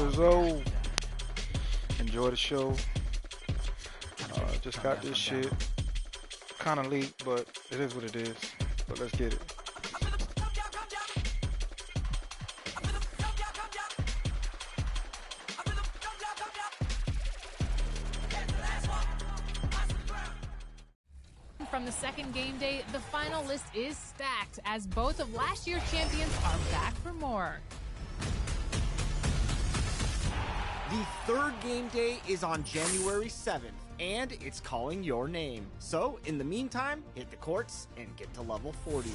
Grizo. Enjoy the show. Just got this shit kind of leaked, but it is what it is. But let's get it. From the second game day, the final list is stacked as both of last year's champions are back for more. The third game day is on January 7th, and it's calling your name. So, in the meantime, hit the courts and get to level 40.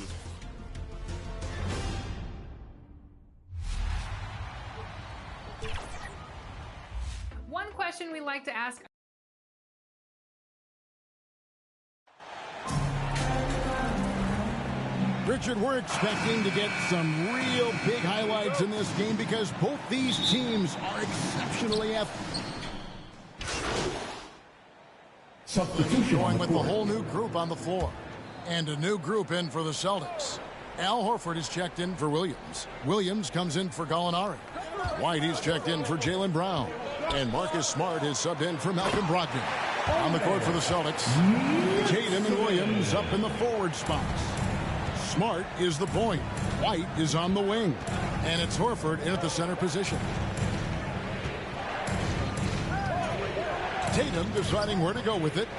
One question we like to ask. Richard, we're expecting to get some real big highlights in this game because both these teams are exceptionally athletic. Substitution Going with the whole new group on the floor. And a new group in for the Celtics. Al Horford is checked in for Williams. Williams comes in for Gallinari. White is checked in for Jaylen Brown. And Marcus Smart is subbed in for Malcolm Brogdon. On the court for the Celtics, Tatum and Williams up in the forward spots. Smart is the point. White is on the wing. And it's Horford in at the center position. Tatum deciding where to go with it.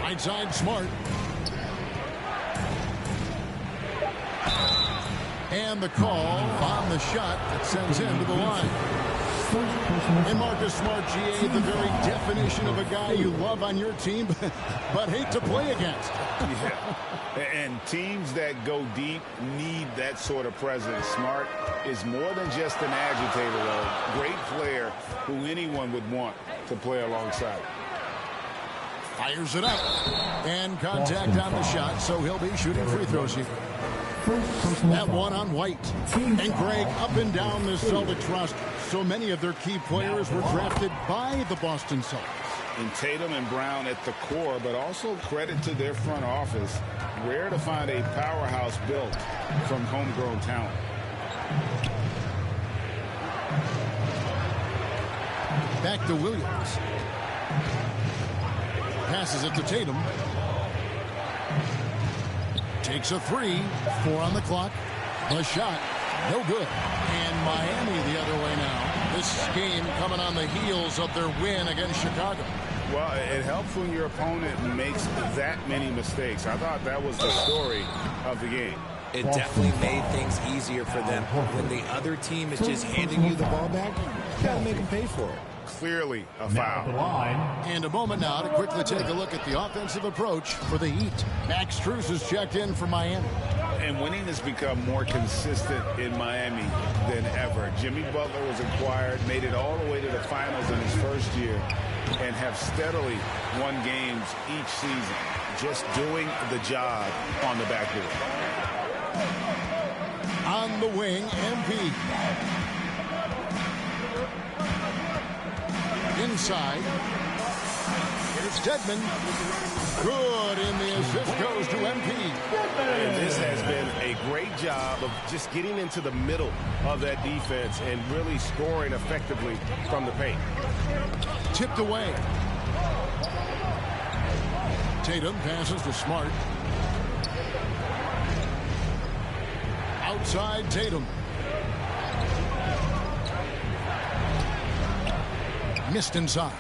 Right side, Smart. And the call on the shot that sends him to the line. And Marcus Smart, GA, the very definition of a guy you love on your team, but hate to play against. Yeah, and teams that go deep need that sort of presence. Smart is more than just an agitator, though. Great player who anyone would want to play alongside. Fires it up. And contact on the shot, so he'll be shooting free throws here. That one on White. And Greg, up and down the Celtics roster, so many of their key players were drafted by the Boston Celtics. And Tatum and Brown at the core, but also credit to their front office. Rare to find a powerhouse built from homegrown talent. Back to Williams. Passes it to Tatum. Takes a three. 4 on the clock. The shot, no good. And Miami the other way now. This game coming on the heels of their win against Chicago. Well, it helps when your opponent makes that many mistakes. I thought that was the story of the game. It definitely made things easier for them. When the other team is just handing you the ball back, you gotta make them pay for it. Clearly a foul. And a moment now to quickly take a look at the offensive approach for the Heat. Max Strus is checked in for Miami. And winning has become more consistent in Miami than ever. Jimmy Butler was acquired, made it all the way to the finals in his first year, and have steadily won games each season, just doing the job on the backboard. On the wing, MP. Inside. Here's Dedmon. Good, and the assist goes to MP. And this has been a great job of just getting into the middle of that defense and really scoring effectively from the paint. Tipped away. Tatum passes to Smart. Outside Tatum. Missed inside.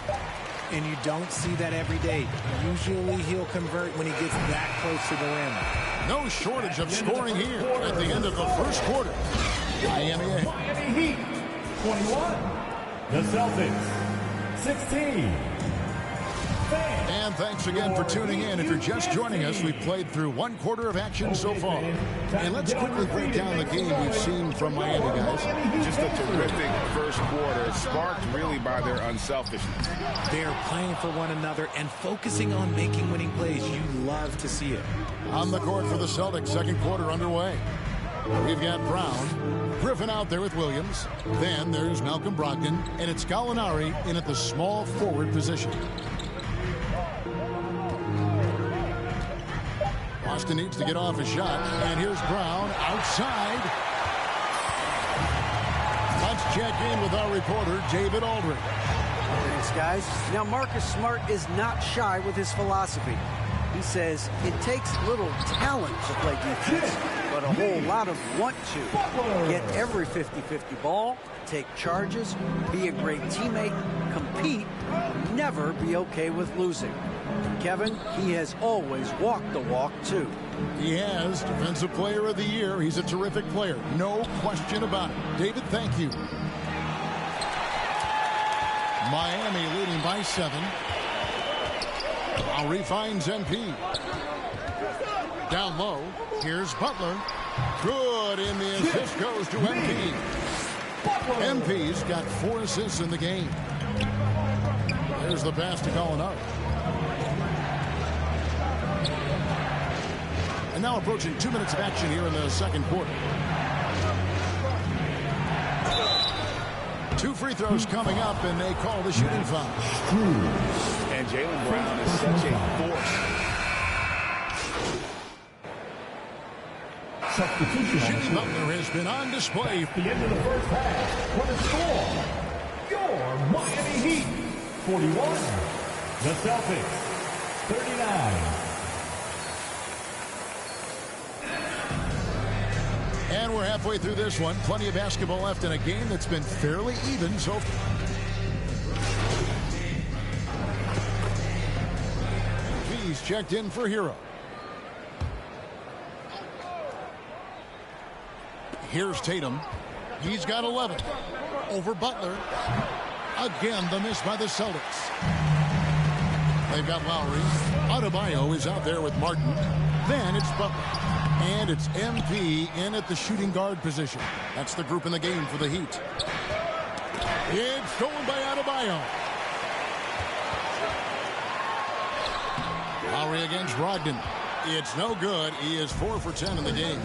And you don't see that every day. Usually he'll convert when he gets that close to the rim. No shortage of scoring here at the end of the first quarter. Miami ahead. Miami Heat, 21. The Celtics, 16. And thanks again for tuning in. If you're just joining us, we've played through one quarter of action so far. And let's quickly break down the game we've seen from Miami, guys. Just a terrific first quarter, sparked really by their unselfishness. They're playing for one another and focusing on making winning plays. You love to see it. On the court for the Celtics, second quarter underway. We've got Brown, Griffin out there with Williams. Then there's Malcolm Brogdon, and it's Gallinari in at the small forward position. Boston needs to get off a shot, and here's Brown outside. check in with our reporter, David Aldridge. Thanks, guys. Now, Marcus Smart is not shy with his philosophy. He says it takes little talent to play defense, but a whole lot of want to. Get every 50-50 ball, take charges, be a great teammate, compete, never be okay with losing. And Kevin, he has always walked the walk, too. He has Defensive Player of the Year. He's a terrific player. No question about it. David, thank you. Miami leading by 7. Lowry finds MP. Down low, here's Butler. Good, and the assist goes to MP. MP's got 4 assists in the game. There's the pass to Gallinari. And now approaching 2 minutes of action here in the second quarter. 2 free throws coming up, and they call the shooting foul. And Jaylen Brown is such a force. Jimmy Butler has been on display. At the end of the first half, what a score! Your Miami Heat, 41. The Celtics, 39. And we're halfway through this one. Plenty of basketball left in a game that's been fairly even so far. He's checked in for Hero. Here's Tatum. He's got 11. Over Butler. Again, the miss by the Celtics. They've got Lowry. Adebayo is out there with Martin. Then it's Butler. And it's MP in at the shooting guard position. That's the group in the game for the Heat. It's stolen by Adebayo. Lowry against Brogdon. It's no good. He is 4 for 10 in the game.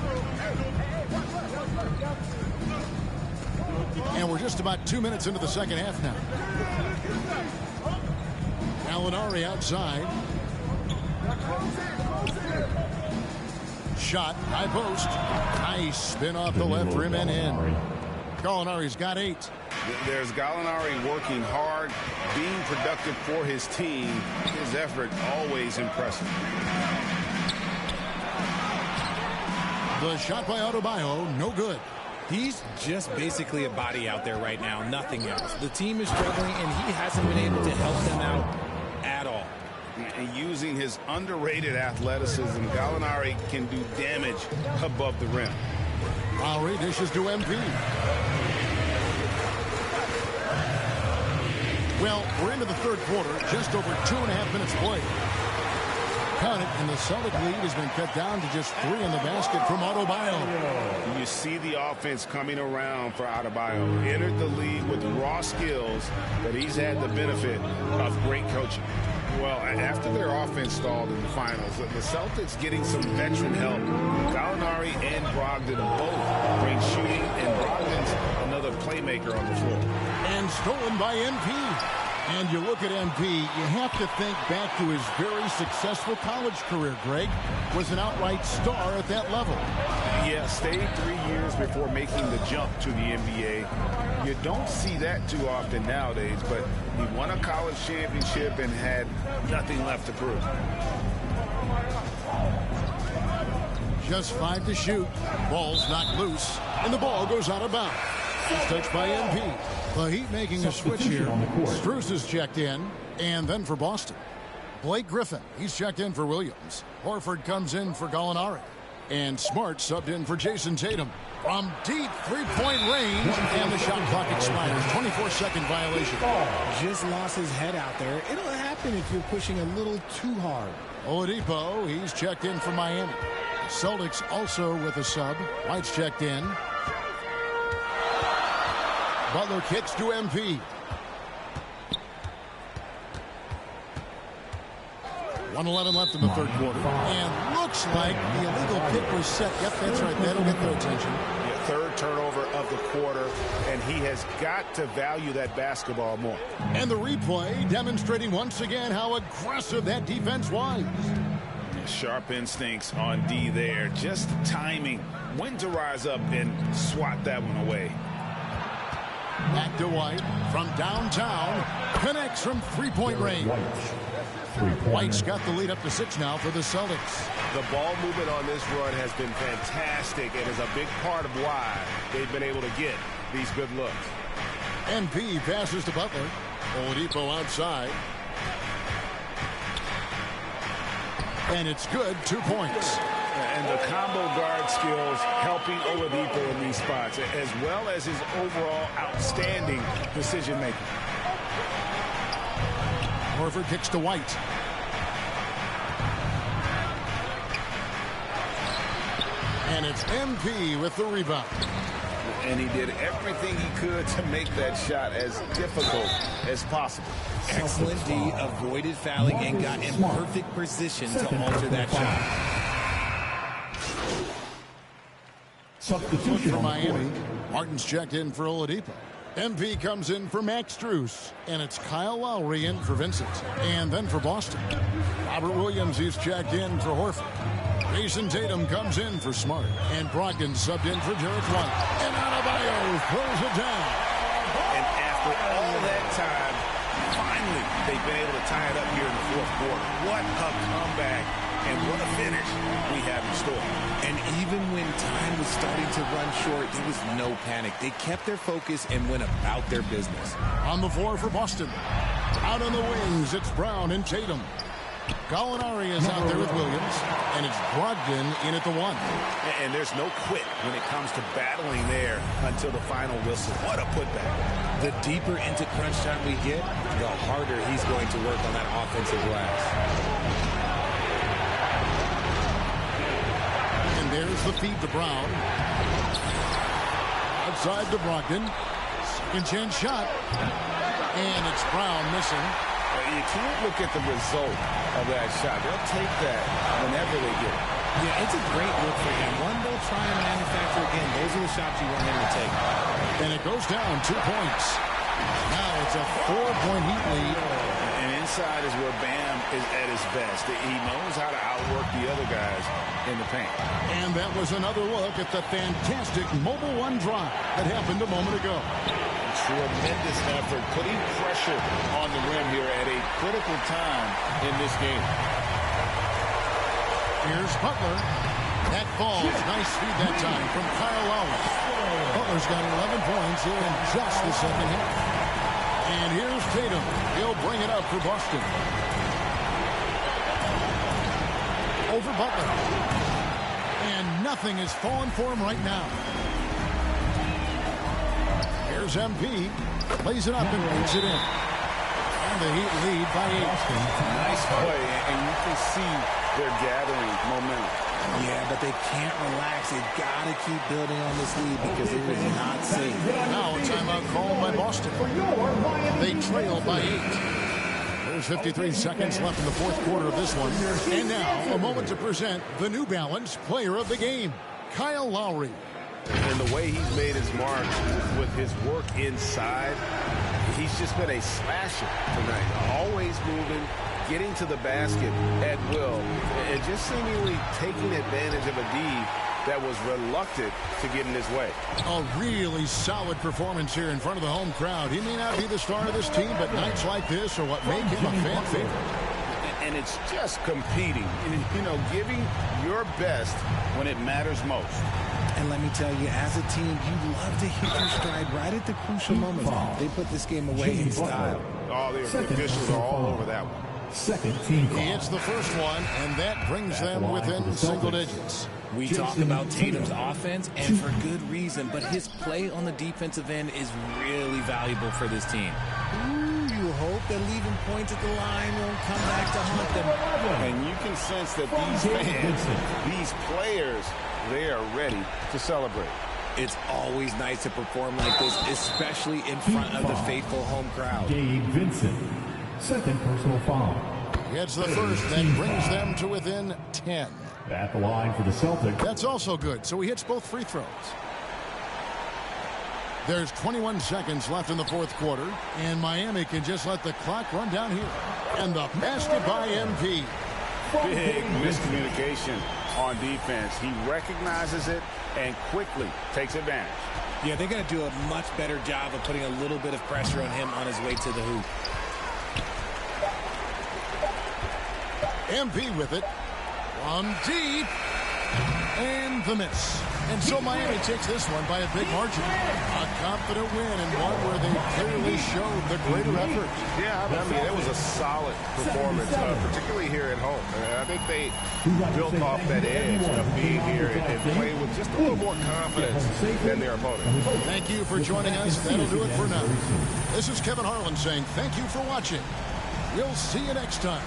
And we're just about 2 minutes into the second half now. Gallinari outside. Shot, high post. Nice spin off the left rim and in. Gallinari's got 8. There's Gallinari working hard, being productive for his team. His effort always impressive. The shot by Adebayo, no good. He's just basically a body out there right now, nothing else. The team is struggling, and he hasn't been able to help them out at all. And using his underrated athleticism, Gallinari can do damage above the rim. Lowry dishes to MP. Well, we're into the third quarter, just over 2.5 minutes played. Count it, and the Celtic lead has been cut down to just 3 in the basket from Adebayo. You see the offense coming around for Adebayo. Entered the league with raw skills, but he's had the benefit of great coaching. Well, after their offense stalled in the finals, the Celtics getting some veteran help. Gallinari and Brogdon both bring shooting, and Brogdon's another playmaker on the floor. And stolen by MP. And you look at MP, you have to think back to his very successful college career, Greg. Was an outright star at that level. Yeah, stayed 3 years before making the jump to the NBA. You don't see that too often nowadays, but he won a college championship and had nothing left to prove. Just 5 to shoot. Ball's knocked loose, and the ball goes out of bounds. It's touched by MP. The Heat making a switch here. Strus is checked in, and then for Boston. Blake Griffin, he's checked in for Williams. Horford comes in for Gallinari. And Smart subbed in for Jason Tatum. From deep three-point range, and the shot clock expires. 24-second violation. Just lost his head out there. It'll happen if you're pushing a little too hard. Oladipo, he's checked in for Miami. Celtics also with a sub. White's checked in. Butler kicks to MP. 1:11 left in the third quarter. And looks like the illegal pick was set. Yep, that's right. That'll get their attention. Yeah, third turnover of the quarter, and he has got to value that basketball more. And the replay demonstrating once again how aggressive that defense was. Sharp instincts on D there. Just timing when to rise up and swat that one away. Back to White from downtown. Connects from three-point range. White's got the lead up to 6 now for the Celtics. The ball movement on this run has been fantastic and is a big part of why they've been able to get these good looks. MP passes to Butler. Oladipo outside. And it's good. 2 points. And the combo guard skills helping Oladipo in these spots, as well as his overall outstanding decision-making. Horford kicks to White. And it's MP with the rebound. And he did everything he could to make that shot as difficult as possible. Excellent D, avoided fouling and got in perfect position to alter that shot. Substitution for Miami. Martin's checked in for Oladipo. MP comes in for Max Strus. And it's Kyle Lowry in for Vincent. And then for Boston, Robert Williams is checked in for Horford. Jason Tatum comes in for Smart. And Brogdon subbed in for Derek White. And Adebayo throws it down. And after all that time, finally, they've been able to tie it up here in the fourth quarter. What a comeback and what a finish we have in store. And even when time was starting to run short, there was no panic. They kept their focus and went about their business. On the floor for Boston. Out on the wings, it's Brown and Tatum. Gallinari is out there with Williams, and it's Brogdon in at the 1. And there's no quit when it comes to battling there until the final whistle. What a putback. The deeper into crunch time we get, the harder he's going to work on that offensive glass. And there's the feed to Brown. Outside to Brogdon. Second chance shot. And it's Brown missing. You can't look at the result of that shot. They'll take that whenever they get it. Yeah, it's a great look for him. One they'll try and manufacture again. Those are the shots you want him to take. And it goes down 2 points. Now it's a 4-point Heat lead. And inside is where Bam is at his best. He knows how to outwork the other guys in the paint. And that was another look at the fantastic Mobile One drive that happened a moment ago. Tremendous effort, putting pressure on the rim here at a critical time in this game. Here's Butler. That falls. Nice feed that time from Kyle Lowry. Butler's got 11 points here in just the second half. And here's Tatum. He'll bring it up for Boston. Over Butler. And nothing is falling for him right now. Here's MP. Plays it up and puts it in. And the Heat lead by 8. Nice play, and you can see they're gathering momentum. Yeah, but they can't relax. They've got to keep building on this lead because it is not safe. Now a timeout called by Boston. They trail by 8. There's 53 seconds left in the fourth quarter of this one. And now a moment to present the New Balance Player of the Game, Kyle Lowry. And the way he's made his mark with his work inside, he's just been a slasher tonight. Always moving, getting to the basket at will, and just seemingly taking advantage of a D that was reluctant to get in his way. A really solid performance here in front of the home crowd. He may not be the star of this team, but nights like this are what make him a fan favorite. And it's just competing, you know, giving your best when it matters most. And let me tell you, as a team, you love to hit your stride right at the crucial moments. They put this game away in style. Oh, the officials are all over that one. Second team He hits the first one, and that brings them within single digits. We talk about Tatum's offense, and for good reason, but his play on the defensive end is really valuable for this team. Ooh, you hope that leaving points at the line won't come back to haunt them. And you can sense that these fans, these players, they are ready to celebrate. It's always nice to perform like this, especially in front of the faithful home crowd. Gabe Vincent, second personal foul. Gets the first, that brings them to within 10. At the line for the Celtics. That's also good, so he hits both free throws. There's 21 seconds left in the fourth quarter, and Miami can just let the clock run down here. And the basket by MP. Big miscommunication on defense. He recognizes it and quickly takes advantage. Yeah, they're going to do a much better job of putting a little bit of pressure on him on his way to the hoop. MP with it. One deep. And the miss. And so Miami takes this one by a big margin. A confident win and one where they clearly showed the greater effort. Yeah, I mean, it was a solid performance, particularly here at home. And I think they built off that edge of being here and playing with just a little more confidence than their opponent. Thank you for joining us. That'll do it for now. This is Kevin Harlan saying thank you for watching. We'll see you next time.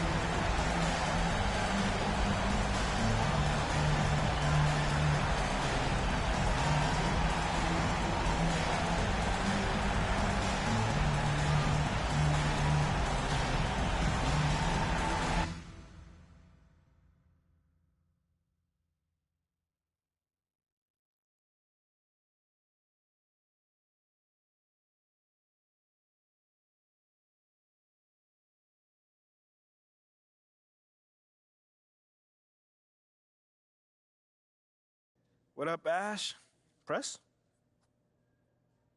What up, Ash? Press?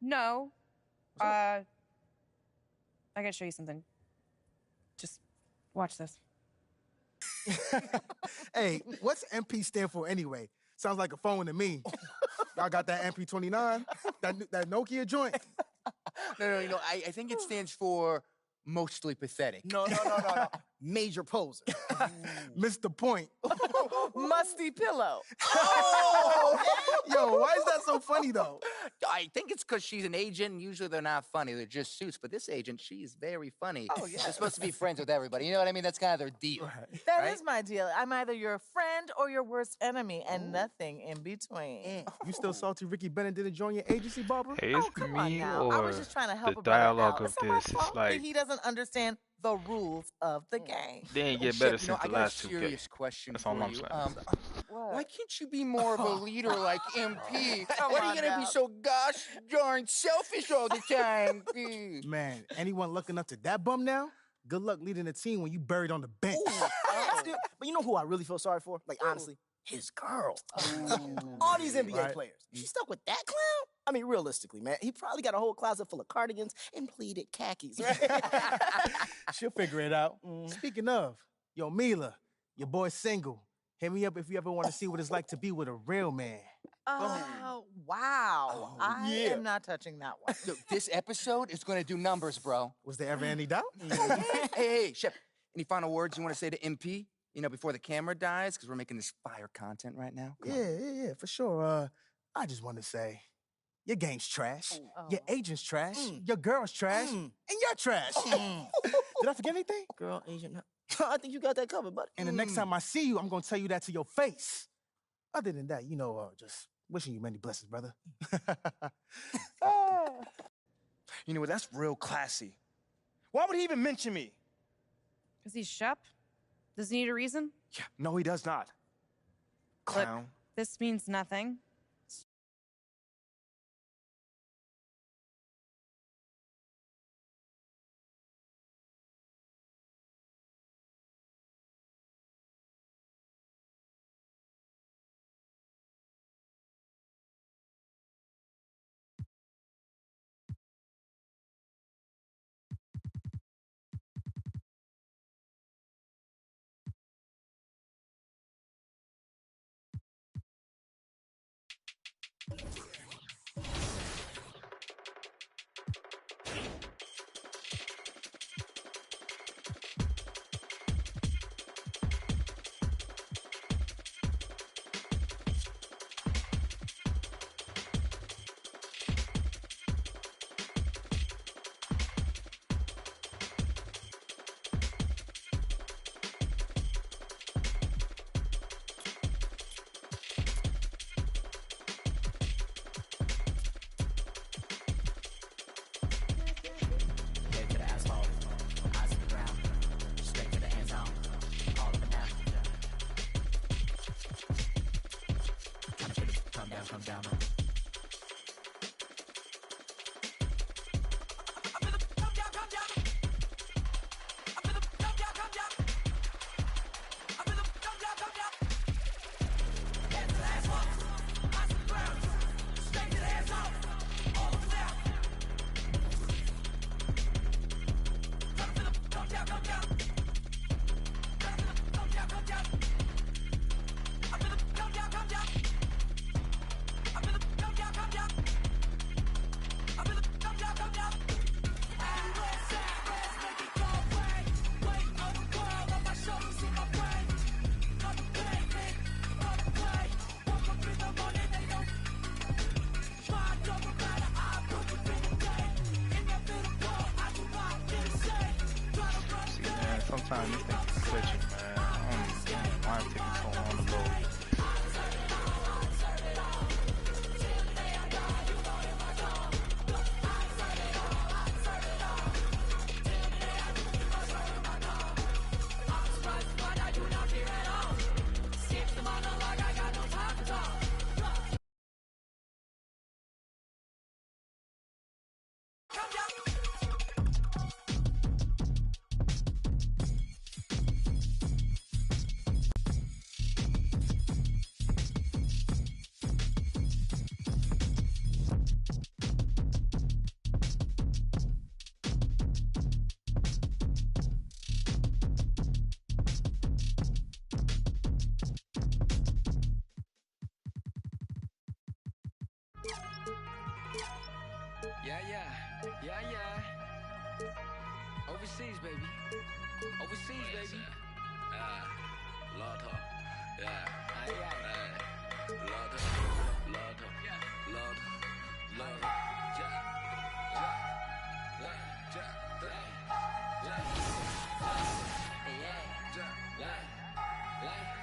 No. I gotta show you something. Just watch this. Hey, what's MP stand for anyway? Sounds like a phone to me. Y'all got that MP29? That Nokia joint? No. I think it stands for mostly pathetic. No. Major poser. Missed the point. Musty pillow. Oh! Yo, why is that so funny, though? I think it's because she's an agent, and usually they're not funny. They're just suits. But this agent, she's very funny. Oh, yeah. They're supposed to be friends with everybody. You know what I mean? That's kind of their deal. Right. That is my deal. I'm either your friend or your worst enemy, and nothing in between. You still salty Ricky Bennett didn't join your agency, Barbara? Hey, it's Come on me now. or I was just trying to help the a brother dialogue out. of It's not my this. It's fault that like he doesn't understand the rules of the game. they ain't get Shep, better you know, since I the got last a 2K. serious question That's for all I'm you. saying. Why can't you be more of a leader like MP? Come Why are on you gonna now. be so gosh darn selfish all the time? Man, anyone looking up to that bum now? Good luck leading a team when you buried on the bench. That's good. But you know who I really feel sorry for? Like, honestly, his girl. All these NBA Right. players. She stuck with that clown? I mean, realistically, man, he probably got a whole closet full of cardigans and pleated khakis, right? She'll figure it out. Speaking of, yo, Mila, your boy's single. Hit me up if you ever want to see what it's like to be with a real man. Oh, wow. I am not touching that one. Yo, this episode is gonna do numbers, bro. Was there ever any doubt? Hey, Shep, any final words you want to say to MP? You know, before the camera dies, because we're making this fire content right now. Come on. Yeah, for sure. I just want to say, your game's trash. Your agent's trash. Your girl's trash. And you're trash. Did I forget anything? Girl, agent, I think you got that covered, buddy. And the next time I see you, I'm going to tell you that to your face. Other than that, just wishing you many blessings, brother. You know what? That's real classy. Why would he even mention me? Because he's Shep? Does he need a reason? Yeah, no, he does not. Clown. This means nothing. Sometimes this thing is glitching, man. I don't understand why it's taking so long to load. Overseas, baby. Overseas, baby. Lord, yeah. Lord,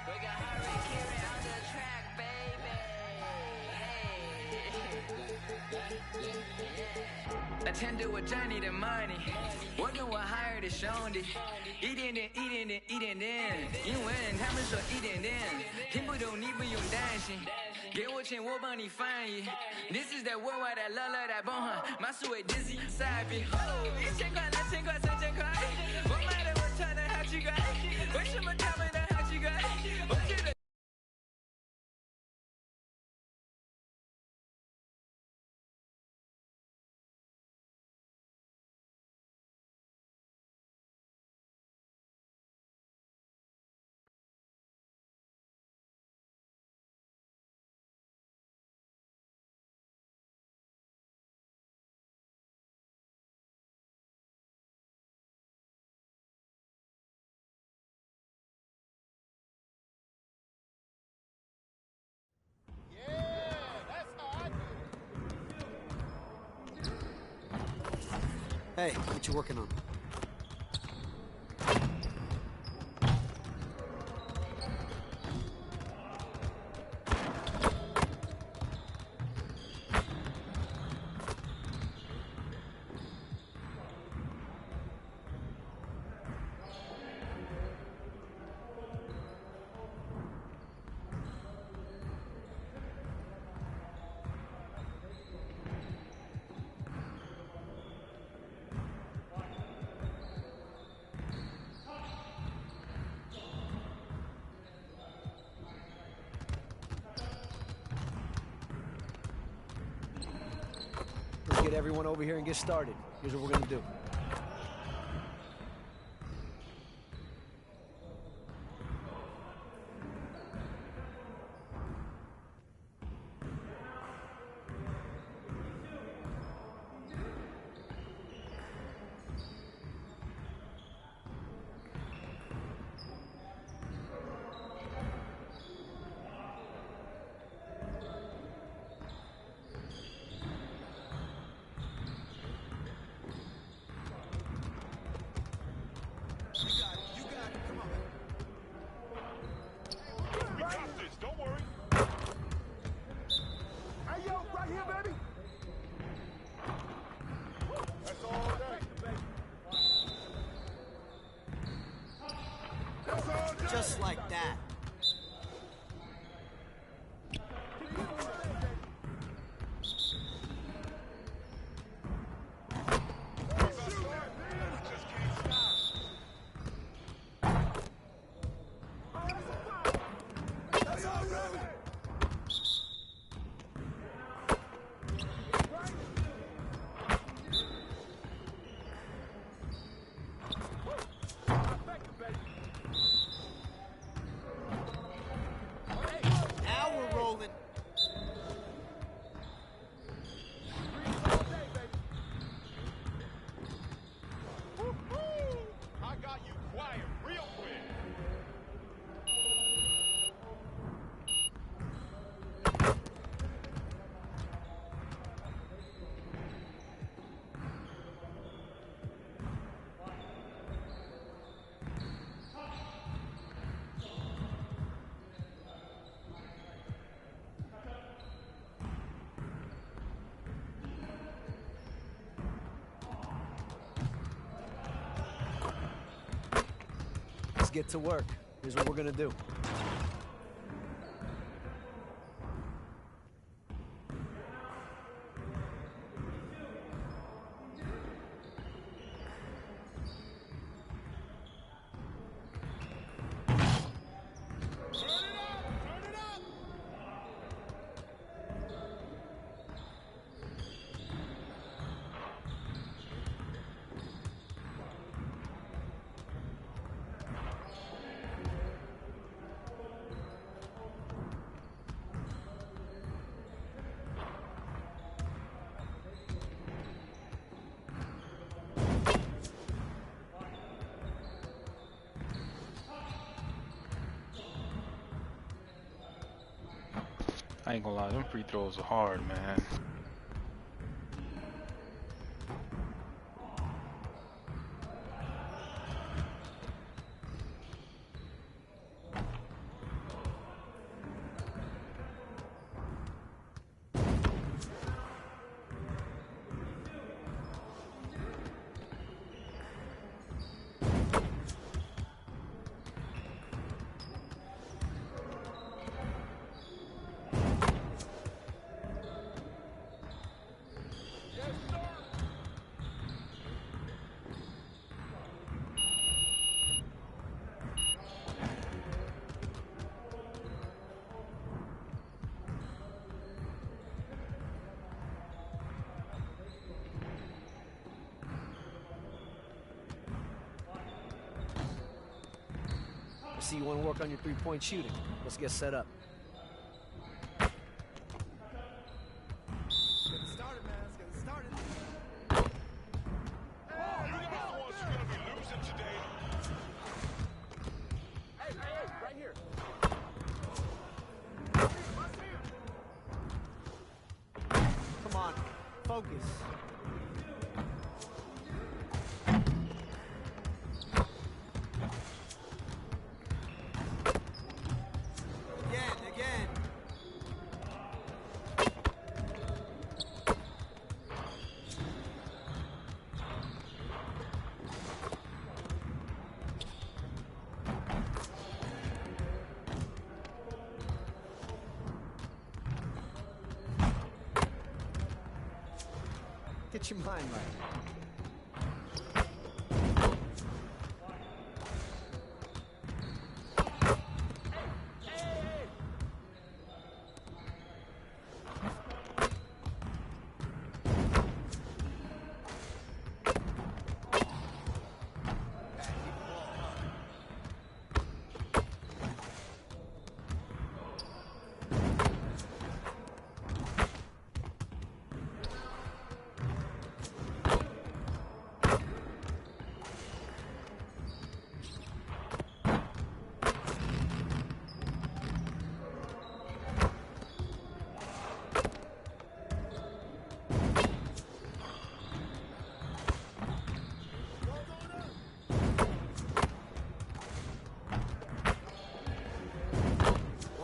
we got Harry Carey on the track, baby. Attend to a journey to money. Working with higher to shown it. Eating it, eating it, eating it. 英文他们说一点点，听不懂你不用担心。给我钱我帮你翻译。This is that worldwide that love that 崩汉，马思维 dizzy 傻逼。1000块、2000块、3000块，我买的我穿的好奇怪，为什么他们的好奇怪？我觉得。Hey, what you working on? Let's get everyone over here and get started. Here's what we're gonna do. Let's get to work. Here's what we're gonna do. I ain't gonna lie, them free throws are hard, man. I see you want to work on your three-point shooting. Let's get set up. Get it started, man. Let's get it started. Hey, right here. Come on, focus. Again. Get your mind right.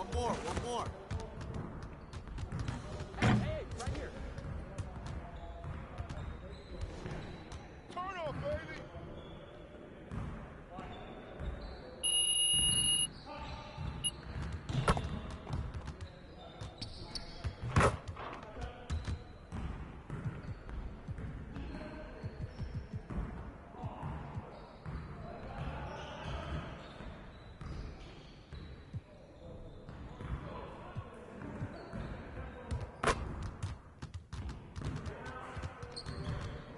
One more. Hey, right here. Turn off, baby.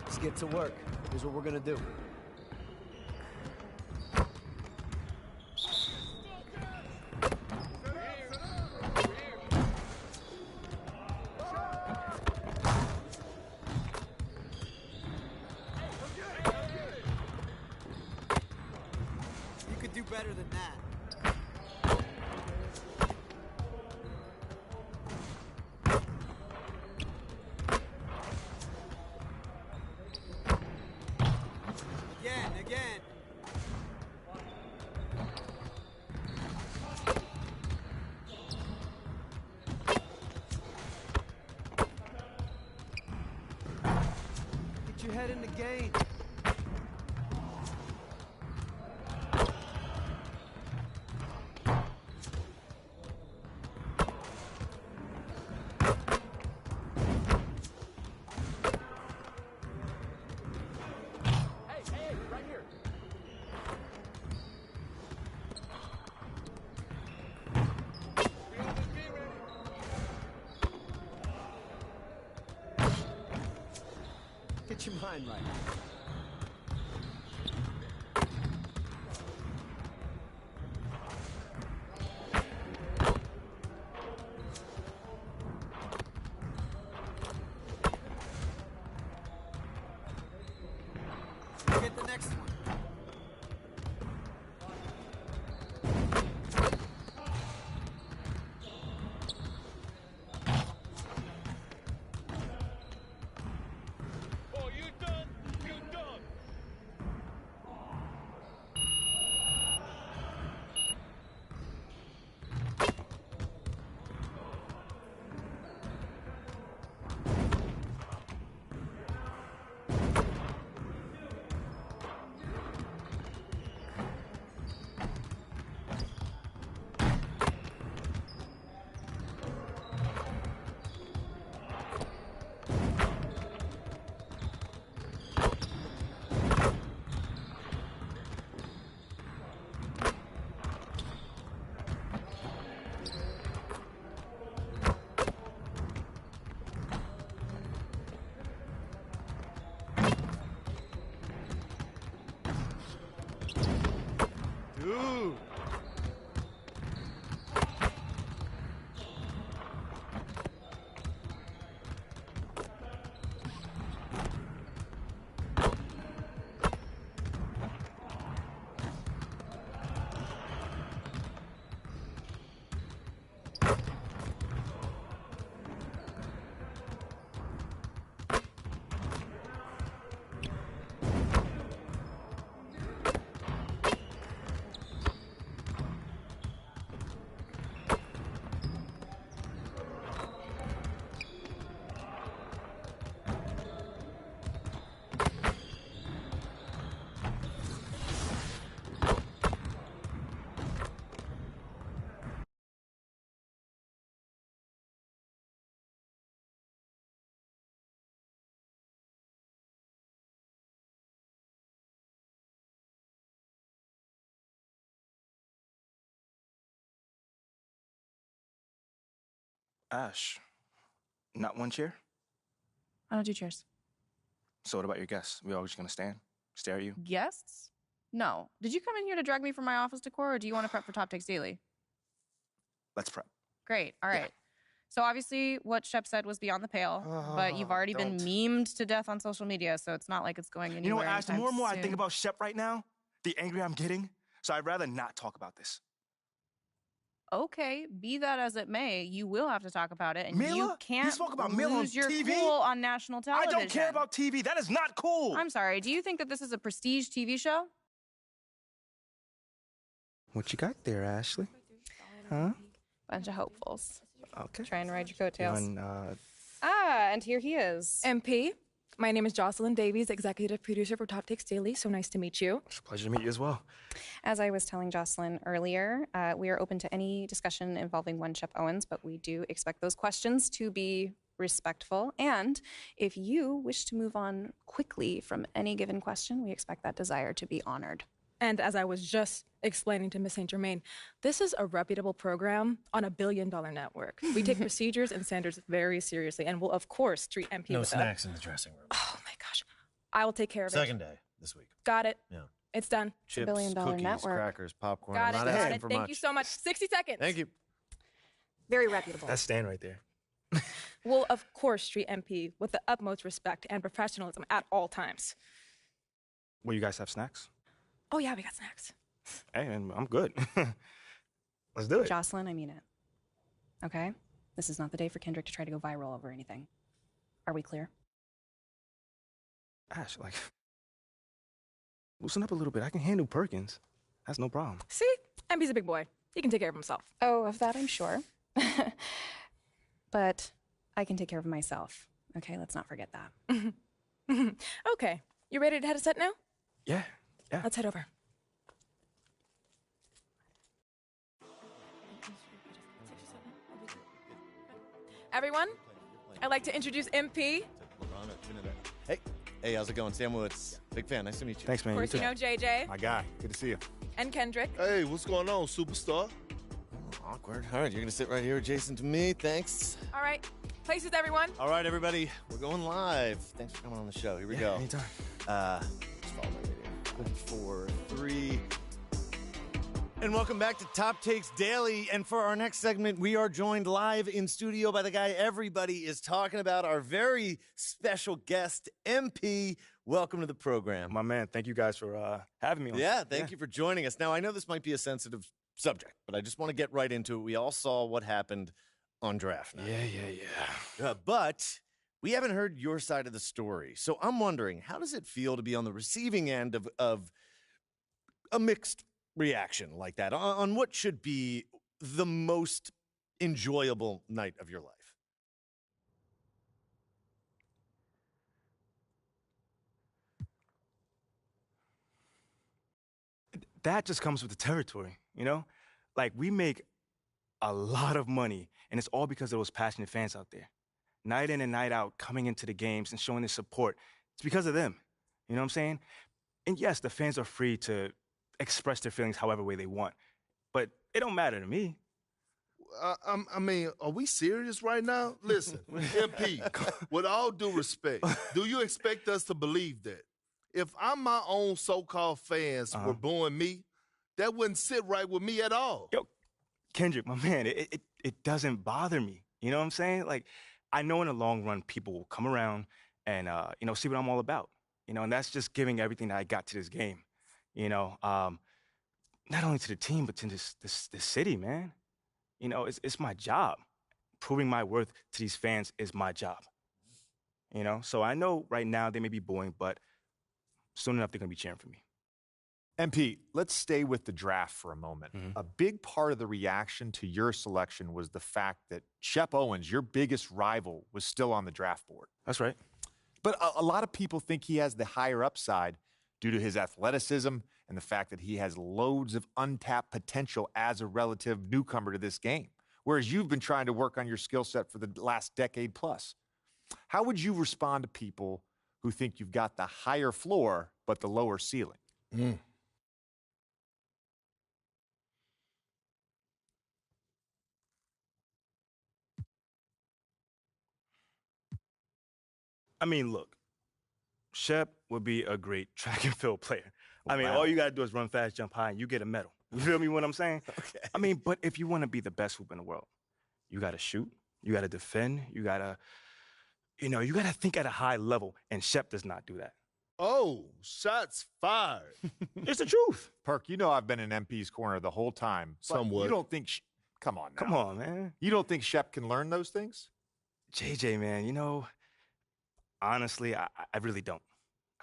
Let's get to work. Here's what we're gonna do. You could do better than that. Again. Get your head in the game. Get your mind right. Get the next one. Dude. Ash, not one chair? I don't do chairs. So what about your guests? We all just gonna stand, stare at you? Guests? No. Did you come in here to drag me from my office decor, or do you want to prep for Top Takes Daily? Let's prep. Great. All right. So obviously what Shep said was beyond the pale, but you've already been memed to death on social media, so it's not like it's going anywhere. You know what, Ash, the more and more I soon. think about Shep right now, the angrier I'm getting, so I'd rather not talk about this. Okay, be that as it may, you will have to talk about it, and Mila? you can't You spoke about Mila on lose your TV? cool on national television. I don't care about TV. That is not cool. I'm sorry. Do you think that this is a prestige TV show? What you got there, Ashley? Huh? Bunch of hopefuls. Okay. Try and ride your coattails. And, and here he is. MP, my name is Jocelyn Davies, executive producer for Top Takes Daily. So nice to meet you. It's a pleasure to meet you as well. As I was telling Jocelyn earlier, we are open to any discussion involving one Shep Owens, but we do expect those questions to be respectful. And if you wish to move on quickly from any given question, we expect that desire to be honored. And as I was just explaining to Miss St. Germain, this is a reputable program on a billion-dollar network. We take procedures and standards very seriously and will, of course, treat MP No with snacks in the dressing room. Oh, my gosh. I will take care of it. Second day this week. Got it. Yeah. It's done. Chips, billion-dollar cookies, network. crackers, popcorn. Got I'm it. not Got asking it. for Thank much. you so much. 60 seconds. Thank you. Very reputable. That's Stan right there. Will, of course, treat MP with the utmost respect and professionalism at all times. Will you guys have snacks? Oh, yeah, we got snacks. Hey, and I'm good. Let's do it. Jocelyn, I mean it. Okay? This is not the day for Kendrick to try to go viral over anything. Are we clear? Ash, like, loosen up a little bit. I can handle Perkins. That's no problem. See? MP's a big boy. He can take care of himself. Oh, of that I'm sure. But I can take care of myself. Okay, let's not forget that. Okay. You ready to head to set now? Yeah. Let's head over. Everyone, I'd like to introduce MP. Hey, how's it going? Sam Woods. Big fan. Nice to meet you. Thanks, man. Of course, you know JJ. My guy. Good to see you. And Kendrick. Hey, what's going on, superstar? Awkward. All right, you're going to sit right here adjacent to me. Thanks. All right. Places, everyone. All right, everybody, we're going live. Thanks for coming on the show. Here we go. Anytime. Just follow my radio. 4, 3. And welcome back to Top Takes Daily. And for our next segment, we are joined live in studio by the guy everybody is talking about, our very special guest, MP. Welcome to the program. My man, thank you guys for having me on. Yeah, thank you for joining us. Now, I know this might be a sensitive subject, but I just want to get right into it. We all saw what happened on draft night. Yeah. But we haven't heard your side of the story. So I'm wondering, how does it feel to be on the receiving end of a mixed reaction like that on what should be the most enjoyable night of your life? That just comes with the territory, you know? Like, we make a lot of money, and it's all because of those passionate fans out there. Night in and night out, coming into the games and showing their support. It's because of them. You know what I'm saying? And yes, the fans are free to express their feelings however way they want. But it don't matter to me. I mean, are we serious right now? Listen, MP, with all due respect, do you expect us to believe that? If I'm my own so-called fans were booing me, that wouldn't sit right with me at all. Yo, Kendrick, my man, it doesn't bother me. You know what I'm saying? Like, I know in the long run, people will come around and, see what I'm all about. You know, and that's just giving everything that I got to this game. You know, not only to the team, but to this city, man. You know, it's my job. Proving my worth to these fans is my job. You know, so I know right now they may be booing, but soon enough they're going to be cheering for me. MP, let's stay with the draft for a moment. A big part of the reaction to your selection was the fact that Shep Owens, your biggest rival, was still on the draft board. That's right. But a lot of people think he has the higher upside due to his athleticism and the fact that he has loads of untapped potential as a relative newcomer to this game, whereas you've been trying to work on your skill set for the last decade plus. How would you respond to people who think you've got the higher floor but the lower ceiling? I mean, look, Shep would be a great track and field player. I mean, Wow. all you got to do is run fast, jump high, and you get a medal. You feel me what I'm saying? Okay. I mean, but if you want to be the best hoop in the world, you got to shoot, you got to defend, you got to think at a high level, and Shep does not do that. Oh, shots fired. It's the truth. Perk, you know I've been in MP's corner the whole time. But Somewhat. You don't think... Come on now. Come on, man. You don't think Shep can learn those things? JJ, man, you know, honestly, I really don't.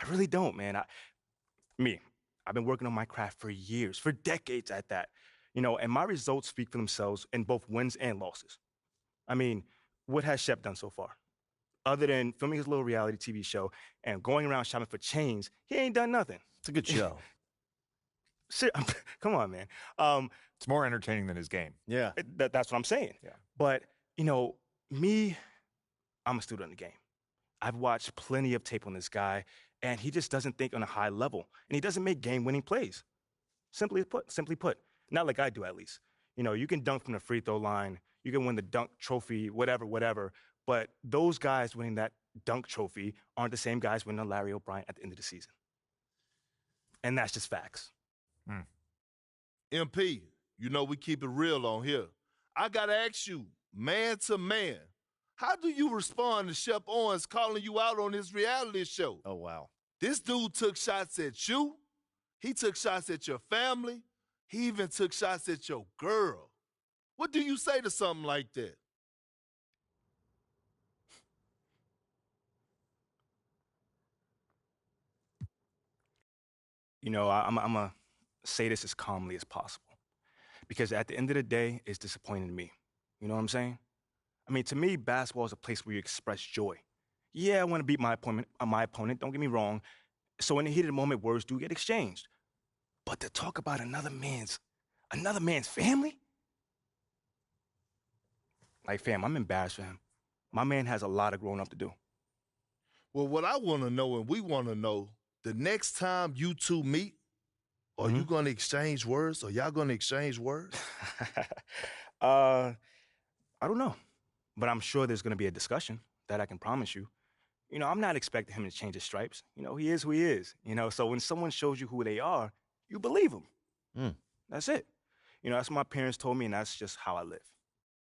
I really don't, man. I've been working on my craft for years, for decades at that. You know, and my results speak for themselves in both wins and losses. I mean, what has Shep done so far? Other than filming his little reality TV show and going around shopping for chains, he ain't done nothing. It's a good show. Come on, man. It's more entertaining than his game. Yeah. That's what I'm saying. Yeah. But, you know, I'm a student of the game. I've watched plenty of tape on this guy, and he just doesn't think on a high level, and he doesn't make game-winning plays. Simply put, not like I do at least. You know, you can dunk from the free throw line, you can win the dunk trophy, whatever, but those guys winning that dunk trophy aren't the same guys winning a Larry O'Brien at the end of the season. And that's just facts. MP, you know we keep it real on here. I got to ask you, man to man, how do you respond to Shep Owens calling you out on his reality show? Oh, wow. This dude took shots at you. He took shots at your family. He even took shots at your girl. What do you say to something like that? You know, I'm going to say this as calmly as possible, because at the end of the day, it's disappointing to me. You know what I'm saying? I mean, to me, basketball is a place where you express joy. Yeah, I want to beat my opponent, don't get me wrong. So in the heat of the moment, words do get exchanged. But to talk about another man's family? Like, fam, I'm embarrassed for him. My man has a lot of growing up to do. Well, what I want to know, and we want to know, the next time you two meet, are you going to exchange words? Are y'all going to exchange words? I don't know. but I'm sure there's going to be a discussion that I can promise you. You know, I'm not expecting him to change his stripes. You know, he is who he is. You know, so when someone shows you who they are, you believe them. That's it. You know, that's what my parents told me, and that's just how I live.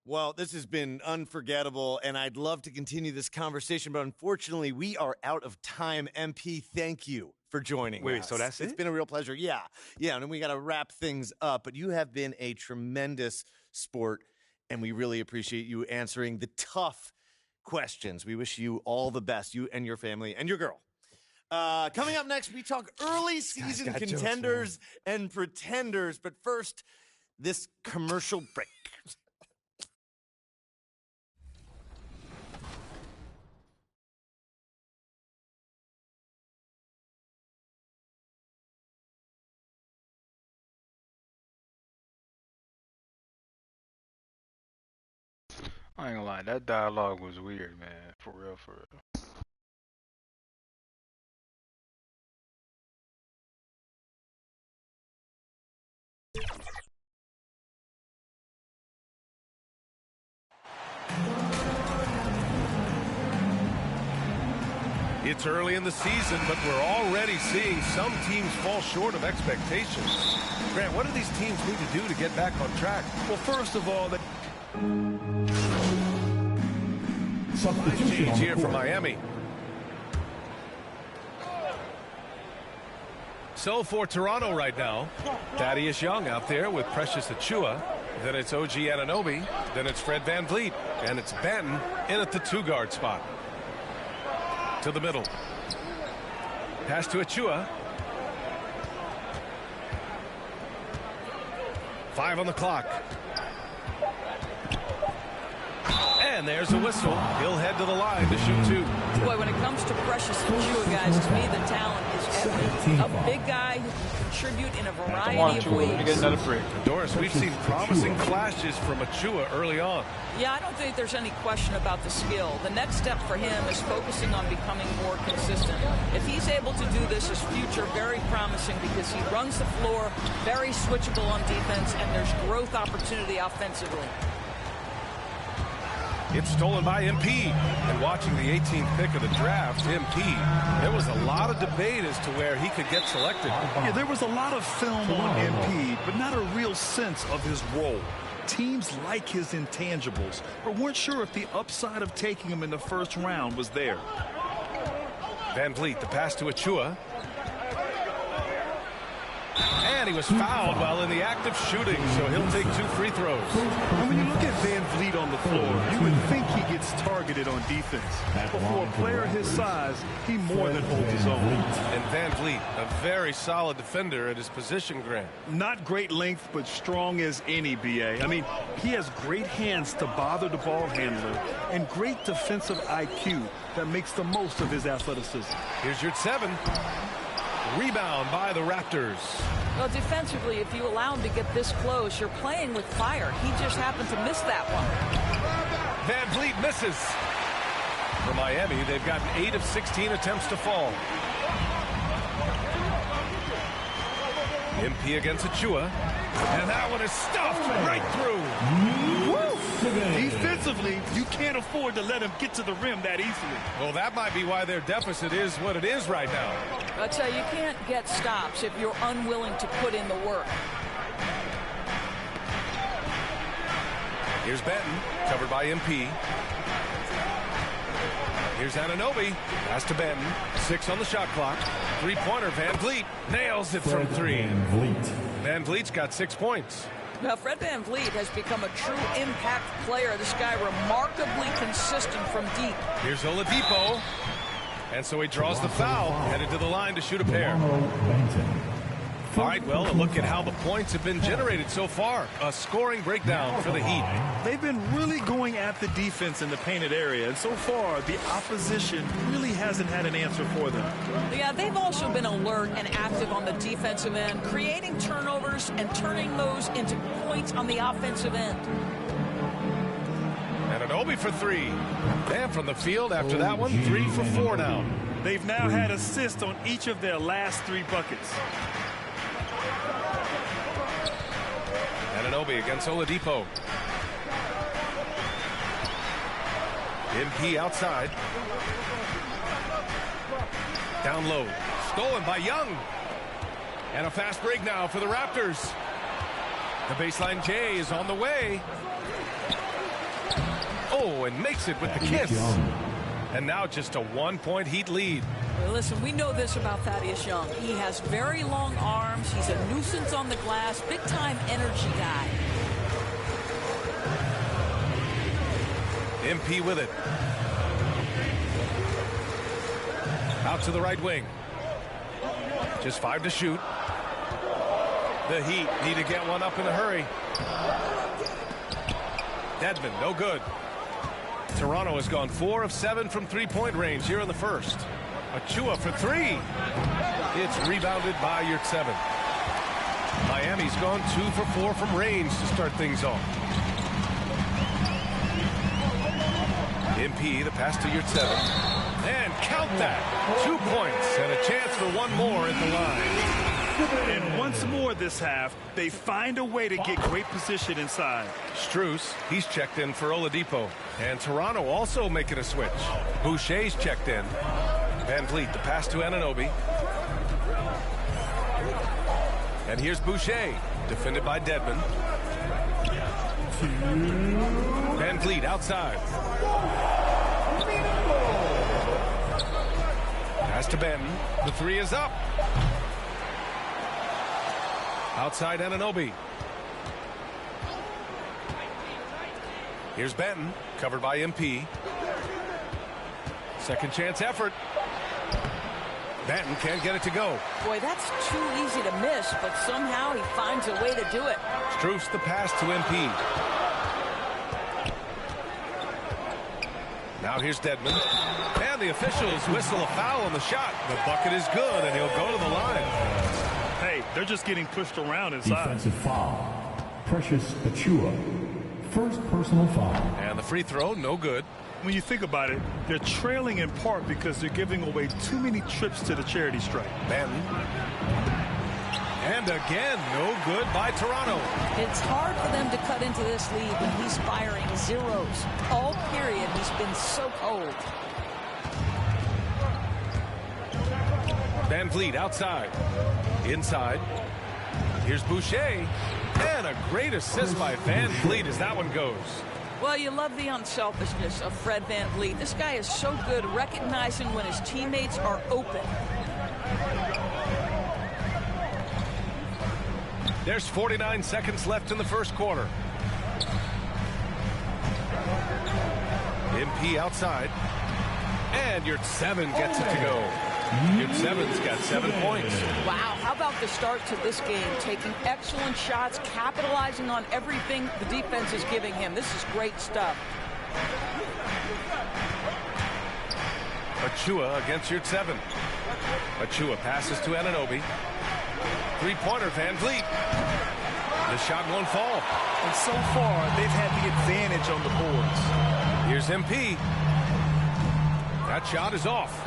Well, this has been unforgettable, and I'd love to continue this conversation, but unfortunately, we are out of time. MP, thank you for joining us. Wait, so that's It's it? been a real pleasure. Yeah, and then we got to wrap things up, but you have been a tremendous sport, and we really appreciate you answering the tough questions. We wish you all the best, you and your family and your girl. Coming up next, we talk early season contenders and pretenders, but first, this commercial break. I ain't gonna lie, that dialogue was weird, man. For real, for real. It's early in the season, but we're already seeing some teams fall short of expectations. Grant, what do these teams need to do to get back on track? Well, first of all, Substitution change here for Miami. So for Toronto right now, Thaddeus Young out there with Precious Achiuwa. Then it's OG Anunoby. Then it's Fred VanVleet. And it's Benton in at the 2-guard spot. To the middle. Pass to Achiuwa. 5 on the clock. And there's a whistle. He'll head to the line to shoot 2. Boy, when it comes to Precious Achiuwa, guys, to me the talent is evident. A big guy who can contribute in a variety of ways. Doris, we've seen promising flashes from Achiuwa early on. Yeah, I don't think there's any question about the skill. The next step for him is focusing on becoming more consistent. If he's able to do this, his future very promising because he runs the floor, very switchable on defense, and there's growth opportunity offensively. It's stolen by MP. And watching the 18th pick of the draft, MP, there was a lot of debate as to where he could get selected. Yeah, there was a lot of film on MP, but not a real sense of his role. Teams like his intangibles, but weren't sure if the upside of taking him in the first round was there. VanVleet, the pass to Achiuwa. And he was fouled while in the act of shooting, so he'll take 2 free throws. And when you look at VanVleet on the floor, you would think he gets targeted on defense. But for a player his size, he more than holds his own. And VanVleet, a very solid defender at his position, Grant. Not great length, but strong as any, B.A. I mean, he has great hands to bother the ball handler and great defensive IQ that makes the most of his athleticism. Here's your 7. Rebound by the Raptors. Well, defensively, if you allow him to get this close, you're playing with fire. He just happened to miss that one. VanVleet misses. For Miami, they've gotten 8 of 16 attempts to fall. MP against Achiuwa. And that one is stuffed right through. Woo! Defensively, you can't afford to let him get to the rim that easily. Well, that might be why their deficit is what it is right now. I'll tell you, you can't get stops if you're unwilling to put in the work. Here's Benton, covered by MP. Here's Anunoby. Pass to Benton. 6 on the shot clock. 3-pointer. VanVleet nails it from 3. VanVleet's got 6 points. Now, Fred VanVleet has become a true impact player. This guy remarkably consistent from deep. Here's Oladipo. And so he draws the foul, headed to the line to shoot a pair. All right, well, a look at how the points have been generated so far. A scoring breakdown for the Heat. They've been really going at the defense in the painted area, and so far, the opposition really hasn't had an answer for them. Yeah, they've also been alert and active on the defensive end, creating turnovers and turning those into points on the offensive end. Anunoby for 3. And from the field after that one, 3 for 4 now. They've now had assists on each of their last 3 buckets. Anunoby against Oladipo. MP outside. Down low. Stolen by Young. And a fast break now for the Raptors. The baseline J is on the way. Oh, and makes it with the kiss. And now just a 1-point Heat lead. Well, listen, we know this about Thaddeus Young. He has very long arms. He's a nuisance on the glass. Big-time energy guy. MP with it. Out to the right wing. Just 5 to shoot. The Heat need to get one up in a hurry. Dedmon, no good. Toronto has gone 4 of 7 from three-point range here in the first. Achua for 3. It's rebounded by Yurtseven. Miami's gone 2 for 4 from range to start things off. MP, the pass to Yurtseven. And count that. 2 points and a chance for one more at the line. And once more this half, they find a way to get great position inside. Strus, he's checked in for Oladipo. And Toronto also making a switch. Boucher's checked in. Van Vliet, the pass to Anunoby. And here's Boucher, defended by Dedmon. Van Vliet outside. Pass to Benton. The 3 is up. Outside Anunoby. Here's Benton, covered by MP. Second chance effort. Benton can't get it to go. Boy, that's too easy to miss, but somehow he finds a way to do it. Strus the pass to MP. Now here's Dedmon. And the officials whistle a foul on the shot. The bucket is good, and he'll go to the line. Hey, they're just getting pushed around inside. Defensive foul. Precious Achua. First personal foul. And the free throw, no good. When you think about it, they're trailing in part because they're giving away too many trips to the charity stripe. Benton. And again, no good by Toronto. It's hard for them to cut into this lead when he's firing zeros. All period, he's been so cold. Van Vliet outside. Inside. Here's Boucher. And a great assist by Van Vliet as that one goes. Well, you love the unselfishness of Fred Van Vliet. This guy is so good recognizing when his teammates are open. There's 49 seconds left in the first quarter. MP outside. And Yurtseven gets it to go. Yurtseven's got 7 points. Wow, how about the start to this game? Taking excellent shots, capitalizing on everything the defense is giving him. This is great stuff. Achua against Yurtseven. Achua passes to Anunoby. Three-pointer, Van Vliet. The shot won't fall. And so far, they've had the advantage on the boards. Here's MP. That shot is off.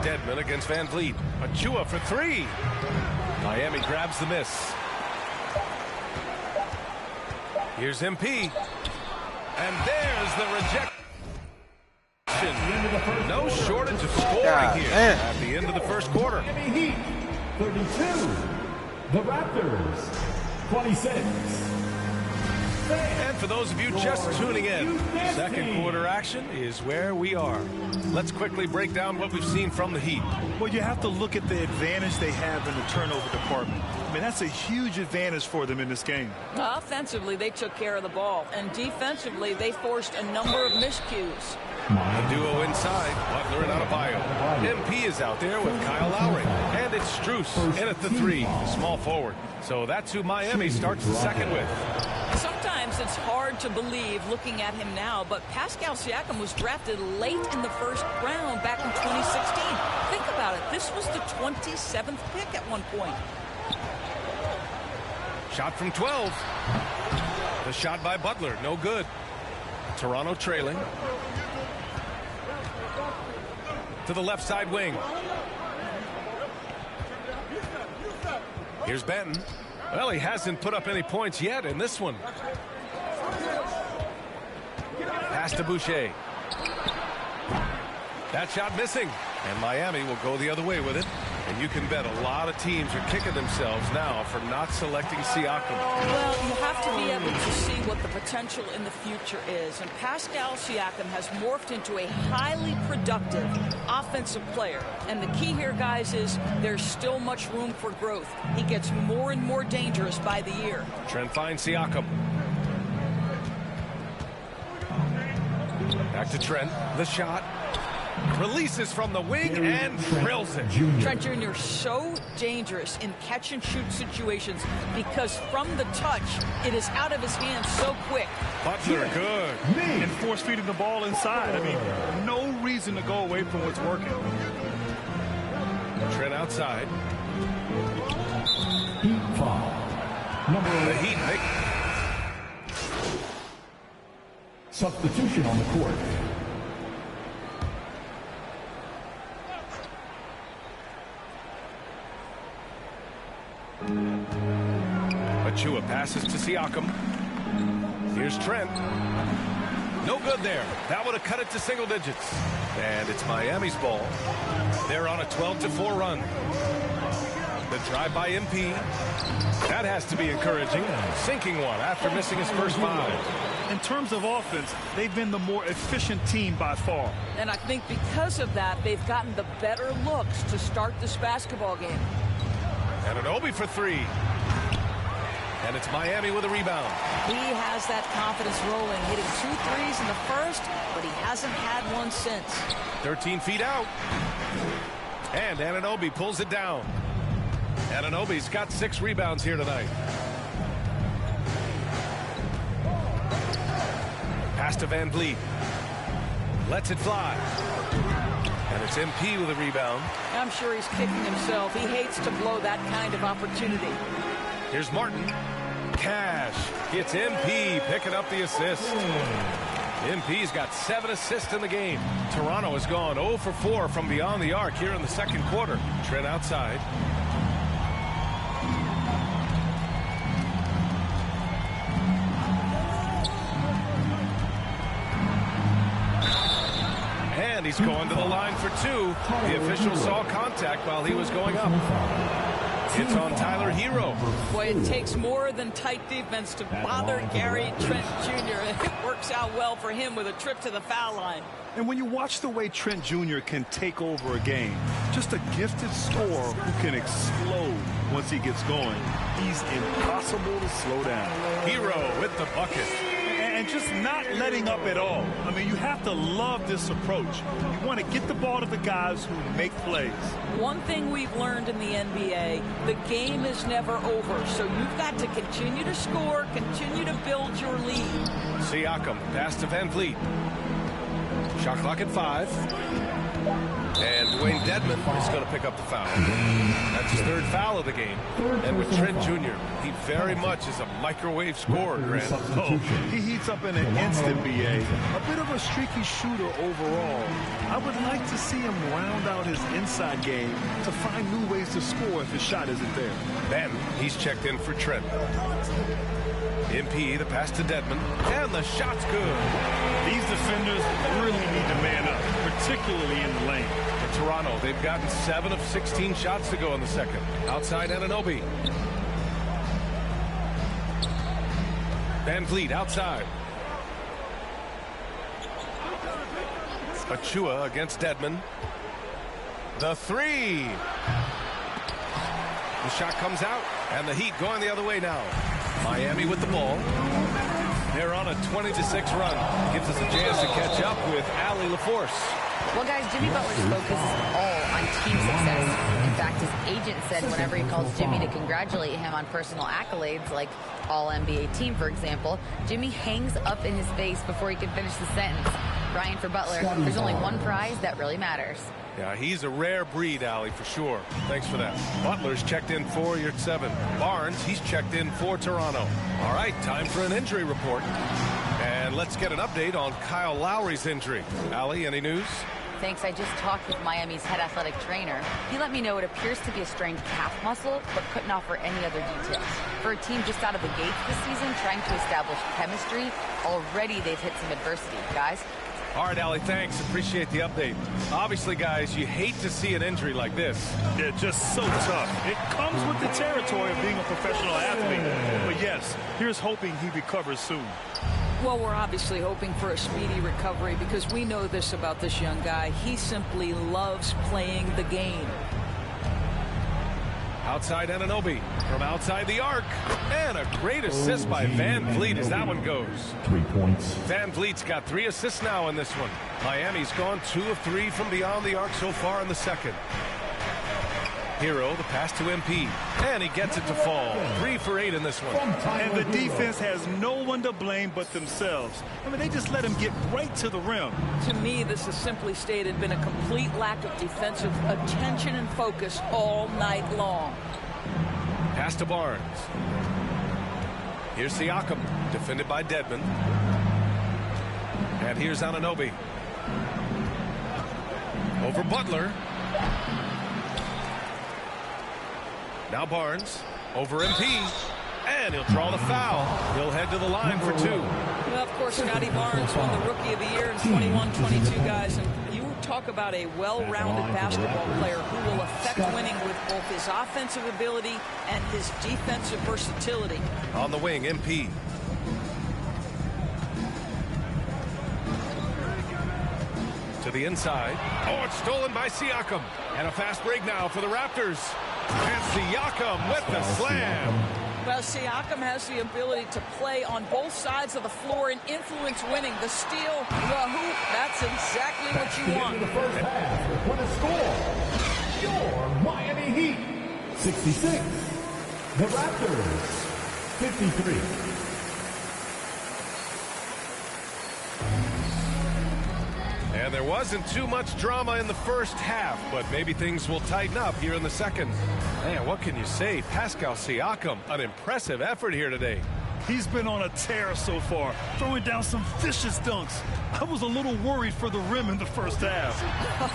Dedmon against Van Vliet. Achua for 3. Miami grabs the miss. Here's MP. And there's the rejection. No shortage of scoring here at the end of the first quarter. Heat, 32. The Raptors, 26. And for those of you just tuning in, second quarter action is where we are. Let's quickly break down what we've seen from the Heat. Well, you have to look at the advantage they have in the turnover department. I mean, that's a huge advantage for them in this game. Offensively, they took care of the ball, and defensively, they forced a number of miscues. The duo inside, Butler and Adebayo. MP is out there with Kyle Lowry. And it's Strus in at the 3, the small forward. So that's who Miami starts the second with. Sometimes it's hard to believe looking at him now, but Pascal Siakam was drafted late in the first round back in 2016. Think about it. This was the 27th pick at one point. Shot from 12. The shot by Butler, no good. Toronto trailing. To the left side wing. Here's Benton. Well, he hasn't put up any points yet in this one. Pass to Boucher. That shot missing. And Miami will go the other way with it. And you can bet a lot of teams are kicking themselves now for not selecting Siakam. Well, you have to be able to see what the potential in the future is. And Pascal Siakam has morphed into a highly productive offensive player. And the key here, guys, is there's still much room for growth. He gets more and more dangerous by the year. Trent finds Siakam. Back to Trent. The shot. Releases from the wing and drills it. Trent Jr. so dangerous in catch-and-shoot situations because from the touch, it is out of his hands so quick. Butler, good. And force-feeding the ball inside. I mean, no reason to go away from what's working. Trent outside. Heat foul. The Heat make... Substitution on the court. Achua passes to Siakam. Here's Trent. No good there. That would have cut it to single digits. And it's Miami's ball. They're on a 12-4 run. The drive by MP. That has to be encouraging. Sinking one after missing his first 5. In terms of offense, they've been the more efficient team by far. And I think because of that, they've gotten the better looks to start this basketball game. And an Obi for 3. And it's Miami with a rebound. He has that confidence rolling, hitting 2 threes in the first, but he hasn't had one since. 13 feet out. And Anunoby pulls it down. Anunoby's got 6 rebounds here tonight. Pass to Van Vliet. Lets it fly. And it's MP with a rebound. I'm sure he's kicking himself. He hates to blow that kind of opportunity. Here's Martin. Cash gets MP picking up the assist. MP's got 7 assists in the game. Toronto has gone 0 for 4 from beyond the arc here in the second quarter. Trent outside. And he's going to the line for 2. The official saw contact while he was going up. It's on Tyler Hero. Boy, it takes more than tight defense to bother Gary Trent Jr. It works out well for him with a trip to the foul line. And when you watch the way Trent Jr. can take over a game, just a gifted scorer who can explode once he gets going, he's impossible to slow down. Hero with the bucket. And just not letting up at all. I mean, you have to love this approach. You want to get the ball to the guys who make plays. One thing we've learned in the NBA, the game is never over. So you've got to continue to score, continue to build your lead. Siakam, pass to Van Vliet. Shot clock at 5. And Dwayne Dedmon is going to pick up the foul. That's his 3rd foul of the game. And with Trent Jr., he very much is a microwave scorer, Grant. Oh, he heats up in an instant, BA. A bit of a streaky shooter overall. I would like to see him round out his inside game to find new ways to score if his shot isn't there. Ben, he's checked in for Trent. MP, the pass to Dedmon. And the shot's good. These defenders really need to man up, particularly in the lane. For Toronto, they've gotten 7 of 16 shots to go in the second. Outside Anunoby. Van Vliet outside. Achua against Dedmon. The 3. The shot comes out, and the Heat going the other way now. Miami with the ball. They're on a 20-6 run. Gives us a chance to catch up with Allie LaForce. Well, guys, Jimmy Butler's focus is all on team success. In fact, his agent said whenever he calls Jimmy to congratulate him on personal accolades, like All-NBA team, for example, Jimmy hangs up in his face before he can finish the sentence. Ryan, for Butler, there's only one prize that really matters. Yeah, he's a rare breed, Allie, for sure. Thanks for that. Butler's checked in for you at 7. Barnes, he's checked in for Toronto. All right, time for an injury report. And let's get an update on Kyle Lowry's injury. Allie, any news? thanks. I just talked with Miami's head athletic trainer. He let me know it appears to be a strained calf muscle, but couldn't offer any other details. For a team just out of the gates this season, trying to establish chemistry, already they've hit some adversity. Guys? All right, Allie, thanks. Appreciate the update. Obviously, guys, you hate to see an injury like this. Yeah, just so tough. It comes with the territory of being a professional athlete. But yes, here's hoping he recovers soon. Well, we're obviously hoping for a speedy recovery because we know this about this young guy. He simply loves playing the game. Outside Anunoby from outside the arc. And a great assist by Van Vliet as that one goes. 3 points. Van Vliet's got 3 assists now in this one. Miami's gone 2 of 3 from beyond the arc so far in the second. Hero, the pass to MP. And he gets it to fall. 3 for 8 in this one. And the defense has no one to blame but themselves. I mean, they just let him get right to the rim. To me, this has simply stated been a complete lack of defensive attention and focus all night long. Pass to Barnes. Here's Siakam, defended by Dedmon. And here's Anunoby. Over Butler. Now Barnes over MP, and he'll draw the foul. He'll head to the line for 2. Well, of course, Scotty Barnes won the Rookie of the Year in 21-22, guys. And you talk about a well-rounded basketball player who will affect winning with both his offensive ability and his defensive versatility. On the wing, MP. To the inside. Oh, it's stolen by Siakam. And a fast break now for the Raptors. And Siakam with the slam. Well, Siakam has the ability to play on both sides of the floor and influence winning. The steal, the hoop, that's exactly what you want. The first half, with a score, your Miami Heat, 66. The Raptors, 53. And there wasn't too much drama in the first half, but maybe things will tighten up here in the second. Man, what can you say? Pascal Siakam, an impressive effort here today. He's been on a tear so far, throwing down some vicious dunks. I was a little worried for the rim in the first half.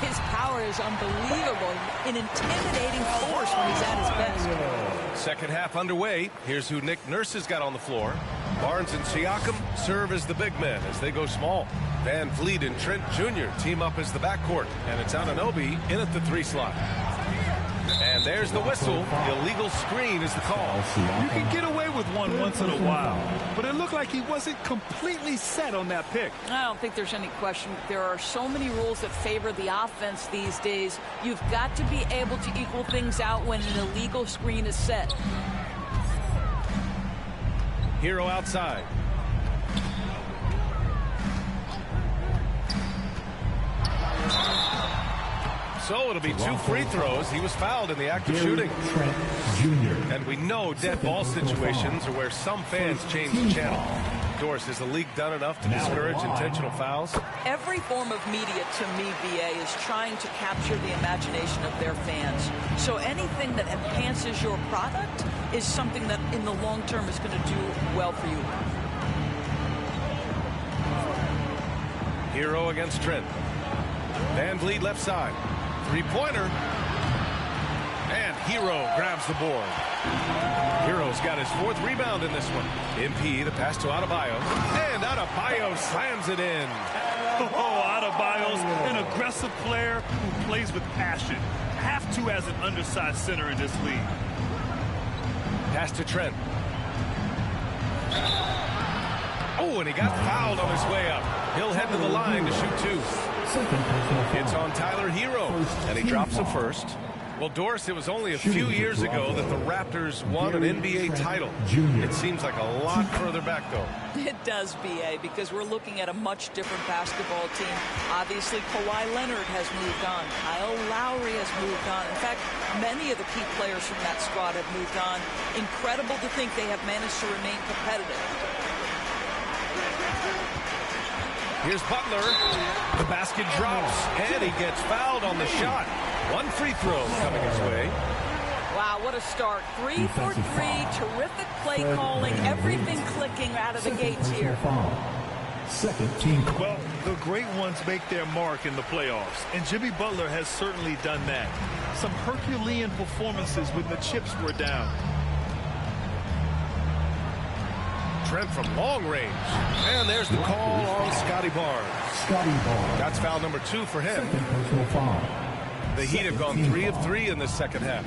His power is unbelievable, an intimidating force when he's at his best. Second half underway. Here's who Nick Nurse has got on the floor. Barnes and Siakam serve as the big men as they go small. Van Vliet and Trent Jr. team up as the backcourt, and it's Anunoby in at the 3 slot. And there's the whistle. Illegal screen is the call. You can get away with one once in a while, but it looked like he wasn't completely set on that pick. I don't think there's any question. There are so many rules that favor the offense these days. You've got to be able to equal things out when an illegal screen is set. Hero outside. So it'll be 2 free throws. He was fouled in the act of shooting. And we know dead ball situations are where some fans change the channel. Of course, is the league done enough to discourage intentional fouls? Every form of media, to me, BA, is trying to capture the imagination of their fans. So anything that enhances your product is something that in the long term is going to do well for you. Hero against Trent. Van Vliet left side. 3-pointer. And Hero grabs the board. Hero's got his 4th rebound in this one. MP, the pass to Adebayo. And Adebayo slams it in. Oh, Adebayo's an aggressive player who plays with passion. Have to as an undersized center in this league. Pass to Trent. Oh, and he got fouled on his way up. He'll head to the line to shoot 2. It's on Tyler Hero, and he drops the first. Well, Doris, it was only a few years ago that the Raptors won an NBA title. It seems like a lot further back, though. It does, BA, because we're looking at a much different basketball team. Obviously, Kawhi Leonard has moved on. Kyle Lowry has moved on. In fact, many of the key players from that squad have moved on. Incredible to think they have managed to remain competitive. Here's Butler. The basket drops, and he gets fouled on the shot. 1 free throw coming his way. Wow, what a start. 3 for 3. Terrific play calling. Everything clicking out of the gates here. second team. Well, the great ones make their mark in the playoffs, and Jimmy Butler has certainly done that. Some Herculean performances when the chips were down. Trent from long range. And there's the call on Scotty Barnes. That's foul number 2 for him. Personal foul. The Heat have gone 3 of 3 in the second half.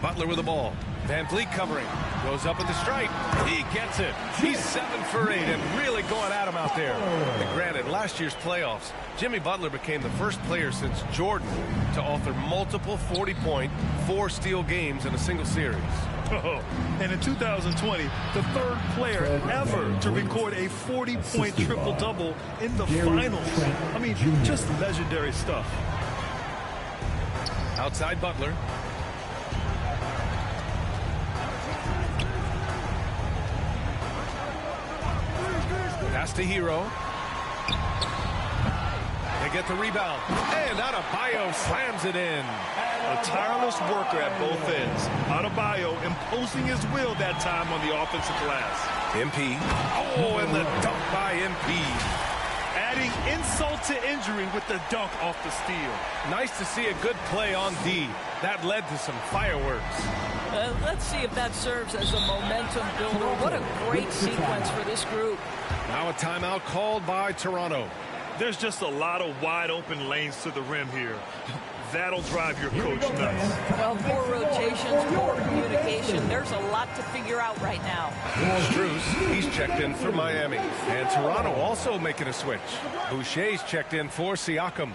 Butler with the ball. Van Vliet covering. Goes up at the stripe. He gets it. He's 7 for 8 and really going at him out there. And granted, last year's playoffs, Jimmy Butler became the first player since Jordan to author multiple 40-point, 4-steal games in a single series. Oh, and in 2020, the third player ever to record a 40-point triple-double in the finals. I mean, just legendary stuff. Outside Butler. Pass to Hero. They get the rebound. And Adebayo slams it in. A tireless worker at both ends. Adebayo imposing his will that time on the offensive glass. MP. Oh, and the dunk by MP. Adding insult to injury with the dunk off the steal. Nice to see a good play on D. That led to some fireworks. Let's see if that serves as a momentum builder. What a great sequence for this group. Now a timeout called by Toronto. There's just a lot of wide open lanes to the rim here. That'll drive your coach nuts. Well, poor rotations, poor communication. There's a lot to figure out right now. Strus, he's checked in for Miami. And Toronto also making a switch. Boucher's checked in for Siakam.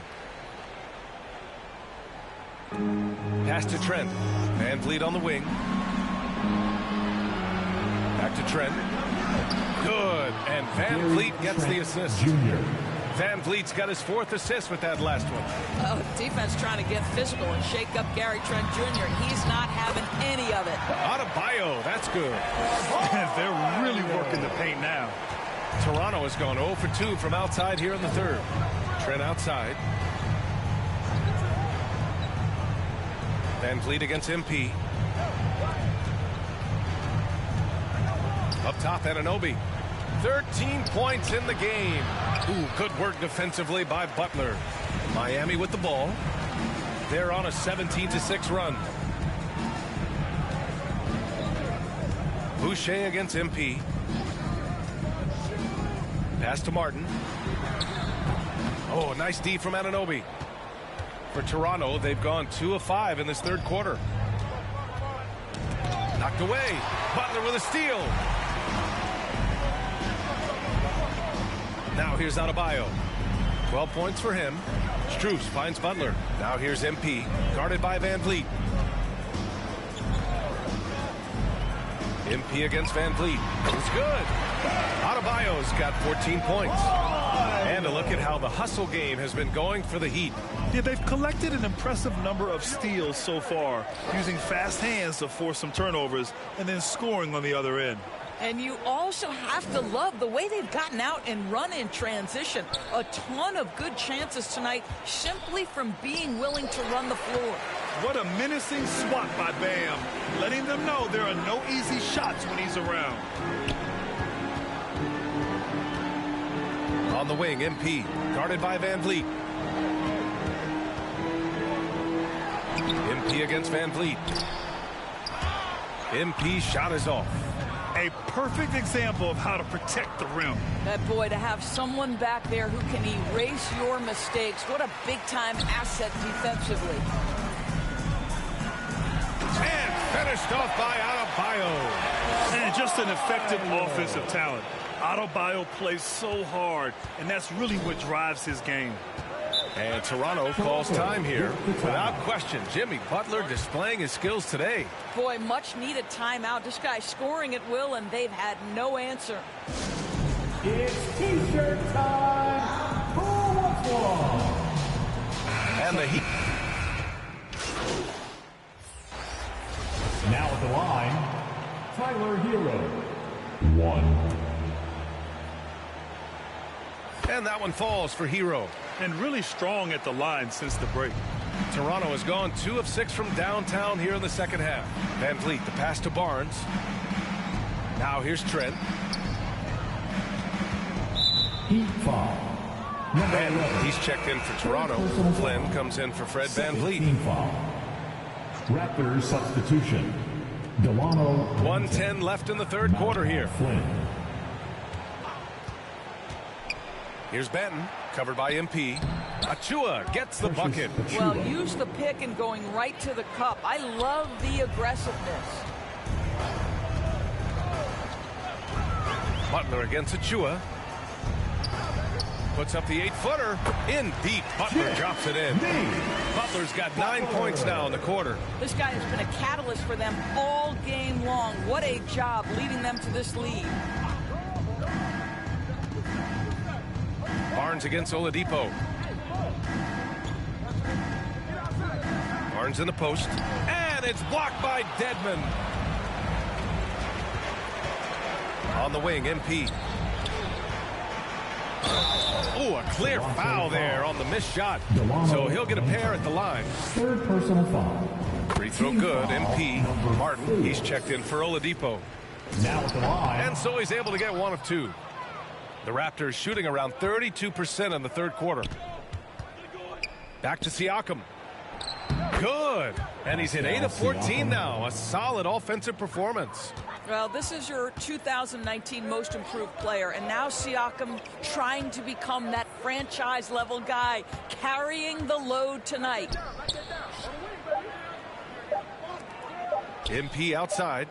Pass to Trent. Van Vliet on the wing. Back to Trent. Good. And Van Vliet gets the assist. Van Vliet's got his 4th assist with that last one. Oh, defense trying to get physical and shake up Gary Trent Jr. He's not having any of it. Adebayo, that's good. They're really working the paint now. Toronto has gone 0 for 2 from outside here in the third. Trent outside. Van Vliet against MP. Up top, Anunoby. 13 points in the game. Ooh, good work defensively by Butler. Miami with the ball. They're on a 17-6 run. Boucher against MP. Pass to Martin. Oh, nice D from Anunoby. For Toronto, they've gone 2 of 5 in this third quarter. Knocked away. Butler with a steal. Now here's Adebayo. 12 points for him. Strus finds Butler. Now here's MP, guarded by Van Vliet. MP against Van Vliet. It's good. Adebayo's got 14 points. And a look at how the hustle game has been going for the Heat. Yeah, they've collected an impressive number of steals so far, using fast hands to force some turnovers and then scoring on the other end. And you also have to love the way they've gotten out and run in transition. A ton of good chances tonight simply from being willing to run the floor. What a menacing swat by Bam, letting them know there are no easy shots when he's around. On the wing, MP, guarded by Van Vliet. MP against Van Vliet. MP shot is off. A perfect example of how to protect the rim. That boy, to have someone back there who can erase your mistakes. What a big-time asset defensively. And finished off by Adebayo. And just an effective offensive talent. Adebayo plays so hard, and that's really what drives his game. And Toronto calls time here. Without question, Jimmy Butler displaying his skills today. Boy, much needed timeout. This guy scoring at will, and they've had no answer. It's T-shirt time. Who wants one? And the Heat. Now at the line, Tyler Hero. 1. And that one falls for Hero. And really strong at the line since the break. Toronto has gone 2 of 6 from downtown here in the second half. Van Vliet, the pass to Barnes. Now here's Trent. Heat foul. Ben, he's checked in for Toronto. Flynn comes in for Fred VanVleet. Team foul. Raptors substitution. Delano. 1:10 left in the third quarter here. Flynn. Here's Benton, covered by MP. Achua gets the bucket. Well, use the pick and going right to the cup. I love the aggressiveness. Butler against Achua. Puts up the 8-footer. In deep. Butler drops it in. Butler's got 9 points now in the quarter. This guy has been a catalyst for them all game long. What a job leading them to this lead. Barnes against Oladipo. Barnes in the post. And it's blocked by Dedmon. On the wing, MP. Oh, a clear foul there on the missed shot. So he'll get a pair at the line. Third personal foul. Free throw good. MP. Martin, he's checked in for Oladipo. Now at the line. And so he's able to get one of two. The Raptors shooting around 32% in the third quarter. Back to Siakam. Good. And he's hit 8 of 14 now. A solid offensive performance. Well, this is your 2019 most improved player, and now Siakam trying to become that franchise-level guy, carrying the load tonight. MP outside.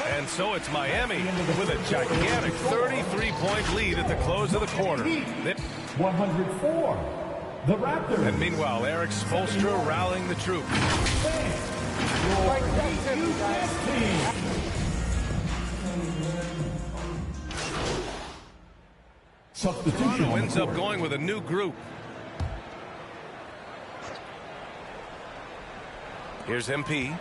And so it's Miami with a gigantic 33-point lead at the close of the quarter. 104. The Raptors. And meanwhile, Eric Spoelstra rallying the troops. Substitution ends up going with a new group. Here's MP.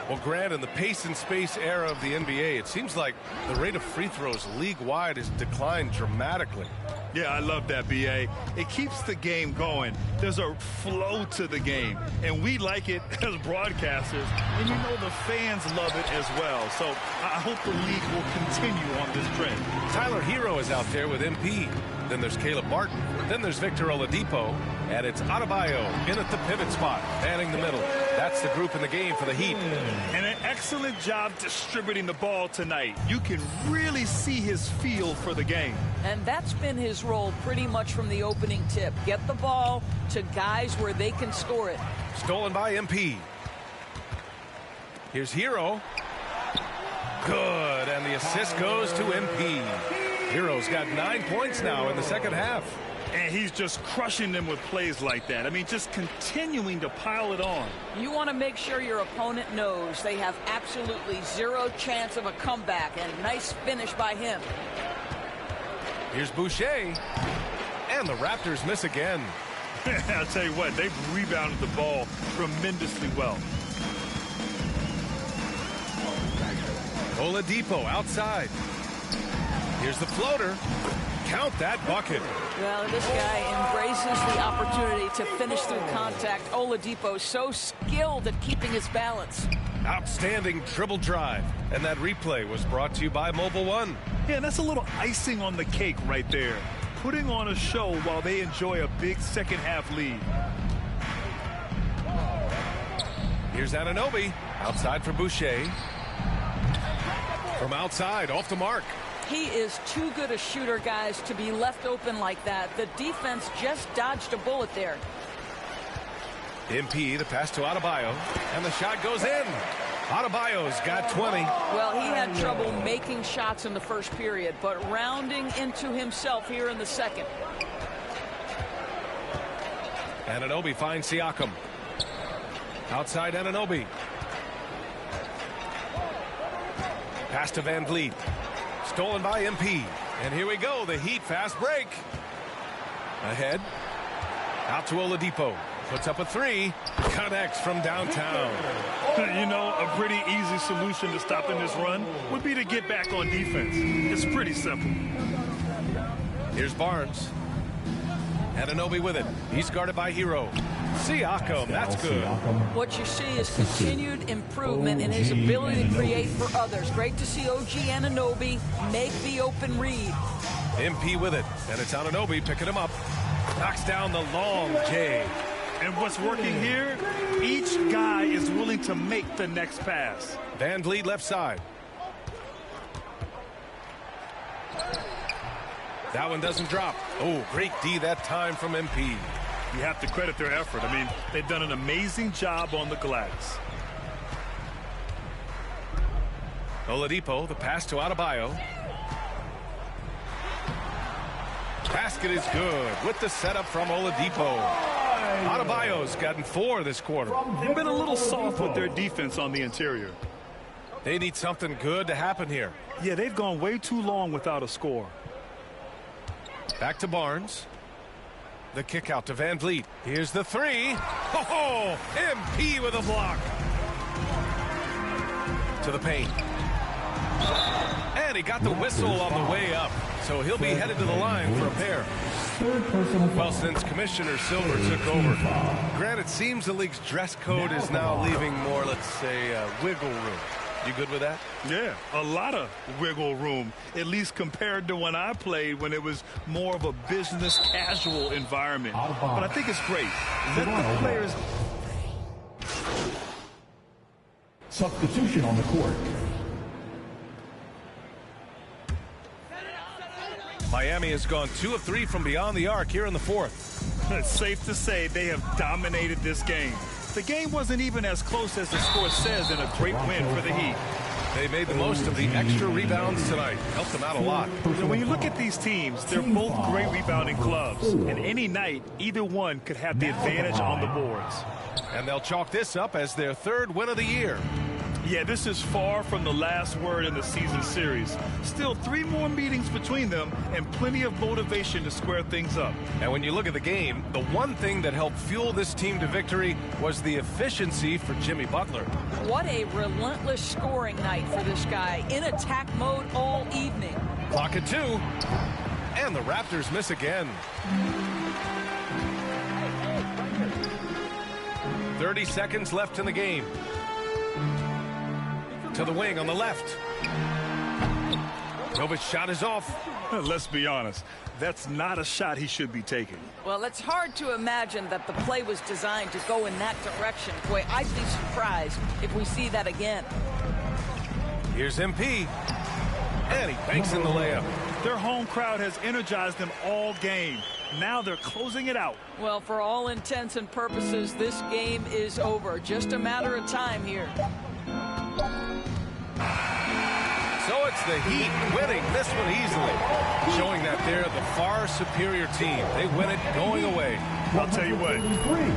Well, Grant, in the pace and space era of the NBA, it seems like the rate of free throws league-wide has declined dramatically. Yeah, I love that, B.A. It keeps the game going. There's a flow to the game, and we like it as broadcasters, and you know the fans love it as well. So I hope the league will continue on this trend. Tyler Hero is out there with MP. Then there's Caleb Martin. Then there's Victor Oladipo. And it's Adebayo in at the pivot spot, manning the middle. That's the group in the game for the Heat. And an excellent job distributing the ball tonight. You can really see his feel for the game. And that's been his role pretty much from the opening tip. Get the ball to guys where they can score it. Stolen by MP. Here's Hero. Good, and the assist goes to MP. Hero's got 9 points now in the second half. And he's just crushing them with plays like that. I mean, just continuing to pile it on. You want to make sure your opponent knows they have absolutely zero chance of a comeback, and nice finish by him. Here's Boucher. And the Raptors miss again. I'll tell you what, they've rebounded the ball tremendously well. Oladipo outside. Here's the floater. Count that bucket. Well, this guy embraces the opportunity to finish through contact. Oladipo so skilled at keeping his balance. Outstanding dribble drive. And that replay was brought to you by Mobile One. Yeah, that's a little icing on the cake right there. Putting on a show while they enjoy a big second half lead. Here's Anunoby. Outside for Boucher. From outside, off the mark. He is too good a shooter, guys, to be left open like that. The defense just dodged a bullet there. MP, the pass to Adebayo, and the shot goes in. Adebayo's got 20. Well, he had trouble making shots in the first period, but rounding into himself here in the second. Anunoby finds Siakam. Outside Anunoby. Pass to VanVleet. Stolen by MP. And here we go, the Heat fast break. Ahead. Out to Oladipo. Puts up a three. Connects from downtown. You know, a pretty easy solution to stopping this run would be to get back on defense. It's pretty simple. Here's Barnes. Anunoby with it. He's guarded by Hero. Siakam, that's good. What you see is continued improvement in his ability to create for others. Great to see OG Anunoby make the open read. MP with it, and it's Anunoby picking him up. Knocks down the long J. And what's working here, each guy is willing to make the next pass. Van Vliet left side. That one doesn't drop. Oh, great D that time from MP. You have to credit their effort. I mean, they've done an amazing job on the glass. Oladipo, the pass to Adebayo. Basket is good with the setup from Oladipo. Adebayo's gotten 4 this quarter. They've been a little soft with their defense on the interior. They need something good to happen here. Yeah, they've gone way too long without a score. Back to Barnes. The kick out to Van Vliet. Here's the 3. Oh, MP with a block. To the paint. And he got the whistle on the way up. So he'll be headed to the line for a pair. Well, since Commissioner Silver took over, Grant, it seems the league's dress code is now leaving more, let's say, wiggle room. You good with that? Yeah, a lot of wiggle room, at least compared to when I played, when it was more of a business casual environment. But I think it's great. Let the players... Substitution on the court. Miami has gone 2 of 3 from beyond the arc here in the 4th. It's safe to say they have dominated this game. The game wasn't even as close as the score says, in a great win for the Heat. They made the most of the extra rebounds tonight. Helped them out a lot. And when you look at these teams, they're both great rebounding clubs. And any night, either one could have the advantage on the boards. And they'll chalk this up as their 3rd win of the year. Yeah, this is far from the last word in the season series. Still 3 more meetings between them and plenty of motivation to square things up. And when you look at the game, the one thing that helped fuel this team to victory was the efficiency for Jimmy Butler. What a relentless scoring night for this guy. In attack mode all evening. Clock at 2. And the Raptors miss again. 30 seconds left in the game. To the wing on the left. Novic's shot is off. Let's be honest. That's not a shot he should be taking. Well, it's hard to imagine that the play was designed to go in that direction. Boy, I'd be surprised if we see that again. Here's MP. And he banks in the layup. Their home crowd has energized them all game. Now they're closing it out. Well, for all intents and purposes, this game is over. Just a matter of time here. So it's the Heat winning this one easily, showing that they're the far superior team. They win it going away. I'll tell you what,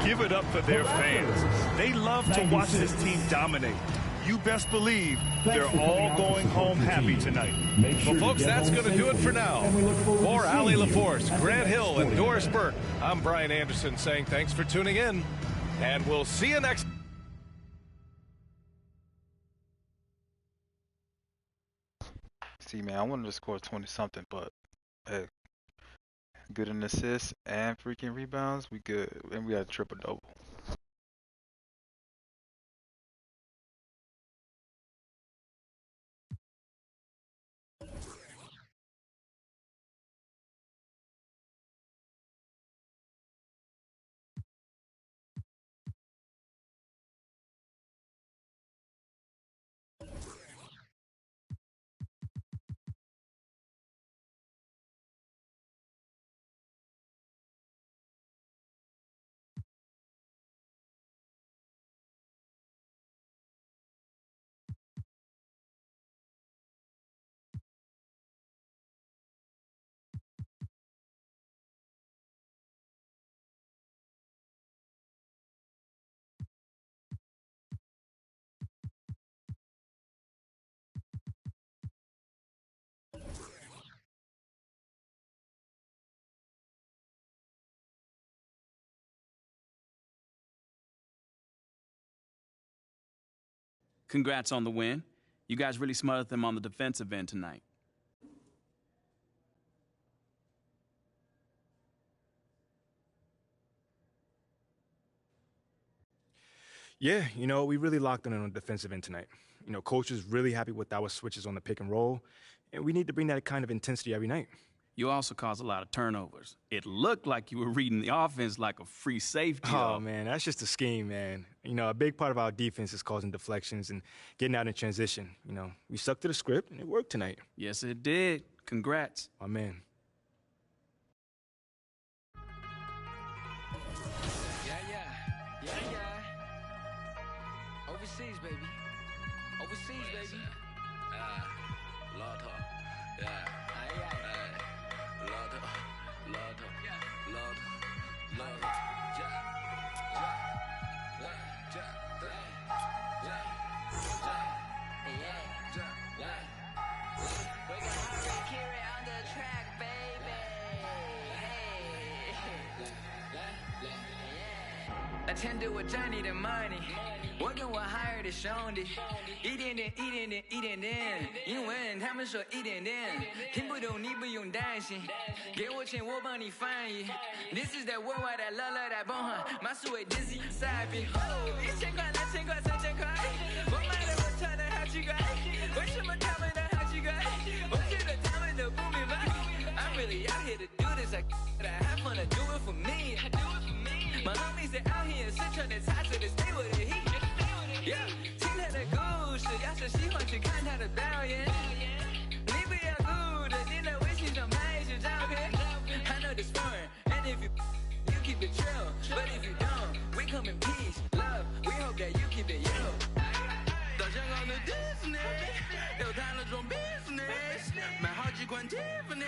give it up for their fans. They love to watch this team dominate. You best believe they're all going home happy tonight. Well, folks, that's going to do it for now. For Ali LaForce, Grant Hill, and Doris Burke, I'm Brian Anderson saying thanks for tuning in, and we'll see you next. See, man, I wanted to score 20-something, but hey, good in assists and freaking rebounds, we good. And we had a triple-double. Congrats on the win. You guys really smothered them on the defensive end tonight. Yeah, we really locked in on the defensive end tonight. Coach is really happy with our switches on the pick and roll, and we need to bring that kind of intensity every night. You also caused a lot of turnovers. It looked like you were reading the offense like a free safety. Oh, man, that's just a scheme, man. A big part of our defense is causing deflections and getting out in transition. We stuck to the script, and it worked tonight. Yes, it did. Congrats. My man. Overseas, baby. Overseas, baby. Lotto. Yeah. Lotto. Lotto. Lotto. Lotto. Attend 我占你的 money， 我跟我 hire 的兄弟，一点点，一点点，一点点，英文他们说一点点，听不懂你不用担心，给我钱我帮你翻译。This is that worldwide that love that 崩哈，马术为 Dizzy 赛比，1000块、2000块、3000块，我买的我穿的好奇怪，为什么他们的好奇怪？我觉得他们都不明白。I'm really out here to do this, I have fun to do it for me. My homies are out here 身穿的彩色的 stay with the heat。听他的故事，要是喜欢去看他的表演，你不要顾着，你在微信上拍一些照片。I know this fun, and if you keep it chill, but if you don't, we come in peace, love. We hope that you keep it you. 到香港的 Disney， 又谈了桩 business， 买好几款 Tiffany，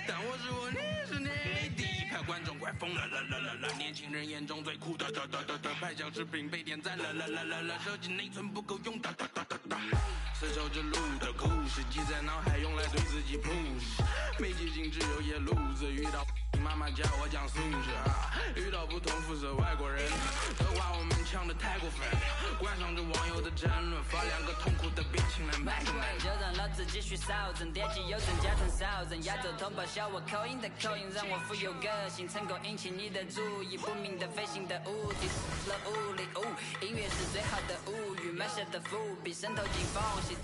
但我是我，你是你。第一排观众快疯了，年轻人眼中最酷的，拍小视频被点赞了，手机内存不够用，丝绸之路的故事记在脑海，用来对自己 push。没记性只有野路子，遇到妈妈教我讲素质，遇到不同肤色外国人的话，我们抢得太过分，关上这网友的争论，发2个痛苦的表情来卖个就让老子继续扫帚，点击右转加成扫帚，亚洲同胞笑我口音的口音，让我富有个性，成功引起你的注意，不明的飞行的物体了物理音乐是最好的物语，埋下的伏笔渗透进缝隙。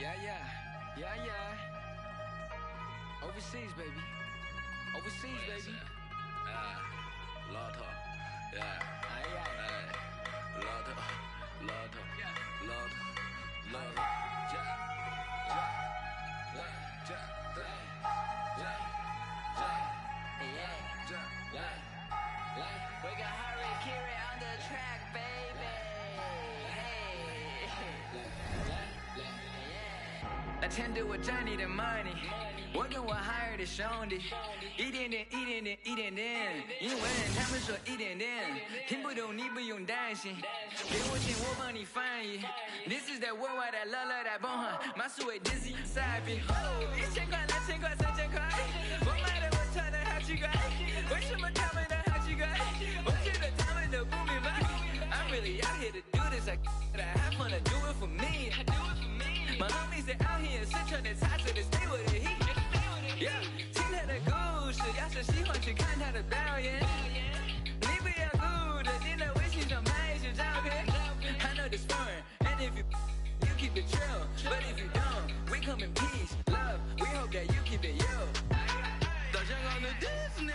Yeah. Overseas, baby. Overseas, baby. Lotto. Yeah. Lotto. We got Harry Kiri on the track, baby. I tend to attend the money. 我跟我 hire 的兄弟，一点点，因为他们说一点点，听不懂你不用担心，给我钱我帮你翻译。This is that worldwide that love that bomb， my sweet dizzy side beat。1000块、2000块、3000块，我买的我穿的好奇怪，为什么他们的好奇怪？我觉得他们都不明白。I'm really out here to do this, I have fun to do it for me. My homies they out here 身穿的彩色的 stay with the heat。Yeah， 听他的故事，要是喜欢去看他的表演，你不要顾着点在微信上拍一些照片。I know this fun, and if you keep it chill, but if you don't, we come in peace, love. We hope that you keep it yo. 到香港的 Disney，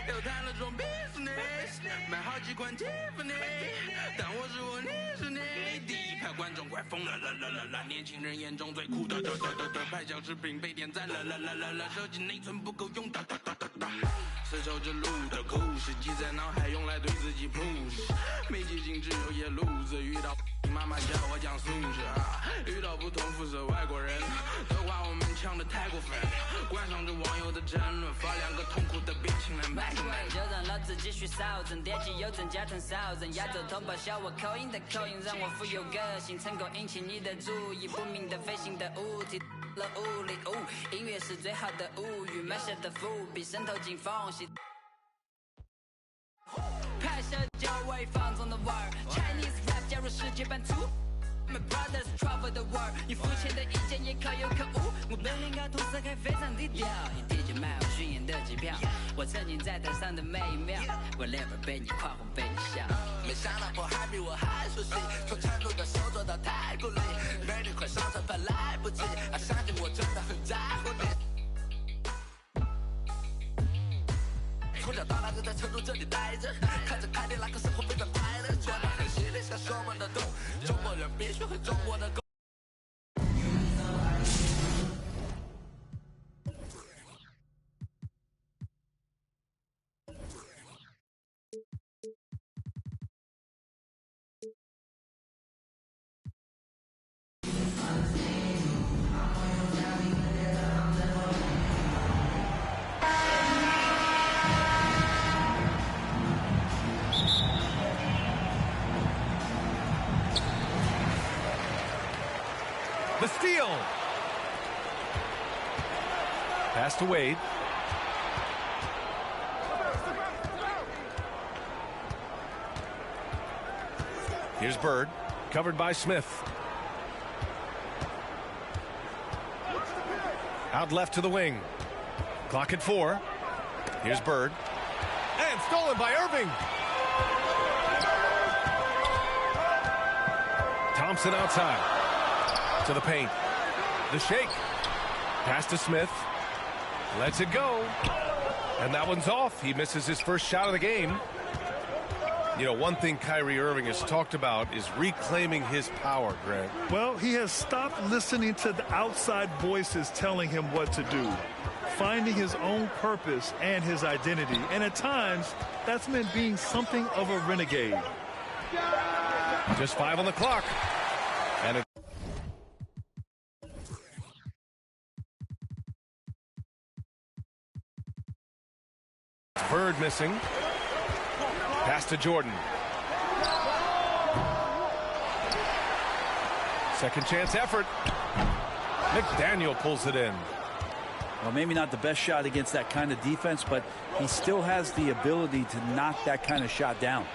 又谈了桩 business， 买好几款 Tiffany， 但我是我，你是你。第一排观众快疯了，年轻人眼中最酷的，拍小视频被点赞了，手机内存不够用，丝绸之路的故事记在脑海，用来对自己 push。没接近只有夜路子，遇到妈妈教我讲素质遇到不同肤色外国人的话，我们呛得太过分，观赏着网友的争论，发两个痛苦的表情来卖个卖。就让老子继续扫整，点击右转加成扫整，亚洲同胞笑我口音的口音，让我富有个性，成功引起你的注意，不明的飞行的物体。了物理音乐是最好的物语，埋下的伏笔渗透进缝隙。拍摄就为放纵的味儿 ，Chinese rap 加入世界版图。My brothers travel the world， 你肤浅的意见也可有可无。我本领高，涂色还非常低调。你提前买我巡演的机票，我曾经在台上的每一秒 ，whatever 被你夸红被你笑。没想到我还比我还熟悉，从成都的手做到太古里，美女快上车怕来不及，相信我真的很在乎你。从小到大就在成都这里待着，看着凯迪拉克生活非常快乐，觉得很犀利，享受我们的动，中国人必须会中国的狗。The steal. Pass to Wade. Here's Bird, covered by Smith. Out left to the wing. Clock at 4. Here's Bird. And stolen by Irving. Thompson outside. To the paint. The shake. Pass to Smith. Lets it go. And that one's off. He misses his first shot of the game. You know, one thing Kyrie Irving has talked about is reclaiming his power, Greg. Well, he has stopped listening to the outside voices telling him what to do, finding his own purpose and his identity. And at times, that's meant being something of a renegade. Just 5 on the clock. And it Bird missing. Pass to Jordan. Second chance effort. McDaniel pulls it in. Well, maybe not the best shot against that kind of defense, but he still has the ability to knock that kind of shot down.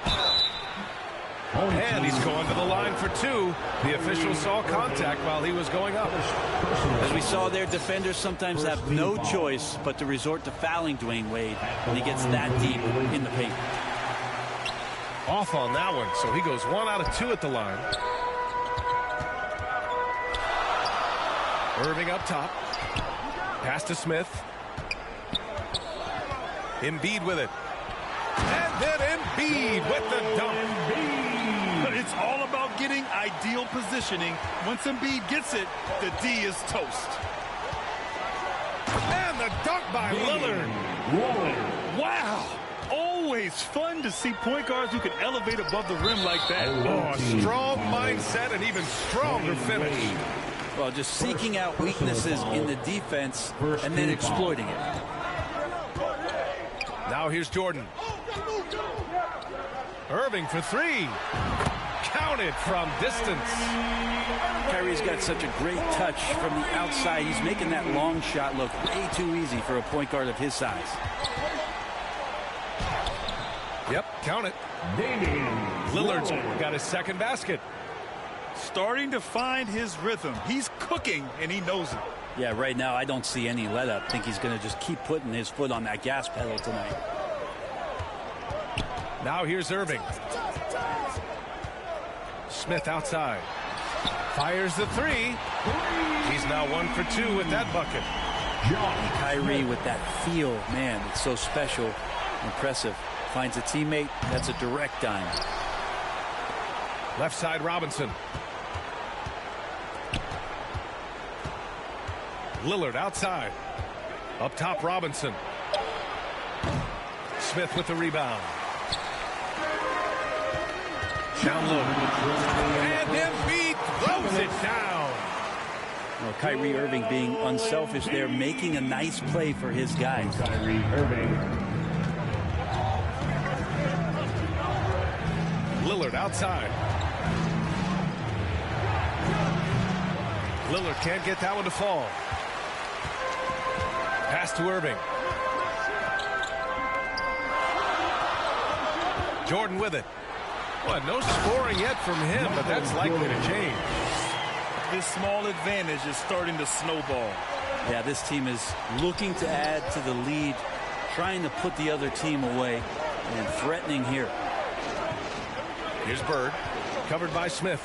And he's going to the line for 2. The official saw contact while he was going up. As we saw there, defenders sometimes have no choice but to resort to fouling Dwayne Wade when he gets that deep in the paint. Off on that one, so he goes 1 out of 2 at the line. Irving up top. Pass to Smith. Embiid with it. And then Embiid with the dunk. It's all about getting ideal positioning. Once Embiid gets it, the D is toast. And the dunk by Lillard. Wow. Always fun to see point guards who can elevate above the rim like that. Oh, strong mindset and even stronger finish. Well, just seeking out weaknesses in the defense and then exploiting it. Now here's Jordan. Irving for three. Counted from distance. Kyrie's got such a great touch from the outside. He's making that long shot look way too easy for a point guard of his size. Yep, count it. Lillard's got his second basket. Starting to find his rhythm. He's cooking, and he knows it. Yeah, right now I don't see any let up. I think he's going to just keep putting his foot on that gas pedal tonight. Now here's Irving. Smith outside. Fires the three. He's now 1 for 2 with that bucket. Kyrie with that feel, man, it's so special, impressive. Finds a teammate, that's a direct dime. Left side Robinson. Lillard outside. Up top Robinson. Smith with the rebound. Down low. And Embiid throws it down. Well, Kyrie Irving being unselfish there, making a nice play for his guys. Kyrie Irving. Lillard outside. Lillard can't get that one to fall. Pass to Irving. Jordan with it. Well, no scoring yet from him, but that's likely to change. This small advantage is starting to snowball. Yeah, this team is looking to add to the lead, trying to put the other team away, and threatening here. Here's Bird, covered by Smith.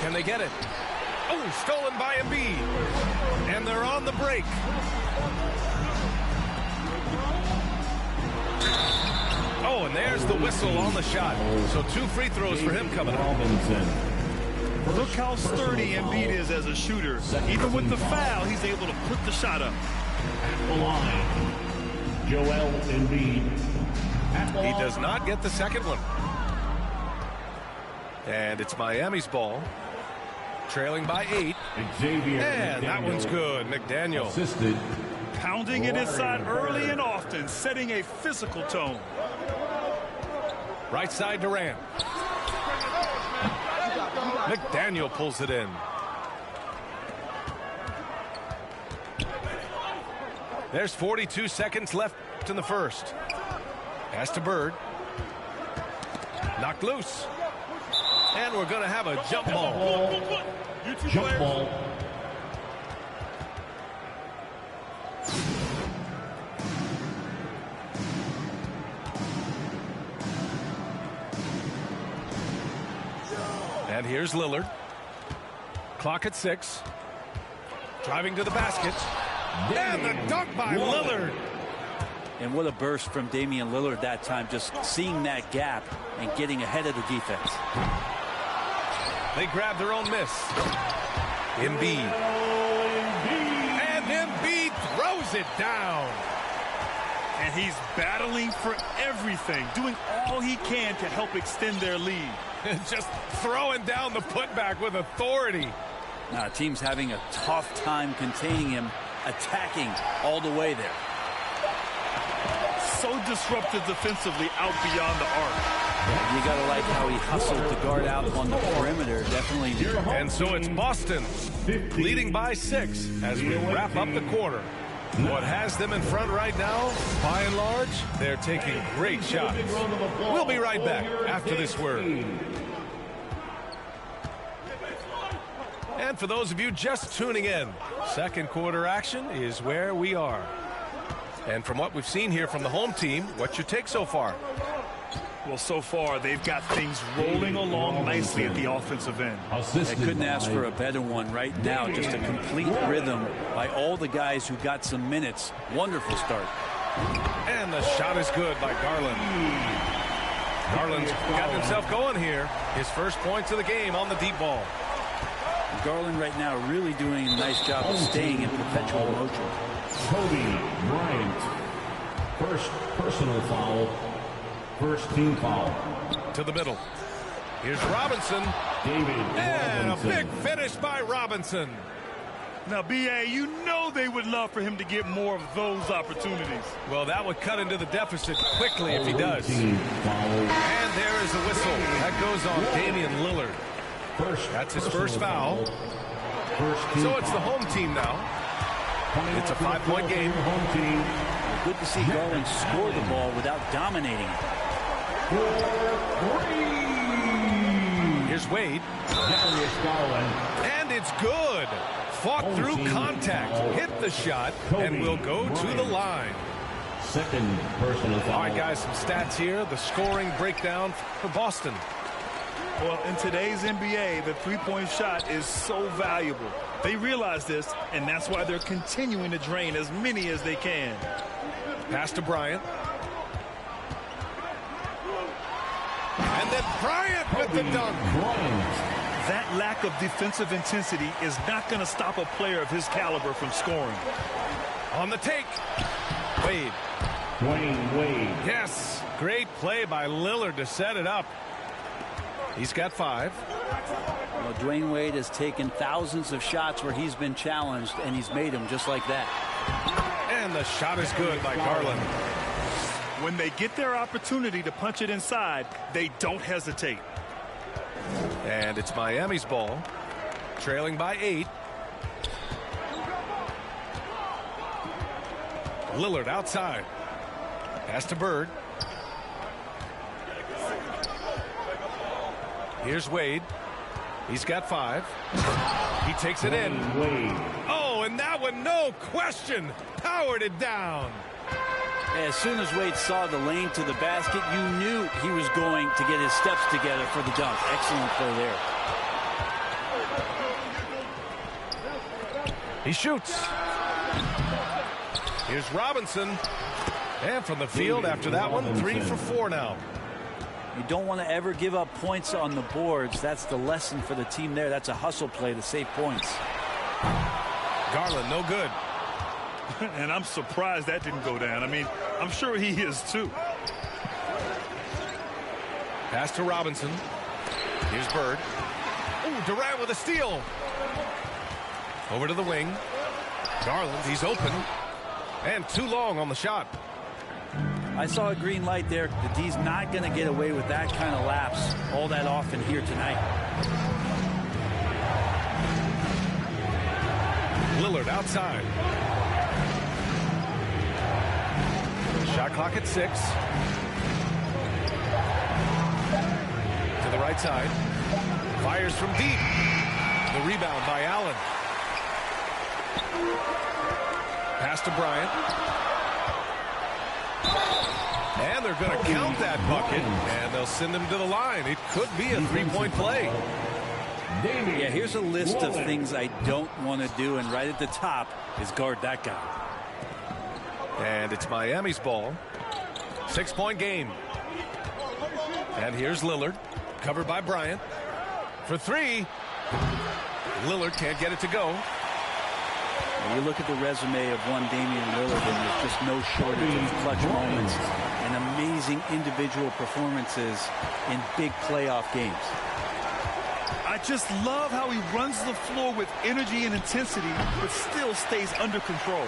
Can they get it? Oh, stolen by Embiid. And they're on the break. Oh, and there's the whistle on the shot. So 2 free throws for him coming up. Look how sturdy Embiid is as a shooter. Even with the foul, he's able to put the shot up. At the line, Joel Embiid. He does not get the second one. And it's Miami's ball. Trailing by 8. And that one's good. McDaniel. Assisted. Pounding it inside early and often, setting a physical tone. Right side Durant. McDaniel pulls it in. There's 42 seconds left in the first. Pass to Bird. Knocked loose. And we're going to have a jump ball. Jump ball. And here's Lillard. Clock at 6. Driving to the basket. And the dunk by Lillard. And what a burst from Damian Lillard that time, just seeing that gap and getting ahead of the defense. They grab their own miss. Embiid. And Embiid throws it down. And he's battling for everything, doing all he can to help extend their lead. Just throwing down the putback with authority. Now, team's having a tough time containing him, attacking all the way there. So disruptive defensively out beyond the arc. You got to like how he hustled the guard out on the perimeter. Definitely. And so it's Boston leading by 6 as we wrap up the quarter. What has them in front right now, by and large, they're taking great shots. We'll be right back after this word. And for those of you just tuning in, second quarter action is where we are. And from what we've seen here from the home team, what's your take so far? Well, so far, they've got things rolling along nicely at the offensive end. They couldn't ask for a better one right now. Just a complete rhythm by all the guys who got some minutes. Wonderful start. And the shot is good by Garland. Garland's got himself going here. His first points of the game on the deep ball. Garland right now really doing a nice job of staying in perpetual motion. Kobe Bryant. First personal foul. First team foul. To the middle. Here's Robinson. And a big finish by Robinson. Now, B.A., you know they would love for him to get more of those opportunities. Well, that would cut into the deficit quickly if he does. And there is a whistle. That goes on Damian Lillard. That's his first foul. So it's the home team now. It's a 5-point game. Good to see Garland score the ball without dominating it. Here's Wade. And it's good. Fought through contact, hit the shot, and will go to the line. Second personal foul. All right, guys, some stats here. The scoring breakdown for Boston. Well, in today's NBA, the three-point shot is so valuable. They realize this, and that's why they're continuing to drain as many as they can. Pass to Bryant. And then Bryant with the dunk. That lack of defensive intensity is not going to stop a player of his caliber from scoring. On the take. Wade. Dwayne Wade. Yes. Great play by Lillard to set it up. He's got 5. Well, Dwayne Wade has taken thousands of shots where he's been challenged, and he's made them just like that. And the shot is good by Garland. When they get their opportunity to punch it inside, they don't hesitate. And it's Miami's ball, trailing by 8. Lillard outside. Pass to Bird. Here's Wade. He's got 5. He takes it in. Oh, and that one, no question, powered it down. As soon as Wade saw the lane to the basket, you knew he was going to get his steps together for the dunk. Excellent play there. He shoots. Here's Robinson. And from the field after that one, 3 for 4 now. You don't want to ever give up points on the boards. That's the lesson for the team there. That's a hustle play to save points. Garland, no good. And I'm surprised that didn't go down. I mean, I'm sure he is too. Pass to Robinson. Here's Bird. Ooh, Durant with a steal. Over to the wing. Garland, he's open. And too long on the shot. I saw a green light there. The D's not going to get away with that kind of lapse all that often here tonight. Lillard outside. Shot clock at 6. To the right side. Fires from deep. The rebound by Allen. Pass to Bryant. And they're going to count that bucket, and they'll send him to the line. It could be a 3-point play. Yeah, here's a list of things I don't want to do, and right at the top is guard that guy. And it's Miami's ball. 6-point game. And here's Lillard, covered by Bryant. For 3. Lillard can't get it to go. When you look at the resume of one Damian Lillard, and there's just no shortage of clutch moments and amazing individual performances in big playoff games. I just love how he runs the floor with energy and intensity, but still stays under control.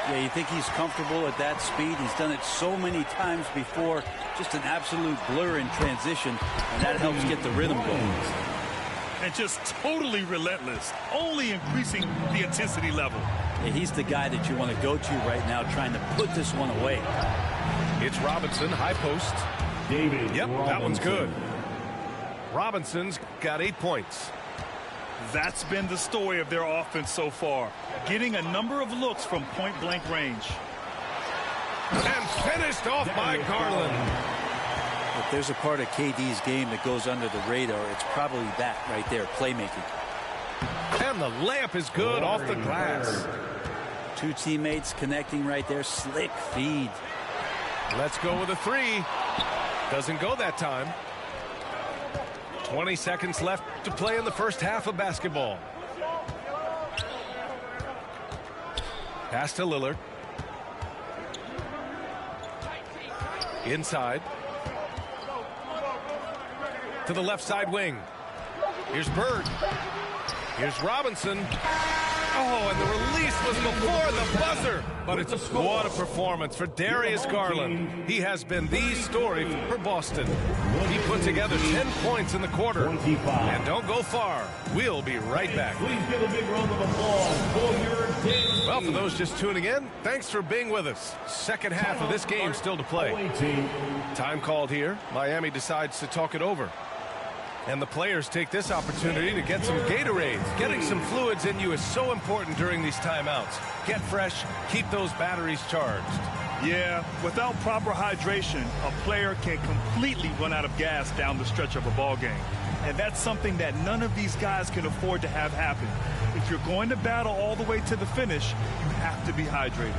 Yeah, you think he's comfortable at that speed? He's done it so many times before. Just an absolute blur in transition, and that helps get the rhythm going. And just totally relentless, only increasing the intensity level. Yeah, he's the guy that you want to go to right now, trying to put this one away. It's Robinson, high post. Yep, that one's good. Robinson's got 8 points. That's been the story of their offense so far, getting a number of looks from point-blank range. And finished off by Garland. If there's a part of KD's game that goes under the radar, it's probably that right there, playmaking. And the layup is good off the glass. Two teammates connecting right there. Slick feed. Let's go with a three. Doesn't go that time. 20 seconds left to play in the first half of basketball. Pass to Lillard. Inside. To the left side wing. Here's Bird. Here's Robinson. Oh, and the release was before the buzzer. But it's what a performance for Darius Garland. He has been the story for Boston. He put together 10 points in the quarter. And don't go far. We'll be right back. Please give a big round of applause for your team. Well, for those just tuning in, thanks for being with us. Second half of this game still to play. Time called here. Miami decides to talk it over. And the players take this opportunity to get some Gatorades. Getting some fluids in you is so important during these timeouts. Get fresh, keep those batteries charged. Yeah, without proper hydration, a player can completely run out of gas down the stretch of a ball game. And that's something that none of these guys can afford to have happen. If you're going to battle all the way to the finish, you have to be hydrated.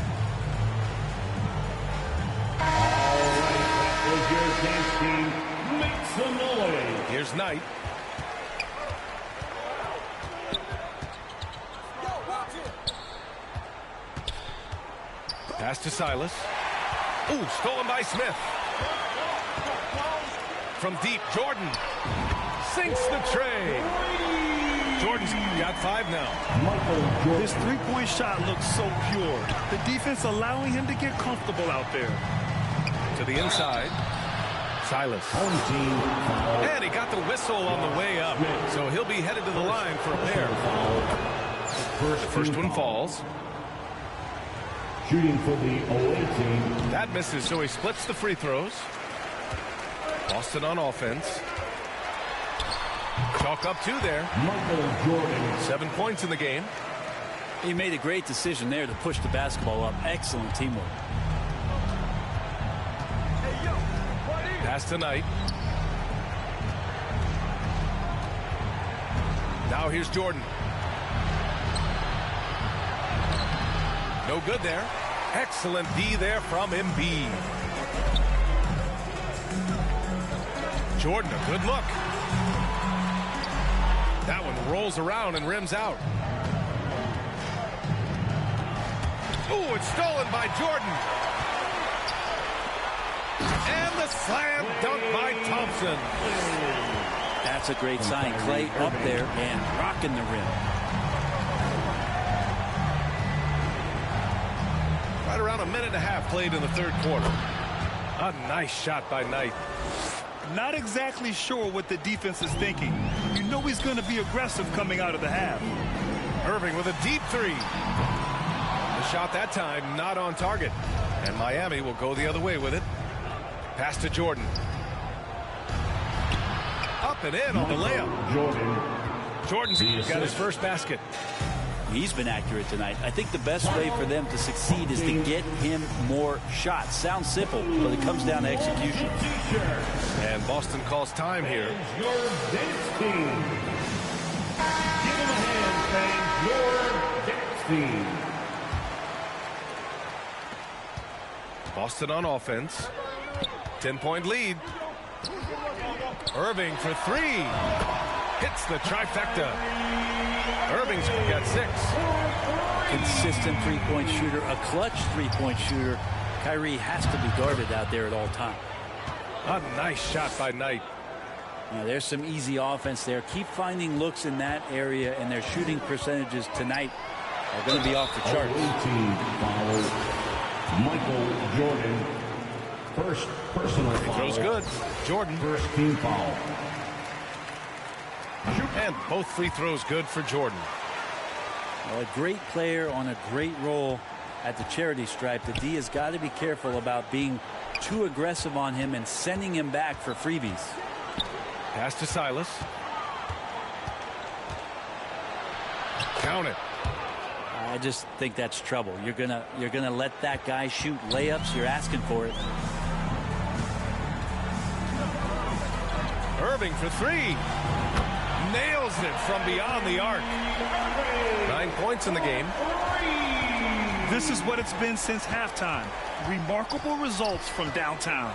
All right, that was your dance team. Make some noise. Here's Knight. Pass to Silas. Ooh, stolen by Smith. From deep, Jordan sinks the tray. Jordan's got 5 now. His three-point shot looks so pure. The defense allowing him to get comfortable out there. To the inside. Silas. And he got the whistle on the way up. So he'll be headed to the line for a pair. The first one falls. Shooting for the away team. That misses, so he splits the free throws. Boston on offense. Chalk up 2 there. Michael Jordan. 7 points in the game. He made a great decision there to push the basketball up. Excellent teamwork. Pass tonight. Now here's Jordan. No good there. Excellent D there from Embiid. Jordan, a good look. That one rolls around and rims out. Oh, it's stolen by Jordan. And the slam dunk by Thompson. That's a great sign. Clay up there and rocking the rim. Right around a minute and a half played in the third quarter. A nice shot by Knight. Not exactly sure what the defense is thinking. You know he's going to be aggressive coming out of the half. Irving with a deep 3. The shot that time not on target. And Miami will go the other way with it. Pass to Jordan. Up and in on the layup. Jordan's got his first basket. He's been accurate tonight. I think the best way for them to succeed is to get him more shots. Sounds simple, but it comes down to execution. And Boston calls time here. Your dance team. Give them a hand, fans. Your dance team. Boston on offense. 10-point lead. Irving for 3. Hits the trifecta. Irving's got 6. Consistent three-point shooter, a clutch three-point shooter. Kyrie has to be guarded out there at all times. A nice shot by Knight. Now, there's some easy offense there. Keep finding looks in that area, and their shooting percentages tonight are going to be off the charts. Michael Jordan. First personal foul. Throws good. Jordan. First team foul. And both free throws good for Jordan. Well, a great player on a great role at the charity stripe. The D has got to be careful about being too aggressive on him and sending him back for freebies. Pass to Silas. Count it. I just think that's trouble. You're gonna let that guy shoot layups. You're asking for it. Irving for three. Nails it from beyond the arc. 9 points in the game. This is what it's been since halftime. Remarkable results from downtown.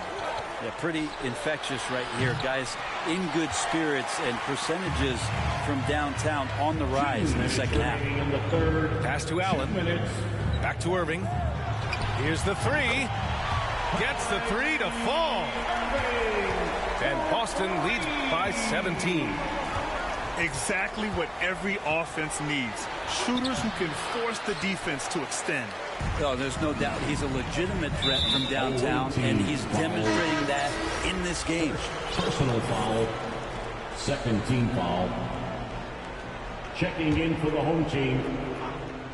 Yeah, pretty infectious right here. Guys in good spirits and percentages from downtown on the rise in the second half. Pass to Allen. Back to Irving. Here's the three. Gets the three to fall. And Boston leads by 17. Exactly what every offense needs. Shooters who can force the defense to extend. Oh, there's no doubt he's a legitimate threat from downtown, and he's demonstrating that in this game. Personal foul. Second team foul. Checking in for the home team,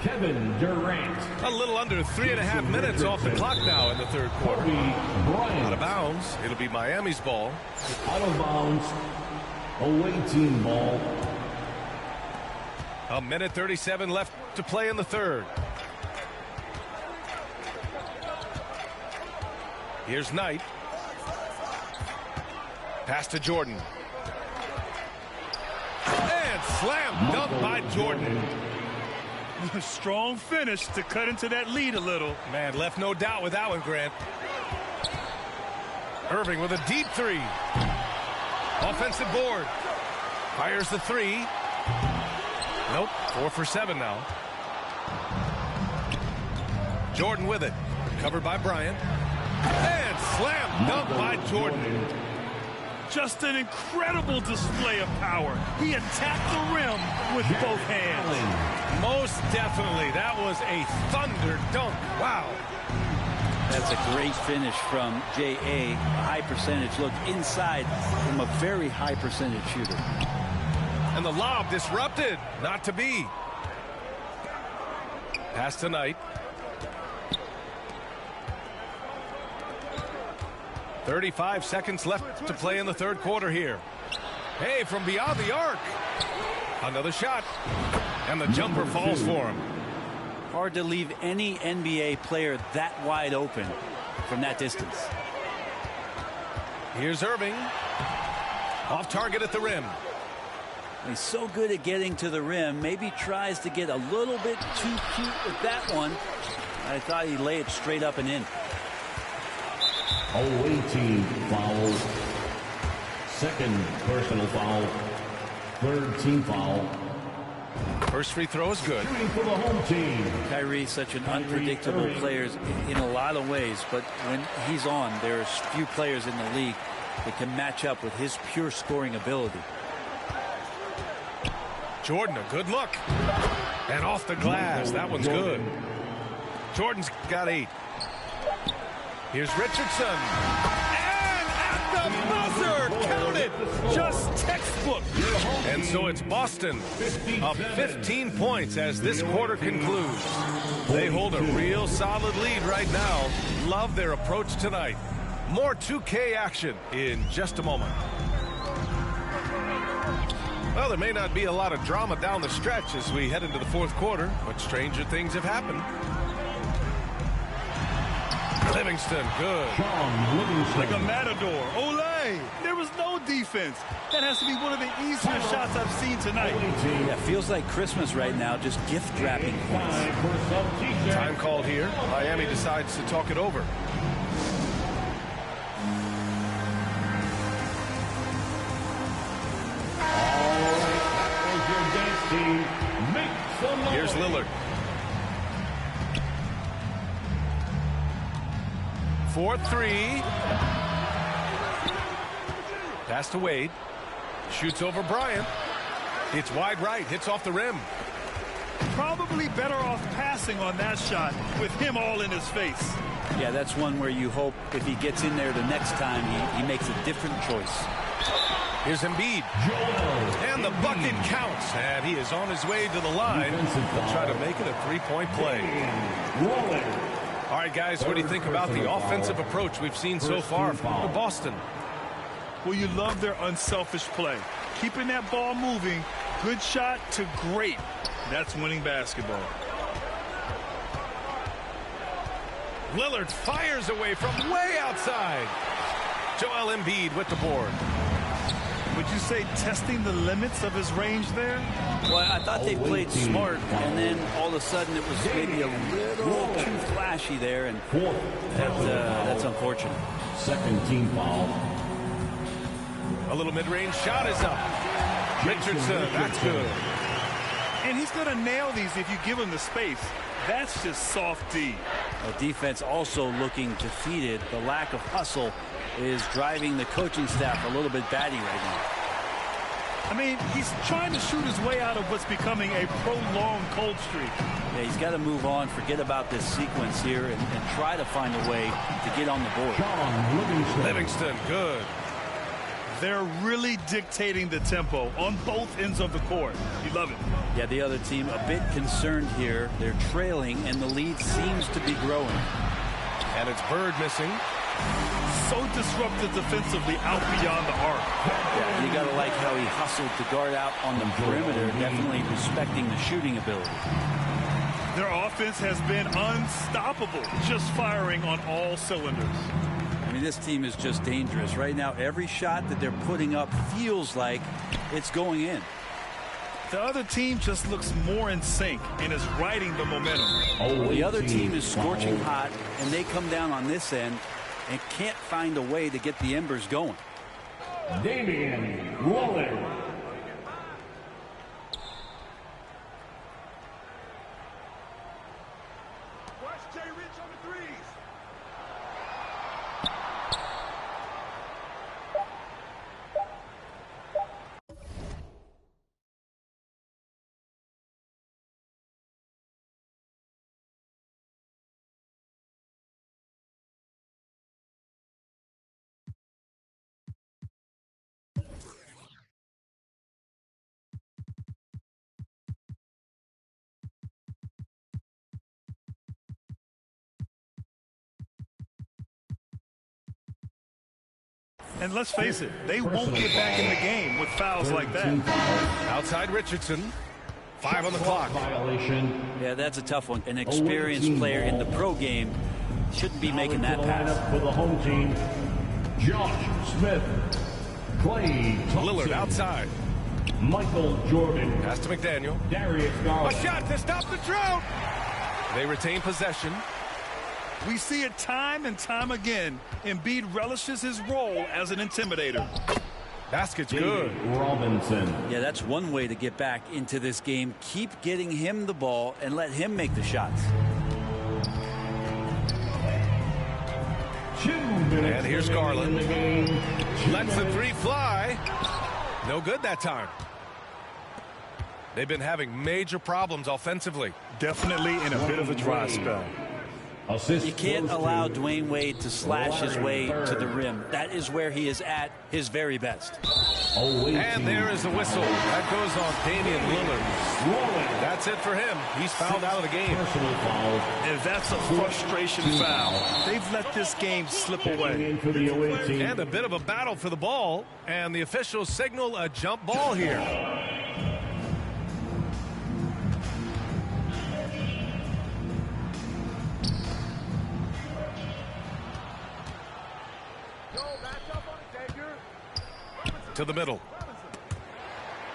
Kevin Durant. A little under 3.5 minutes off the clock now in the third quarter. Out of bounds. It'll be Miami's ball. Out of bounds. Away team ball. 1:37 left to play in the third. Here's Knight. Pass to Jordan. And slam dunk by Jordan. A strong finish to cut into that lead a little. Man, left no doubt with that one, Grant. Irving with a deep three. Offensive board. Fires the three. Nope, 4 for 7 now. Jordan with it. Covered by Bryant. And slam dunk by Jordan. Just an incredible display of power. He attacked the rim with both hands. Most definitely. That was a thunder dunk. Wow. That's a great finish from J.A. A high percentage look inside from a very high percentage shooter. And the lob disrupted. Not to be. Pass to Knight. 35 seconds left to play in the third quarter here. Hey, from beyond the arc. Another shot. And the jumper falls for him. Hard to leave any NBA player that wide open from that distance. Here's Irving. Off target at the rim. He's so good at getting to the rim. Maybe tries to get a little bit too cute with that one. I thought he'd lay it straight up and in. Away team foul. Second personal foul. Third team foul. First free throw is good. Shooting for the home team. Kyrie's such an unpredictable player in a lot of ways, but when he's on, there's few players in the league that can match up with his pure scoring ability. Jordan, a good look. And off the glass. That one's good. Jordan's got 8. Here's Richardson. And at the buzzer. Count it. Just textbook. And so it's Boston up 15 points as this quarter concludes. They hold a real solid lead right now. Love their approach tonight. More 2K action in just a moment. Well, there may not be a lot of drama down the stretch as we head into the fourth quarter, but stranger things have happened. Livingston, good. Like a matador. Olay! There was no defense. That has to be one of the easier shots I've seen tonight. Yeah, feels like Christmas right now, just gift wrapping points. Time called here. Miami decides to talk it over. Here's Lillard. 4-3. Pass to Wade. Shoots over Bryant. It's wide right. Hits off the rim. Probably better off passing on that shot with him all in his face. Yeah, that's one where you hope if he gets in there the next time, he makes a different choice. Here's Embiid. And the bucket counts. And he is on his way to the line to try to make it a three-point play. All right, guys, what do you think about the offensive approach we've seen so far from Boston? Well, you love their unselfish play. Keeping that ball moving, good shot to great. That's winning basketball. Lillard fires away from way outside. Joel Embiid with the board. Would you say testing the limits of his range there? Well, I thought they played smart, and then all of a sudden it was maybe a little too flashy there, and that's unfortunate. Second team foul. A little mid-range shot is up. Richardson, that's good. And he's going to nail these if you give him the space. That's just soft D. Defense also looking defeated. The lack of hustle is driving the coaching staff a little bit batty right now. I mean, he's trying to shoot his way out of what's becoming a prolonged cold streak. Yeah, he's got to move on, forget about this sequence here, and try to find a way to get on the board. Livingston, good. They're really dictating the tempo on both ends of the court. You love it. Yeah, the other team a bit concerned here. They're trailing, and the lead seems to be growing. And it's Bird missing. So disruptive defensively out beyond the arc. Yeah, you got to like how he hustled to guard out on the perimeter, definitely respecting the shooting ability. Their offense has been unstoppable, just firing on all cylinders. I mean, this team is just dangerous. Right now, every shot that they're putting up feels like it's going in. The other team just looks more in sync and is riding the momentum. The other team is scorching hot, and they come down on this end and can't find a way to get the embers going. Damian Lillard. And let's face it, they won't get back in the game with fouls like that. Outside Richardson. 5 on the clock. Violation. Yeah, that's a tough one. An experienced player in the pro game shouldn't be making that pass. For the home team, Josh Smith. Clay Thompson. Lillard outside. Michael Jordan. Pass to McDaniel. Darius Garland. A shot to stop the drought. They retain possession. We see it time and time again. Embiid relishes his role as an intimidator. Basket's good. Robinson. Yeah, that's one way to get back into this game. Keep getting him the ball and let him make the shots. 2 minutes. And here's Garland. In the game. Lets the three fly. No good that time. They've been having major problems offensively. Definitely in a bit of a dry spell. You can't allow Dwayne Wade to slash his way to the rim. That is where he is at his very best. And there is the whistle. That goes on Damian Lillard. That's it for him. He's fouled out of the game. And that's a frustration foul. They've let this game slip away. And a bit of a battle for the ball. And the officials signal a jump ball here. To the middle.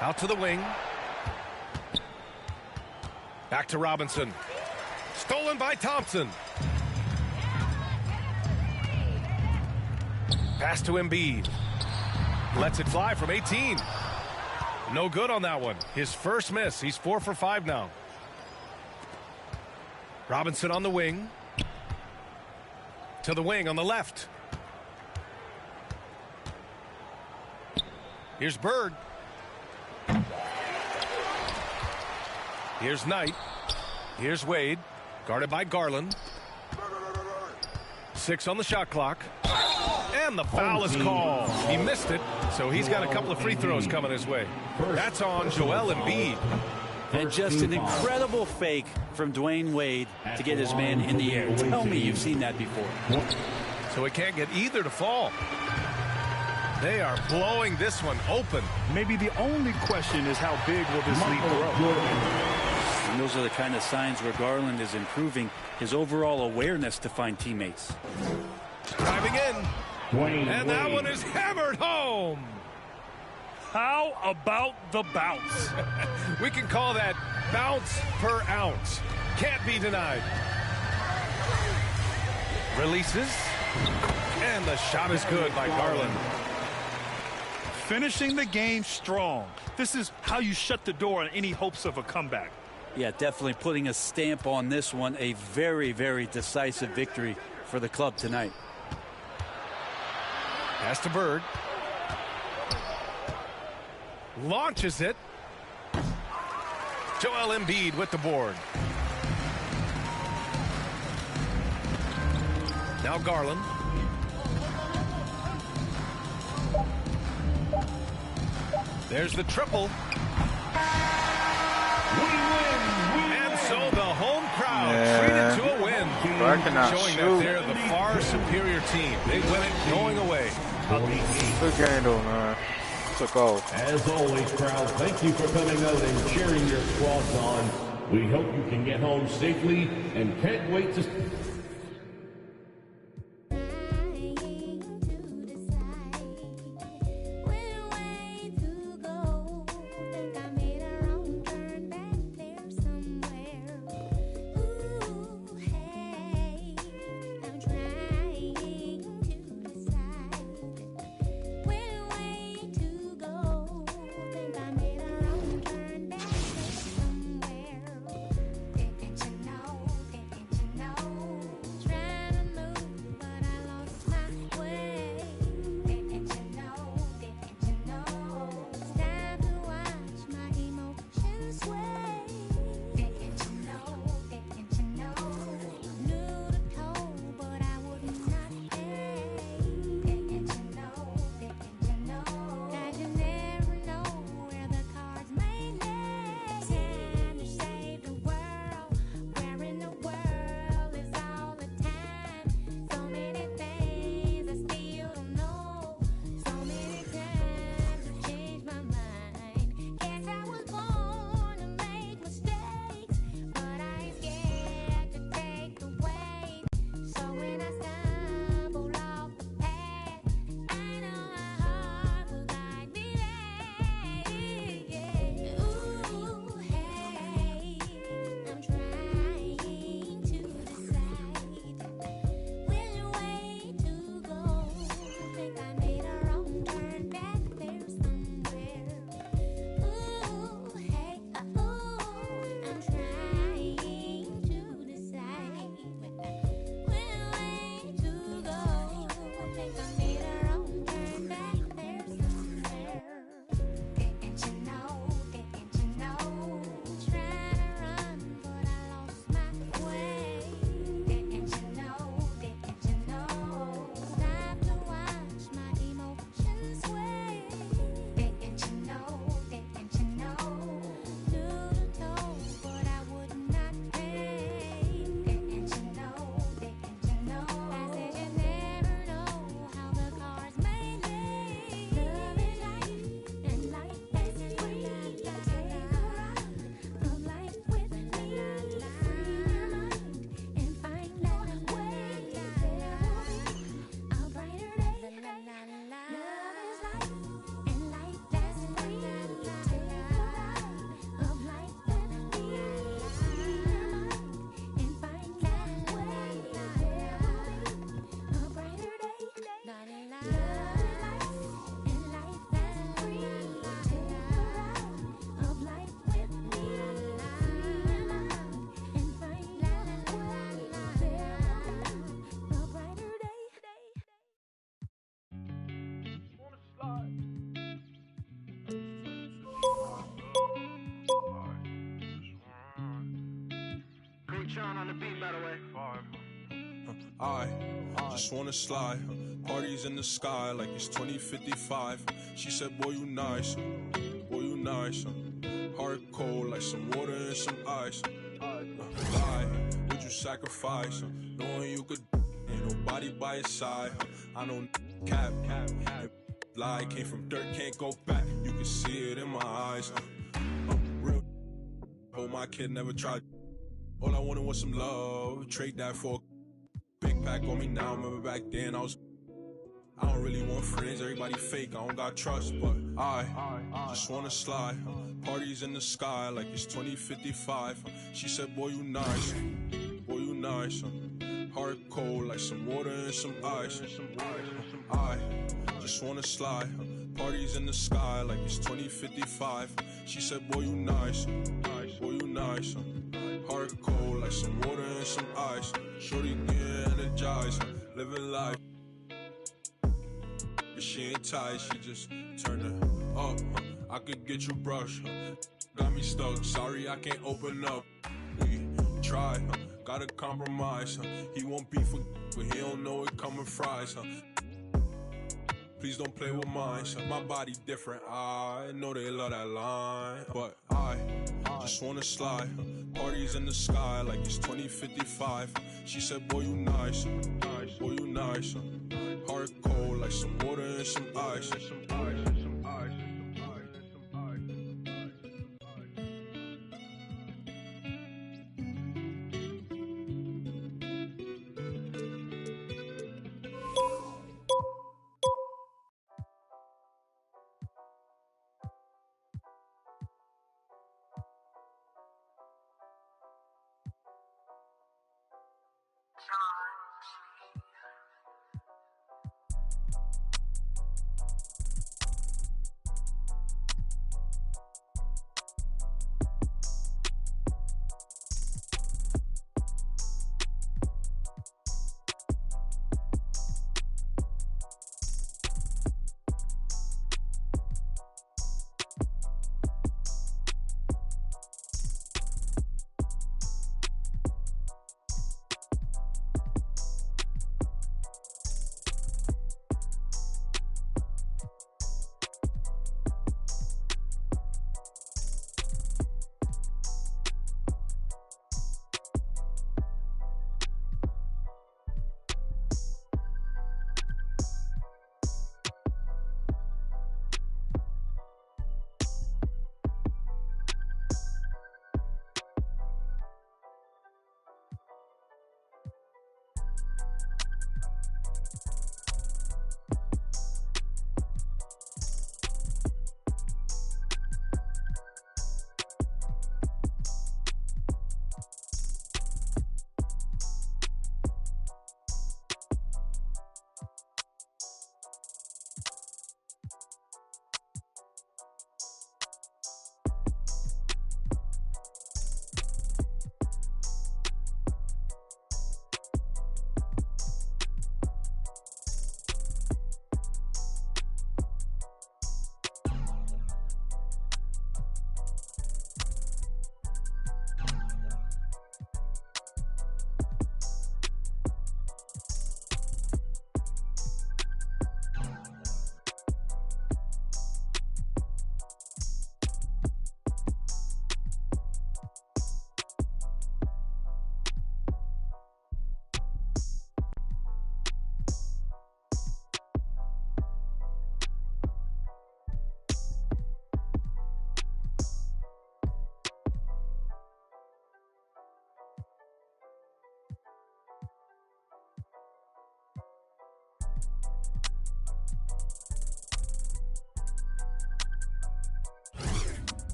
Out to the wing. Back to Robinson. Stolen by Thompson. Pass to Embiid. Lets it fly from 18. No good on that one. His first miss. He's 4 for 5 now. Robinson on the wing. To the wing on the left. Here's Bird. Here's Knight. Here's Wade. Guarded by Garland. 6 on the shot clock. And the foul is called. He missed it, so he's got a couple of free throws coming his way. That's on Joel Embiid. And just an incredible fake from Dwayne Wade to get his man in the air. Tell me you've seen that before. So he can't get either to fall. They are blowing this one open. Maybe the only question is how big will this lead grow? And those are the kind of signs where Garland is improving his overall awareness to find teammates. Driving in. And that one is hammered home. How about the bounce? We can call that bounce per ounce. Can't be denied. Releases. And the shot is good by Garland. Finishing the game strong. This is how you shut the door on any hopes of a comeback. Yeah, definitely putting a stamp on this one. A very, very decisive victory for the club tonight. Pass to Bird. Launches it. Joel Embiid with the board. Now Garland. There's the triple. And so the home crowd treated to a win. Showing that they're the far superior team. They win it going away. Good game though, man. Took off. As always, crowd, thank you for coming out and cheering your squads on. We hope you can get home safely and can't wait to... On the beat, by the way. I just wanna slide. Parties in the sky like it's 2055. She said, boy, you nice. Boy, you nice. Heart cold like some water and some ice. Lie, would you sacrifice? Knowing you could, ain't nobody by your side. I know cap. Lie, came from dirt, can't go back. You can see it in my eyes. Real. Hope my kid never tried. All I wanted was some love. Trade that for a big pack on me now. Remember back then I I don't really want friends, everybody fake, I don't got trust, but I just wanna slide. Parties in the sky like it's 2055. She said, boy, you nice. Boy, you nice. Heart cold like some water and some ice. I just wanna slide. Parties in the sky like it's 2055. She said, boy, you nice. Boy, you nice. Heart cold like some water and some ice. Shorty get energized, living life. But she ain't tight, she just turn it up. I could get you brushed. Got me stuck, sorry I can't open up. We try, gotta compromise. He won't beef with, but he don't know it coming fries. Please don't play with mine. My body different, I know they love that line. But I just wanna slide. Parties in the sky like it's 2055. She said, boy, you nice. Boy, you nice. Heart cold like some water and some ice.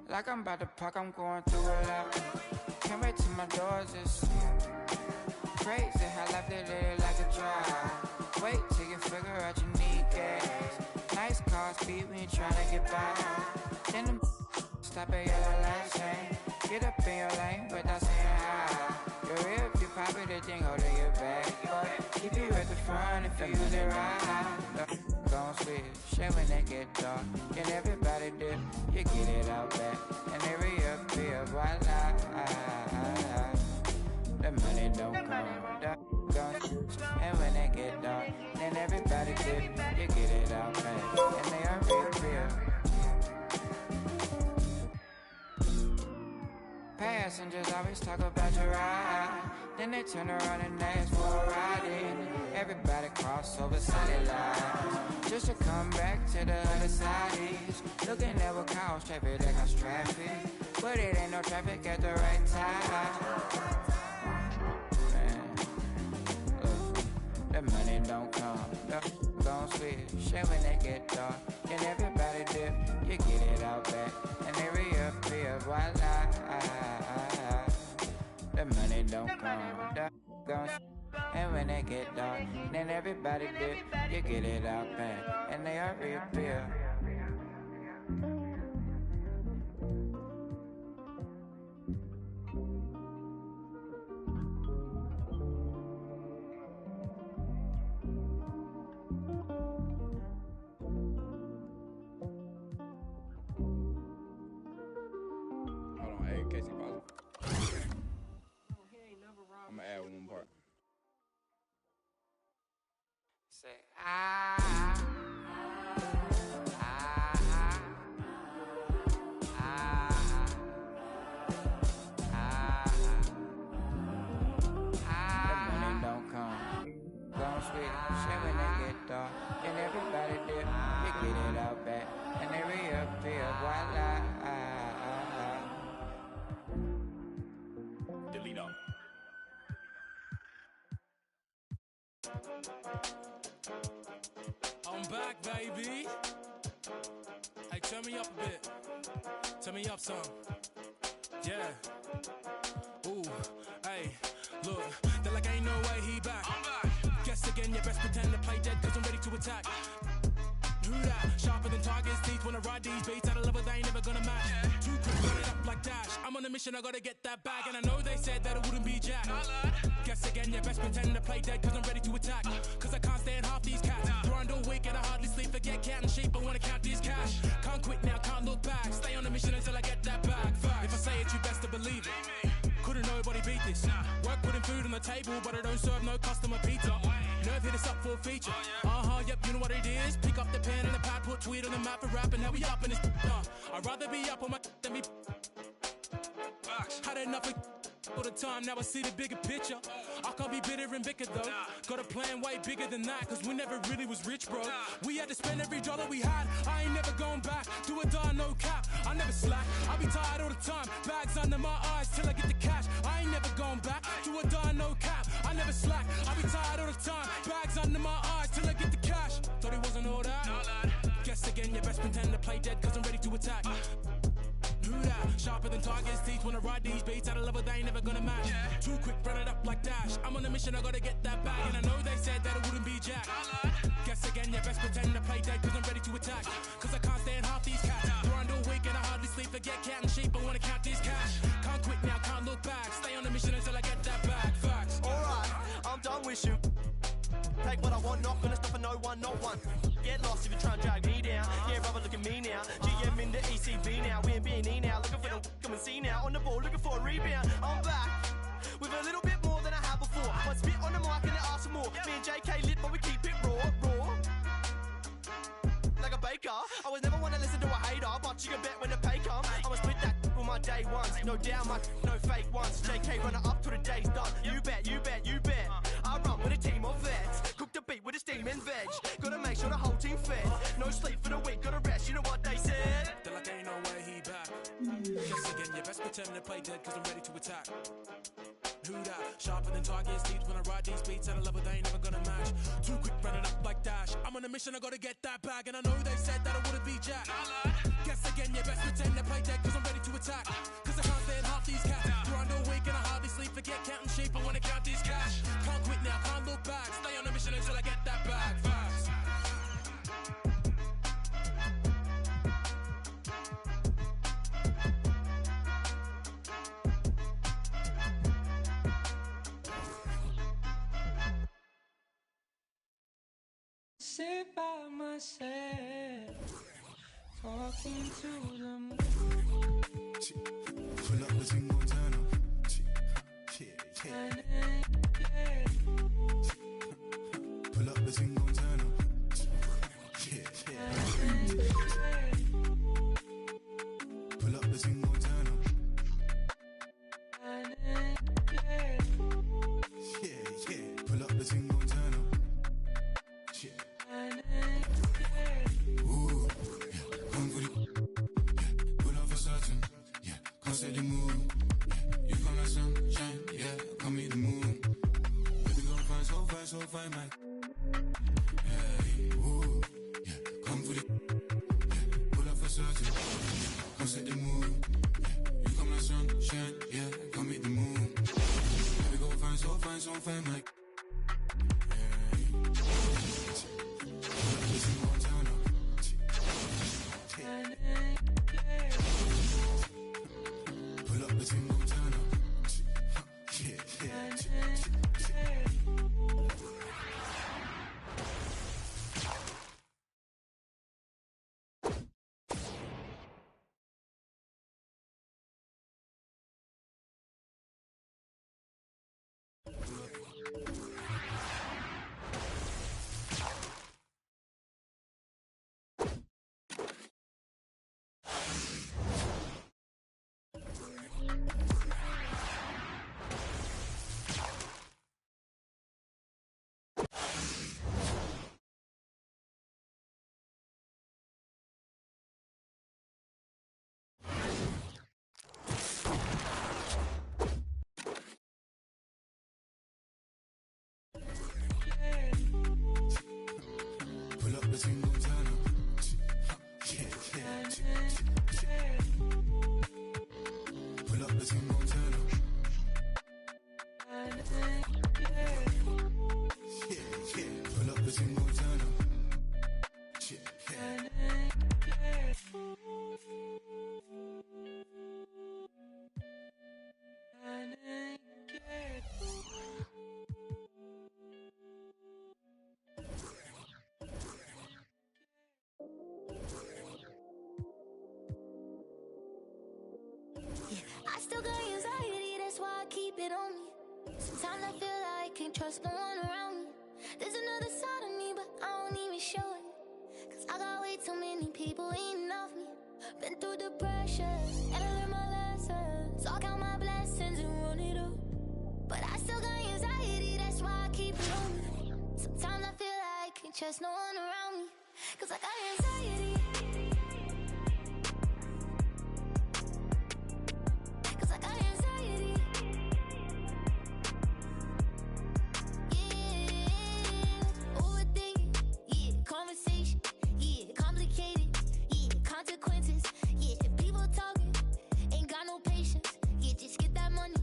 Like I'm about to park, I'm going through a lot. Can't wait till my doors is crazy how life lit like a drive. Wait till you figure out you need gas. Nice car speed when you tryna get by. Then them stop at yellow light chain. Get up in your lane without saying hi. Your rear view probably the thing holding you back. But keep you at the front if you use it right. Gon' switch, shit when they get dark. Can everybody dip? You get it out back. And they reappear, voila. The money don't come. Gon' switch, and when they get dark, then everybody dip. You get it out back. And they are reappear. Passengers always talk about your ride. Then they turn around and ask for a ride in. Everybody cross over solid lines just to come back to the other side. Looking at what cause traffic, that cause traffic, but it ain't no traffic at the right time. Man, look, the money don't come. Gon' switch, shit when they get dark. Then everybody dip, you get it out back, and they reappear, voila. The money don't come. Gon' and when they get dark, then everybody dip, you get it out back, and they are reappear. Hold on, hey, Casey, pause. I'm gonna add one part. Say, I I'm back, baby. Hey, turn me up a bit. Turn me up some. Yeah. Ooh, hey, look, they're like ain't no way he back. I'm back. Guess again, you best pretend to play dead, cause I'm ready to attack. Who that? Sharper than targets, teeth wanna ride these beats. At a level they ain't never gonna match. Too quick, run it up like Dash. I'm on a mission, I gotta get that bag. And I know they said that it wouldn't be Jack. Guess again, you best pretend to play dead, cause I'm ready to attack. Cause I can't stand half these cats. Grind all week and I hardly sleep. Forget cat and sheep, I wanna count this cash. Can't quit now, can't look back. Stay on a mission until I get that bag. If I say it, you best to believe it. Couldn't nobody beat this. Work putting food on the table, but I don't serve no customer pizza. Nerve hit us up for a feature. Yep, you know what it is. Pick up the pen and the pad, put tweet on the map and rap, and now we up in this. I'd rather be up on my than be. Had enough of all the time, now I see the bigger picture. I can't be bitter and bicker though. Got a plan way bigger than that, cause we never really was rich, bro. We had to spend every dollar we had. I ain't never going back. Do or die, no cap. I never slack. I be tired all the time. Bags under my eyes till I get the cash. I ain't never going back. Do or die, no cap. I never slack. I be tired all the time. Bags under my eyes till I get the cash. Thought it wasn't all that. Guess again, you best pretend to play dead, cause I'm ready to attack. Who that? Sharper than targets, teeth wanna ride these beats. At a level they ain't never gonna match. Too quick, run it up like Dash. I'm on a mission, I gotta get that bag. And I know they said that it wouldn't be Jack. Guess again, you best pretend to play dead, cause I'm ready to attack. Cause I can't stand half these cats. Grind all week and I hardly sleep. Forget cat and sheep, I wanna count this cash. Can't quit now, can't look back. Stay on the mission until I get that bag. Facts. Alright, I'm done with you. Take what I want, not gonna stop for no one, not one. Get lost if you try and drag me down. Yeah, brother, look at me now. GM in the ECB now. We in B&E now. Looking for the come and see now. On the ball, looking for a rebound. I'm back with a little bit more than I had before. One spit on the mic and they ask for more. Me and JK lit, but we keep it raw. Like a baker. I was never one to listen to a hater, but you can bet when the pay comes, I'ma split that with my day ones. No down much, no fake ones. JK running up till the day's done. You bet. I run with a team of vets. Cook the beat with a steam and veg. Gotta make sure the whole team fed. No sleep for the week, gotta rest. You know what they said? They're like ain't no way he back. Guess again, you best pretend to play dead, cause I'm ready to attack. Who that? Sharper than target sleeps when I ride these beats at a level they ain't never gonna match. Too quick running up like Dash. I'm on a mission, I gotta get that bag. And I know they said that I wouldn't be Jack. Guess again, yeah, best pretend they play dead, cause I'm ready to attack. Cause I can't stand half these cats. Grind all week and I hardly sleep, forget counting sheep, I wanna count this cash. Can't quit now, can't look back. Stay on a mission until I get that bag. Fast. Sit by myself, talking to the moon. Pull up the thing on turn up. Pull up the thing on turn up. Pull up the thing on turn up. Pull up the thing on turn up. Ooh, yeah, come for the pull up for certain, yeah, come set the mood, yeah, you come like sunshine, yeah, come meet the moon, baby gon' find so fine, Mike. Hey, ooh, yeah, come for the pull up for certain, come set the mood, yeah, you come like sunshine, yeah, come meet the moon, baby gon' find so fine, Mike. Pull up the thing on turn up. Pull up the thing on turn up. Pull up the thing on turn up. Pull up the thing on turn up. I still got anxiety, that's why I keep it on me. Sometimes I feel like I can't trust no one around me. There's another side of me, but I don't even show it. Cause I got way too many people eating off me. Been through the pressure, and I learned my lessons. So I count my blessings and run it up. But I still got anxiety, that's why I keep it on me. Sometimes I feel like I can't trust no one around me. Cause I got anxiety. Cause I got anxiety. Yeah, overthinking. Yeah, conversation. Yeah, complicated. Yeah, consequences. Yeah, people talking. Ain't got no patience. Yeah, just get that money.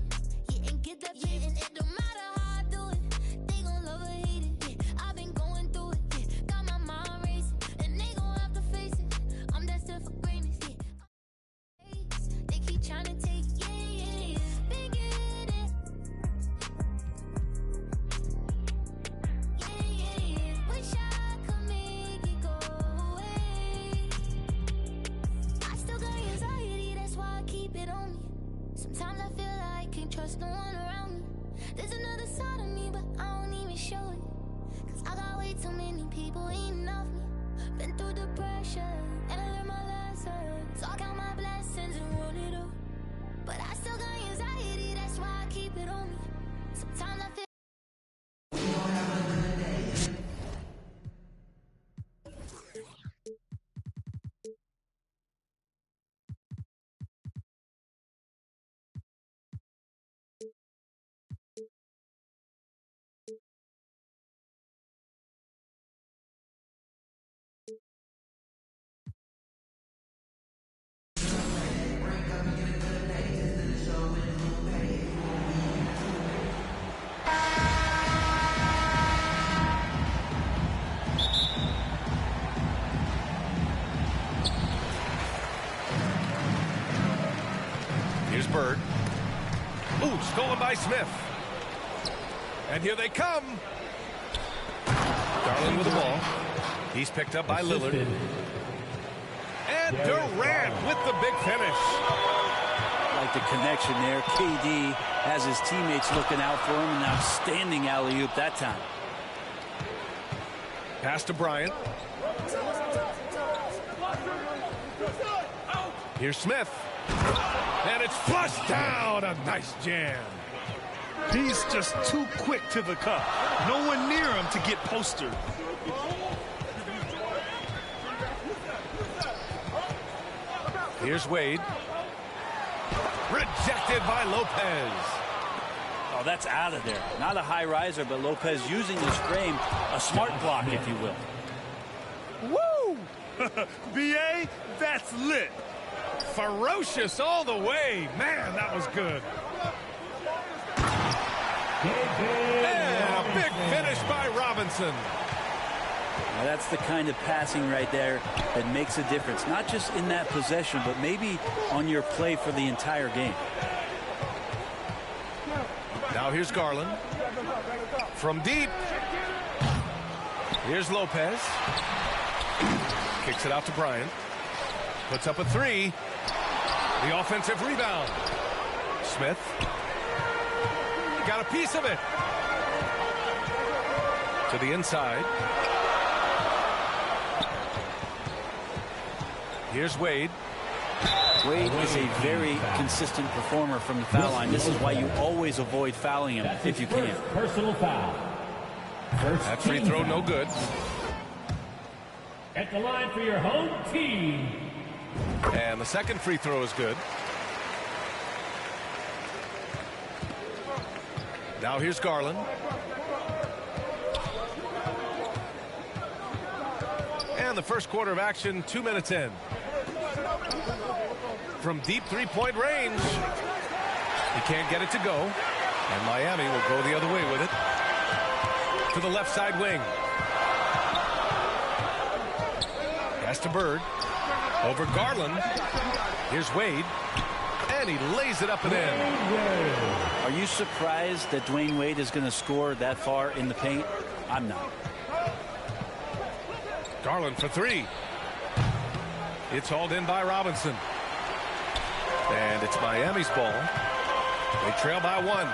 Yeah, and get that pay. And it don't matter how I do it. They gon' love or hate it. Yeah, I've been going through it. Yeah, got my mind racing. And they gon' have to face it. I'm destined for greatness. Yeah, they keep trying to take. Yeah. Been getting. Yeah. Wish I could make it go away. I still got anxiety, that's why I keep it on me. Sometimes I feel like I can't trust no one around me. There's another side of me, but I don't even show it. Cause I got way too many people eating off me. Been through the pressure, and I learned my lessons. So I count my blessings and run it up. But I still got anxiety, that's why I keep it on me. Sometimes I feel Bird. Ooh, stolen by Smith. And here they come. Garland with the ball. He's picked up by Lillard. And Durant with the big finish. Like the connection there. KD has his teammates looking out for him. An outstanding alley-oop that time. Pass to Bryant. Here's Smith. And it's flushed down. A nice jam. He's just too quick to the cup. No one near him to get postered. Here's Wade. Rejected by Lopez. Oh, that's out of there. Not a high riser, but Lopez using his frame, a smart block, if you will. Woo! BA, that's lit. Ferocious all the way. Man, that was good. And a big finish by Robinson. Now that's the kind of passing right there that makes a difference. Not just in that possession, but maybe on your play for the entire game. Now here's Garland. From deep. Here's Lopez. Kicks it out to Bryant. Puts up a three. The offensive rebound. Smith. Got a piece of it. To the inside. Here's Wade. Wade is a very consistent performer from the foul line. This is why you always avoid fouling him if you can. Personal foul. That free throw no good. At the line for your home team. And the second free throw is good. Now here's Garland. And the first quarter of action, 2 minutes in. From deep three-point range. He can't get it to go. And Miami will go the other way with it. To the left side wing. Pass to Bird. Over Garland. Here's Wade. And he lays it up and in. Are you surprised that Dwayne Wade is going to score that far in the paint? I'm not. Garland for three. It's hauled in by Robinson. And it's Miami's ball. They trail by one.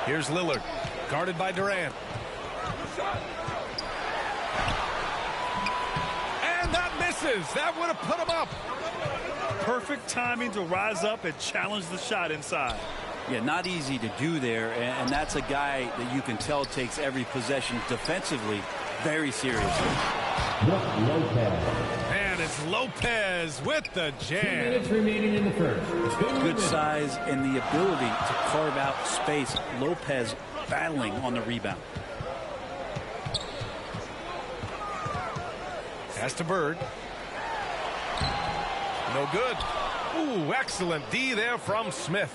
Here's Lillard. Guarded by Durant. And that misses. That would have put him up. Perfect timing to rise up and challenge the shot inside. Yeah, not easy to do there, and that's a guy that you can tell takes every possession defensively very seriously. And it's Lopez with the jam. 2 minutes remaining in the first. Good size and the ability to carve out space. Lopez battling on the rebound. Pass to Bird. No good. Ooh, excellent D there from Smith.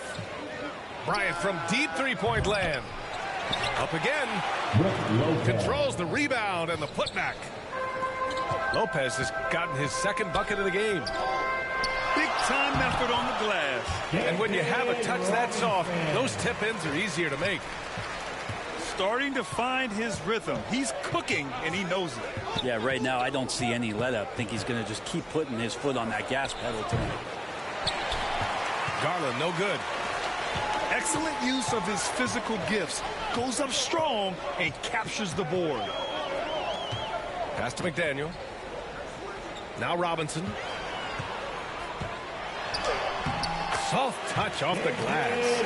Bryant from deep three-point land. Up again. Controls the rebound and the putback. Lopez has gotten his second bucket of the game. Big time effort on the glass. And when you have a touch that soft, those tip-ins are easier to make. Starting to find his rhythm. He's cooking, and he knows it. Yeah, right now I don't see any let-up. I think he's going to just keep putting his foot on that gas pedal tonight. Garland, no good. Excellent use of his physical gifts. Goes up strong and captures the board. Pass to McDaniel. Now Robinson. Soft touch off the glass.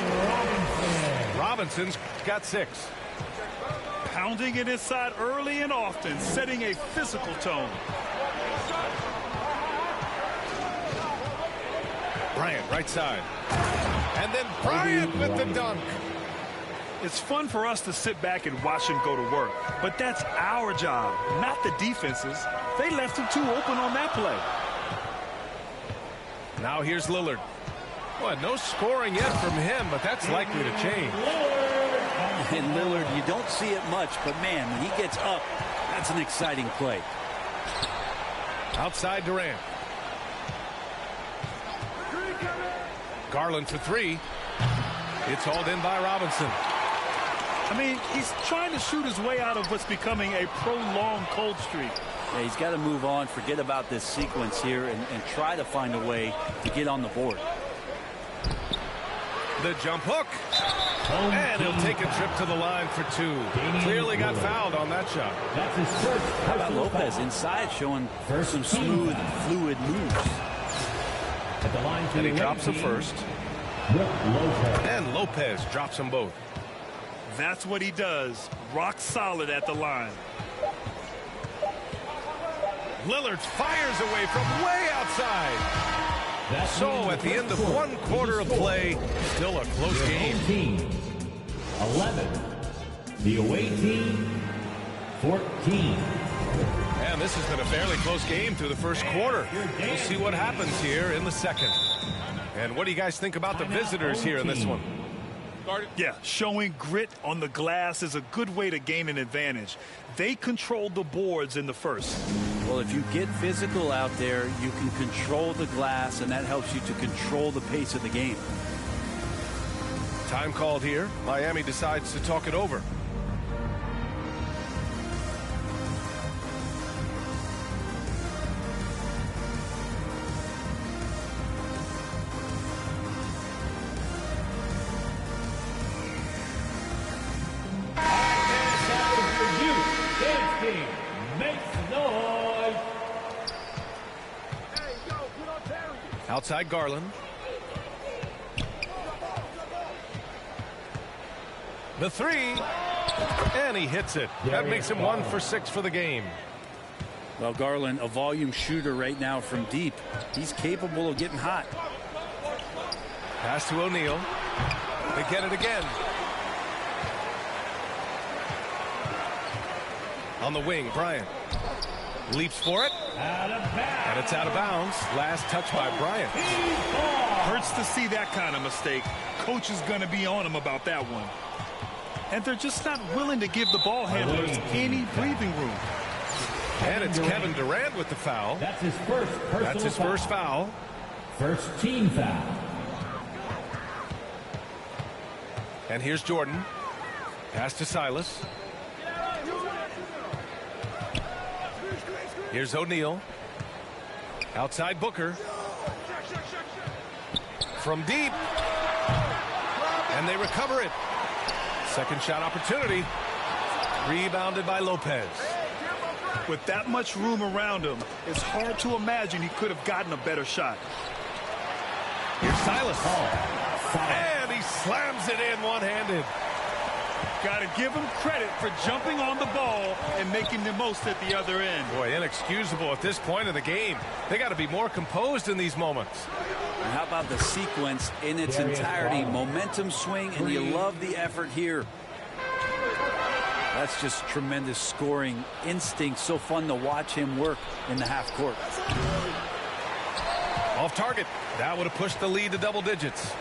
Robinson's got 6. Pounding it inside early and often, setting a physical tone. Bryant, right side. And then Bryant with the dunk. It's fun for us to sit back and watch him go to work, but that's our job, not the defense's. They left him too open on that play. Now here's Lillard. Well, no scoring yet from him, but that's likely to change. And Lillard, you don't see it much, but man, when he gets up, that's an exciting play. Garland for three. It's hauled in by Robinson. I mean, he's trying to shoot his way out of what's becoming a prolonged cold streak. Yeah, he's got to move on, forget about this sequence here, and try to find a way to get on the board. The jump hook. And he'll take a trip to the line for two. Clearly got fouled on that shot. That's his first. How about Lopez inside showing some smooth, fluid moves. At the line and he drops them first. And Lopez drops them both. That's what he does. Rock solid at the line. Lillard fires away from way outside. So at the end of one quarter of play, still a close game. Team 11. The away team 14. And this has been a fairly close game through the first quarter. We'll see what happens here in the second. And what do you guys think about the visitors here in this one? Yeah, showing grit on the glass is a good way to gain an advantage. They controlled the boards in the first. Well, if you get physical out there, you can control the glass, and that helps you to control the pace of the game. Time called here. Miami decides to talk it over. Outside Garland. The three. And he hits it. That makes him 1 for 6 for the game. Well, Garland, a volume shooter right now from deep. He's capable of getting hot. Pass to O'Neal. They get it again. On the wing, Bryant. Leaps for it. And it's out of bounds. Last touch by Bryant. Hurts to see that kind of mistake. Coach is going to be on him about that one. And they're just not willing to give the ball handlers any breathing room. And it's Kevin Durant with the foul. That's his first personal That's his first foul. First team foul. And here's Jordan. Pass to Silas. Here's O'Neal. Outside Booker. From deep. And they recover it. Second shot opportunity. Rebounded by Lopez. With that much room around him, it's hard to imagine he could have gotten a better shot. Here's Silas. And he slams it in one-handed. Got to give him credit for jumping on the ball and making the most at the other end. Boy, inexcusable at this point of the game. They got to be more composed in these moments. And how about the sequence in its entirety? Momentum swing, and you love the effort here. That's just tremendous scoring instinct. So fun to watch him work in the half court. Off target. That would have pushed the lead to double digits.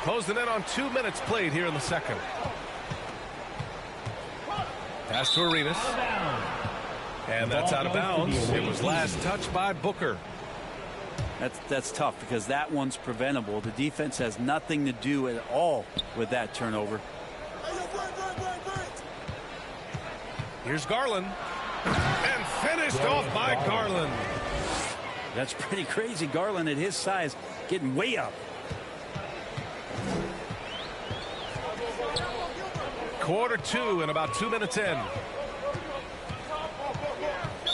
Closing in on 2 minutes played here in the second. Pass to Arenas. And that's out of bounds. It was last touched by Booker. That's tough because that one's preventable. The defense has nothing to do at all with that turnover. Here's Garland. And finished off by Garland. That's pretty crazy. Garland at his size getting way up. Quarter two and about 2 minutes in.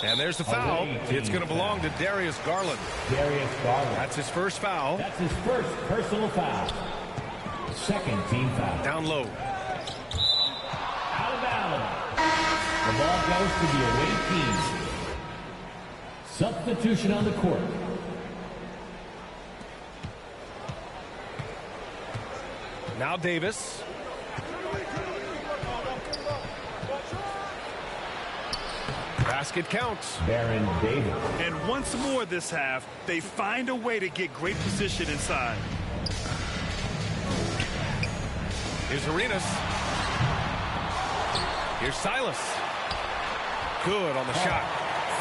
And there's the foul. It's going to belong to Darius Garland. Darius Garland. That's his first foul. That's his first personal foul. Second team foul. Down low. Out of bounds. The ball goes to the away team. Substitution on the court. Now Davis. Basket counts. Baron Davis. And once more this half, they find a way to get great position inside. Here's Arenas. Here's Silas. Good on the shot.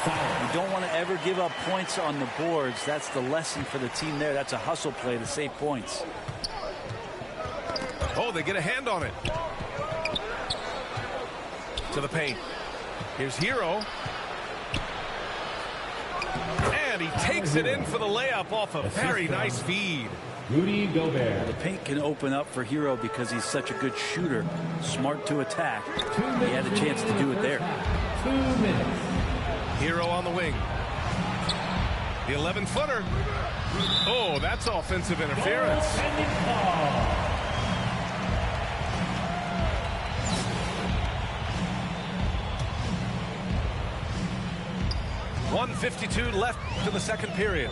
You don't want to ever give up points on the boards. That's the lesson for the team there. That's a hustle play to save points. Oh, they get a hand on it. To the paint. Here's Hero. And he takes it in for the layup off a very nice feed. Rudy Gobert. The paint can open up for Hero because he's such a good shooter. Smart to attack. He had a chance to do it there. 2 minutes. Hero on the wing. The 11-footer. Oh, that's offensive interference. 1:52 left to the second period.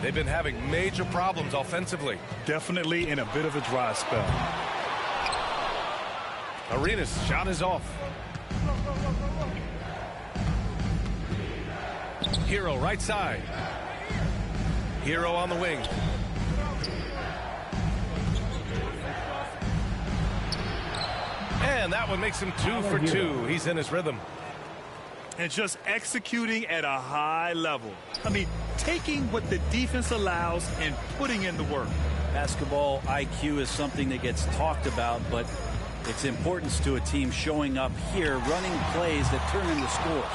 They've been having major problems offensively. Definitely in a bit of a dry spell. Arenas' shot is off. Hero right side. Hero on the wing. And that one makes him 2 for 2. He's in his rhythm. And just executing at a high level. I mean, taking what the defense allows and putting in the work. Basketball IQ is something that gets talked about, but its importance to a team showing up here, running plays that turn into scores.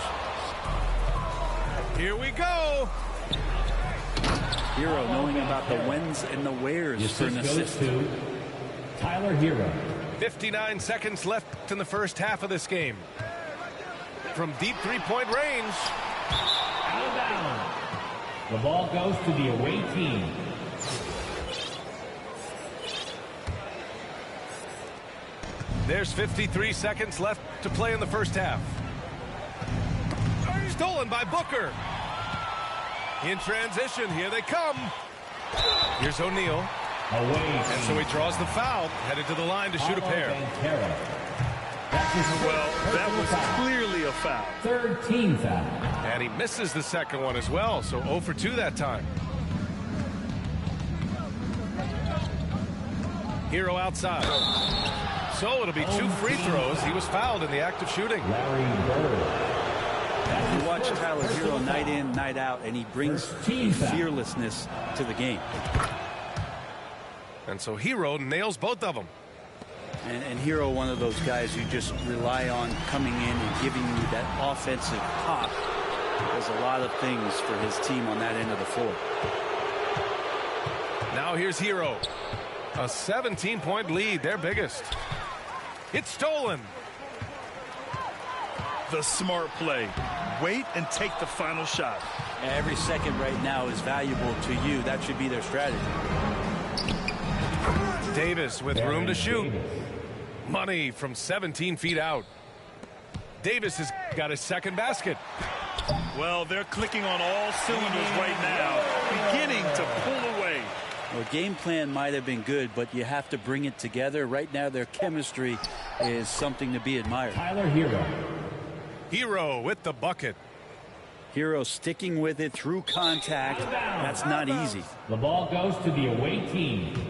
Here we go. Hero knowing about the whens and the wheres for an assist. To Tyler Hero. 59 seconds left in the first half of this game. From deep three-point range. Out of bounds. The ball goes to the away team. There's 53 seconds left to play in the first half. Stolen by Booker. In transition, here they come. Here's O'Neal. And so he draws the foul, headed to the line to shoot a pair. Well, that was clearly a foul. Third team foul. And he misses the second one as well, so 0 for 2 that time. Hero outside. So it'll be 2 free throws. He was fouled in the act of shooting. Larry Bird. You watch Tyler Hero night in, night out, and he brings fearlessness to the game. And so Hero nails both of them. And Hero, one of those guys you just rely on coming in and giving you that offensive pop. Does a lot of things for his team on that end of the floor. Now here's Hero. A 17-point lead, their biggest. It's stolen. The smart play. Wait and take the final shot. Every second right now is valuable to you. That should be their strategy. Davis with room to shoot. Money from 17 feet out. Davis has got his second basket. Well, they're clicking on all cylinders right now, beginning to pull away. Well, game plan might have been good, but you have to bring it together. Right now, their chemistry is something to be admired. Tyler Hero. Hero with the bucket. Hero sticking with it through contact. That's not easy. The ball goes to the away team.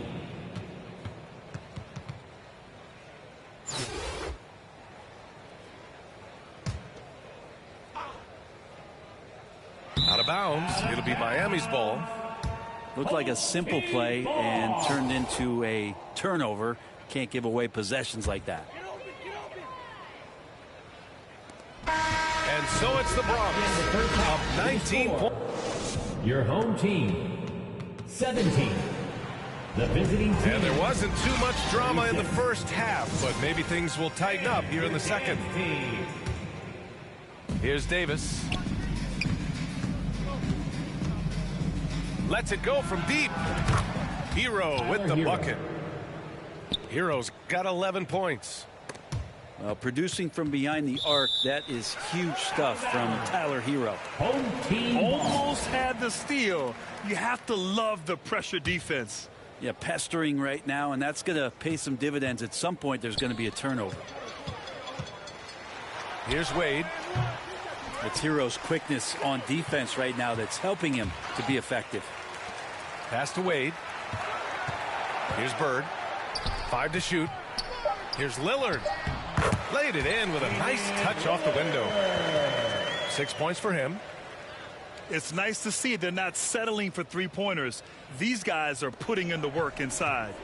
Out of bounds. It'll be Miami's ball. Looked like a simple play and turned into a turnover. Can't give away possessions like that. And so it's the Bronx up 19 points. Your home team, 17. The visiting team. And there wasn't too much drama in the first half, but maybe things will tighten up here in the second. Here's Davis. Lets it go from deep. Hero with the bucket. Hero's got 11 points. Producing from behind the arc, that is huge stuff from Tyler Hero. Home team. Almost had the steal. You have to love the pressure defense. Yeah, pestering right now, and that's going to pay some dividends. At some point, there's going to be a turnover. Here's Wade. It's Hero's quickness on defense right now that's helping him to be effective. Pass to Wade. Here's Bird. 5 to shoot. Here's Lillard. Laid it in with a nice touch off the window. 6 points for him. It's nice to see they're not settling for three-pointers. These guys are putting in the work inside.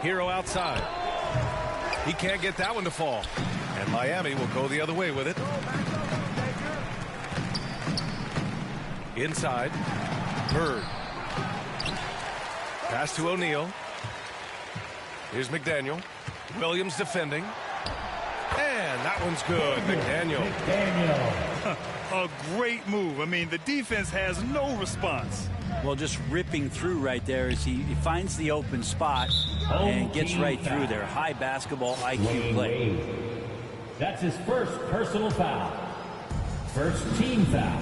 Hero outside. He can't get that one to fall. And Miami will go the other way with it. Inside. Bird. Pass to O'Neal. Here's McDaniel. Williams defending. And that one's good. McDaniel. A great move. I mean, the defense has no response. Well, just ripping through right there as he finds the open spot and gets right through there. High basketball IQ play. That's his first personal foul. First team foul.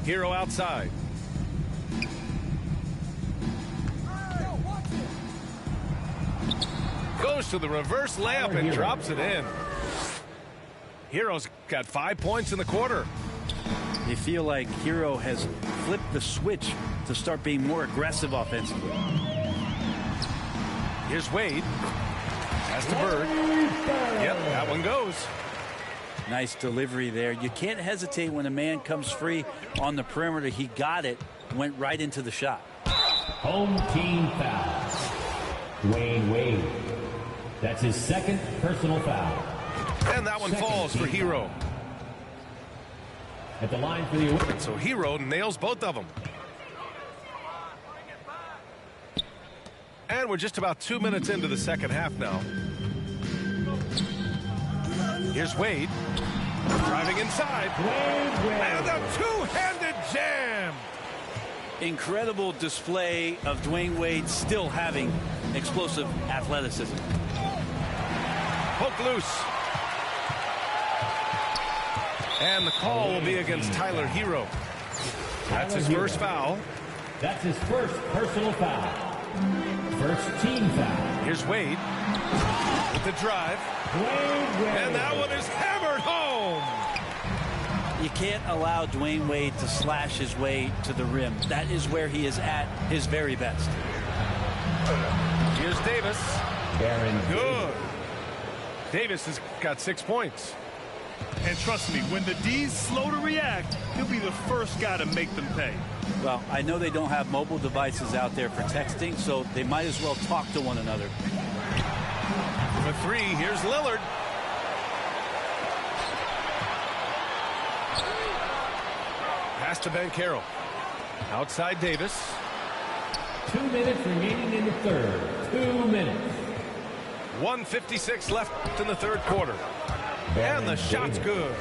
Hero outside. Goes to the reverse layup and drops it in. Hero's got 5 points in the quarter. You feel like Hero has flipped the switch to start being more aggressive offensively. Here's Wade. Pass to Bird. Yep, that one goes. Nice delivery there. You can't hesitate when a man comes free on the perimeter. He got it, went right into the shot. Home team foul. Dwayne Wade. That's his second personal foul. And that one falls for Hero. At the line for the... So Hero nails both of them. And we're just about 2 minutes into the second half now. Here's Wade. Driving inside. And a two-handed jam. Incredible display of Dwayne Wade still having explosive athleticism. Poke loose. And the call will be against Tyler Hero. That's his first foul. That's his first personal foul. First team foul. Here's Wade with the drive. And that one is hammered home. You can't allow Dwayne Wade to slash his way to the rim. That is where he is at his very best. Here's Davis. Good. Davis has got 6 points. And trust me, when the D's slow to react, he'll be the first guy to make them pay. Well, I know they don't have mobile devices out there for texting, so they might as well talk to one another. For three, here's Lillard. Pass to Banchero. Outside Davis. 2 minutes remaining in the third. 2 minutes. 1:56 left in the third quarter. And the shot's good.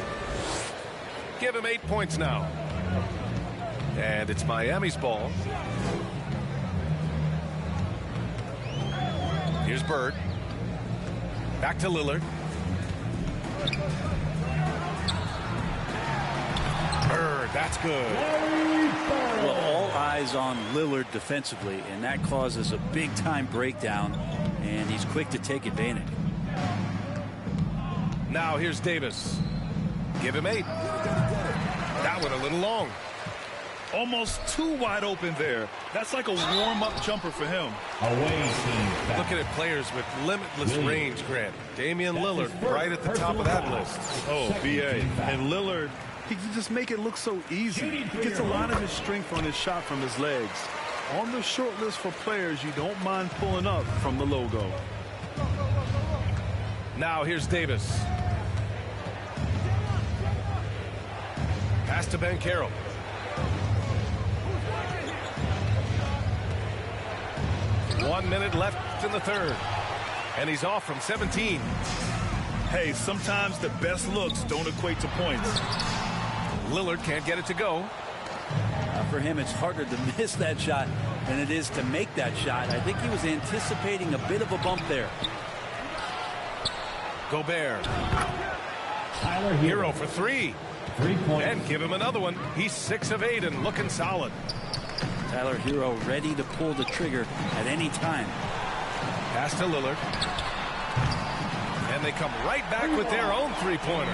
Give him 8 points now. And it's Miami's ball. Here's Bird. Back to Lillard. Bird, that's good. Well, all eyes on Lillard defensively, and that causes a big-time breakdown, and he's quick to take advantage. Now here's Davis. Give him 8. That one a little long. Almost too wide open there. That's like a warm-up jumper for him. Looking at players with limitless range, Grant. Damian Lillard right at the top of that list. Oh, BA. And Lillard, he can just make it look so easy. He gets a lot of his strength on his shot from his legs. On the short list for players you don't mind pulling up from the logo. Now here's Davis. Pass to Banchero. One minute left in the third. And he's off from 17. Hey, sometimes the best looks don't equate to points. Lillard can't get it to go. For him, it's harder to miss that shot than it is to make that shot. I think he was anticipating a bit of a bump there. Gobert. Tyler Hero for 3. 3 points. And give him another one. He's 6 of 8 and looking solid. Tyler Hero ready to pull the trigger at any time. Pass to Lillard. And they come right back with their own three-pointer.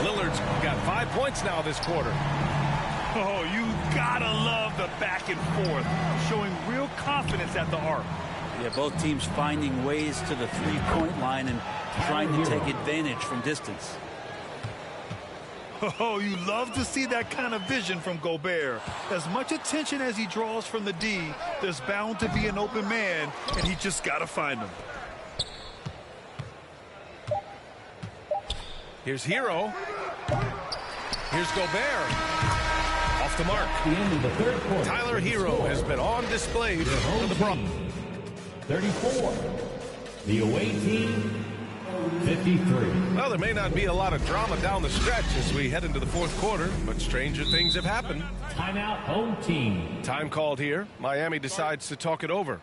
Lillard's got 5 points now this quarter. Oh, you gotta love the back and forth, showing real confidence at the arc. Yeah, both teams finding ways to the three-point line and trying to take advantage from distance. Oh, you love to see that kind of vision from Gobert. As much attention as he draws from the D, there's bound to be an open man, and he just got to find him. Here's Hero. Here's Gobert. Off the mark. The end of the third quarter. Tyler Hero has been on display for the Bronx. 34. The away team, 53. Well, there may not be a lot of drama down the stretch as we head into the fourth quarter, but stranger things have happened. Timeout, home team. Time called here. Miami decides to talk it over.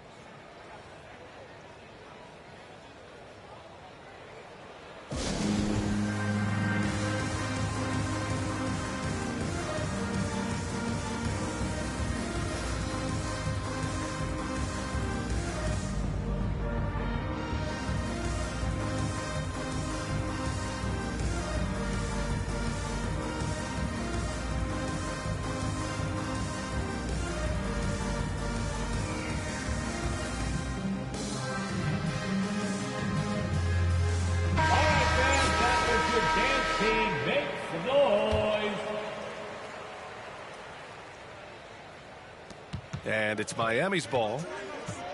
And it's Miami's ball,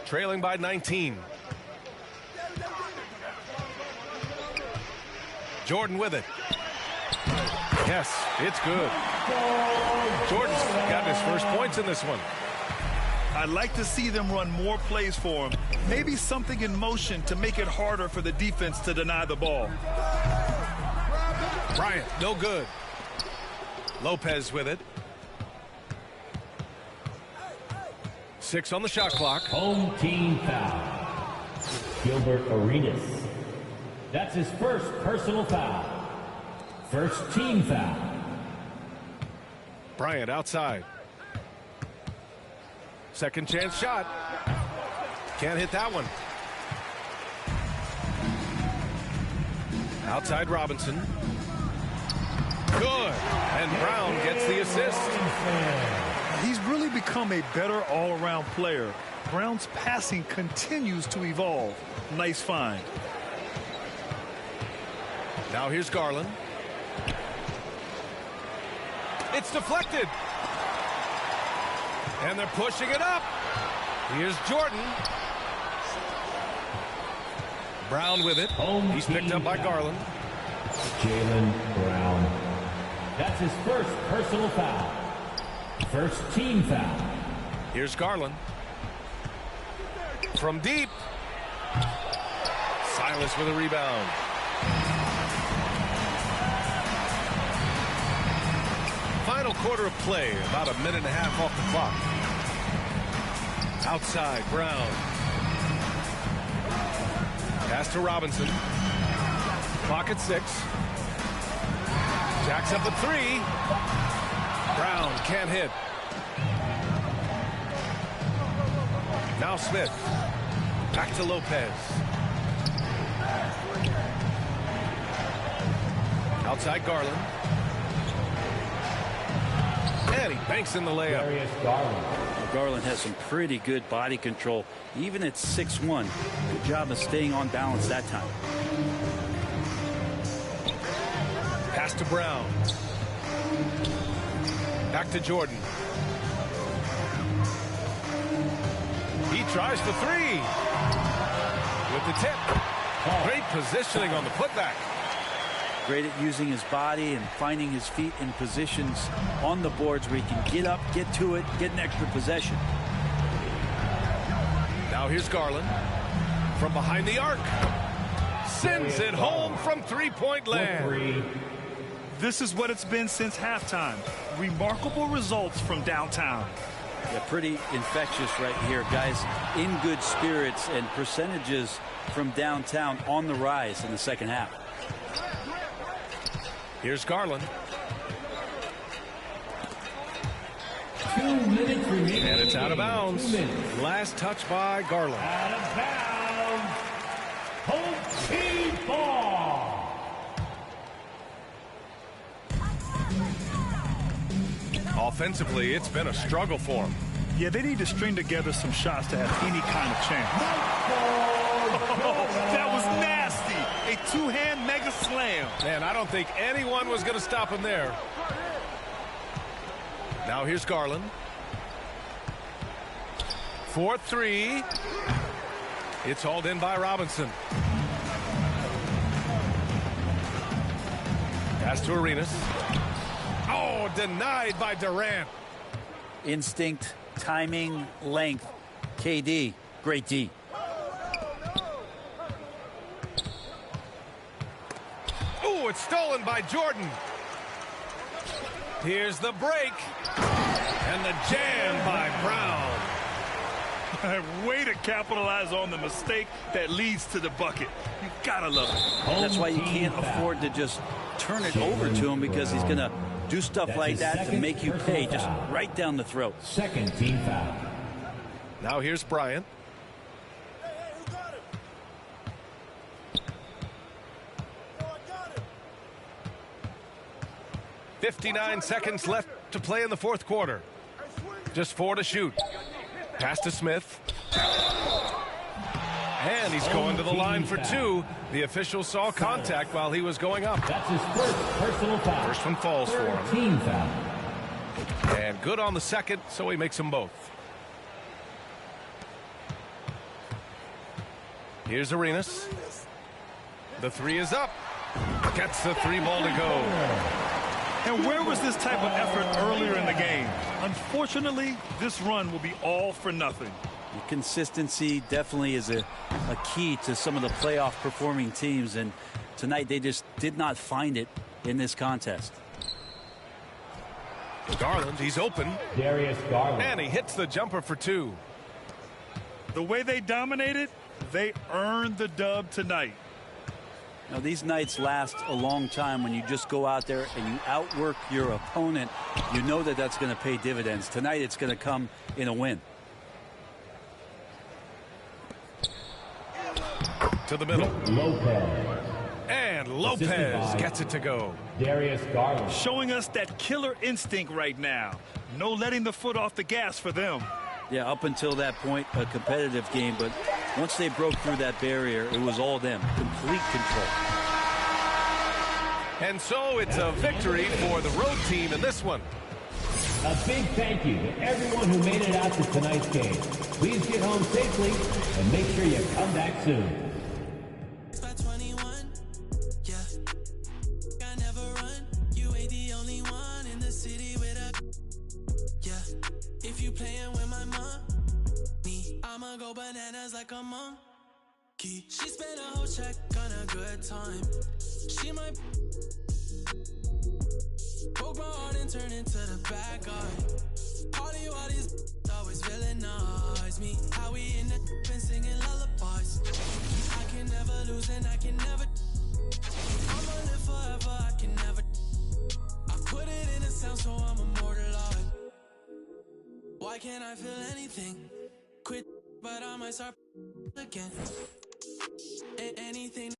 trailing by 19. Jordan with it. Yes, it's good. Jordan's got his first points in this one. I'd like to see them run more plays for him. Maybe something in motion to make it harder for the defense to deny the ball. Bryant, no good. Lopez with it. 6 on the shot clock. Home team foul. Gilbert Arenas. That's his first personal foul. First team foul. Bryant outside. Second chance shot. Can't hit that one. Outside Robinson. Good. And Brown gets the assist. He's really become a better all-around player. Brown's passing continues to evolve. Nice find. Now here's Garland. It's deflected. And they're pushing it up. Here's Jordan. Brown with it. He's picked up by Garland. Jaylen Brown. That's his first personal foul. First team foul. Here's Garland. From deep. Silas with a rebound. Final quarter of play, about a minute and a half off the clock. Outside, Brown. Pass to Robinson. Clock at 6. Jacks up a 3. Brown can't hit. Now Smith. Back to Lopez. Outside Garland. And he banks in the layup. Garland has some pretty good body control, even at 6'1". Good job of staying on balance that time. Pass to Brown. Back to Jordan. He tries for 3. With the tip. Great positioning on the putback. Great at using his body and finding his feet in positions on the boards where he can get up, get to it, get an extra possession. Now here's Garland. From behind the arc. Sends it home from three-point land. This is what it's been since halftime. Remarkable results from downtown. Yeah, pretty infectious right here, guys. In good spirits, and percentages from downtown on the rise in the second half. Here's Garland. 2 minutes remaining. And it's out of bounds. Last touch by Garland. Out of bounds. Home team ball. Offensively, it's been a struggle for them. Yeah, they need to string together some shots to have any kind of chance. Oh, that was nasty. A two-hand mega slam. Man, I don't think anyone was going to stop him there. Now here's Garland. 4-3. It's hauled in by Robinson. Pass to Arenas. Oh, denied by Durant. Instinct, timing, length. KD, great D. Oh, it's stolen by Jordan. Here's the break. And the jam by Brown. Way to capitalize on the mistake that leads to the bucket. You gotta love it. That's why you can't afford to just turn it over to him, because he's going to do stuff like that to make you pay just right down the throat. Second team foul. Now here's Bryant. .59 seconds left to play in the fourth quarter. Just 4 to shoot. Pass to Smith. And he's going to the line for 2. The official saw contact while he was going up. That's his first personal foul. First one falls for him. Team foul. And good on the second, so he makes them both. Here's Arenas. The 3 is up. Gets the 3 ball to go. And where was this type of effort earlier in the game? Unfortunately, this run will be all for nothing. The consistency definitely is a key to some of the playoff performing teams, and tonight they just did not find it in this contest. Garland, he's open. Darius Garland. And he hits the jumper for 2. The way they dominated, they earned the dub tonight. Now, these nights last a long time when you just go out there and you outwork your opponent. You know that that's going to pay dividends. Tonight it's going to come in a win. To the middle. Lopez. And Lopez gets it to go. Darius Garland. Showing us that killer instinct right now. No letting the foot off the gas for them. Yeah, up until that point, a competitive game, but once they broke through that barrier, it was all them. Complete control. And so it's a victory for the road team in this one. A big thank you to everyone who made it out to tonight's game. Please get home safely and make sure you come back soon. I'ma go bananas like a monkey. She spent a whole check on a good time. She might broke my heart and turn into the bad guy. Party while these always villainize me. How we in the been singing lullabies. I can never lose and I can never. I'ma live forever, I can never. I put it in a sound so I'm immortalized. Why can't I feel anything? Quit, but I might start again. Anything.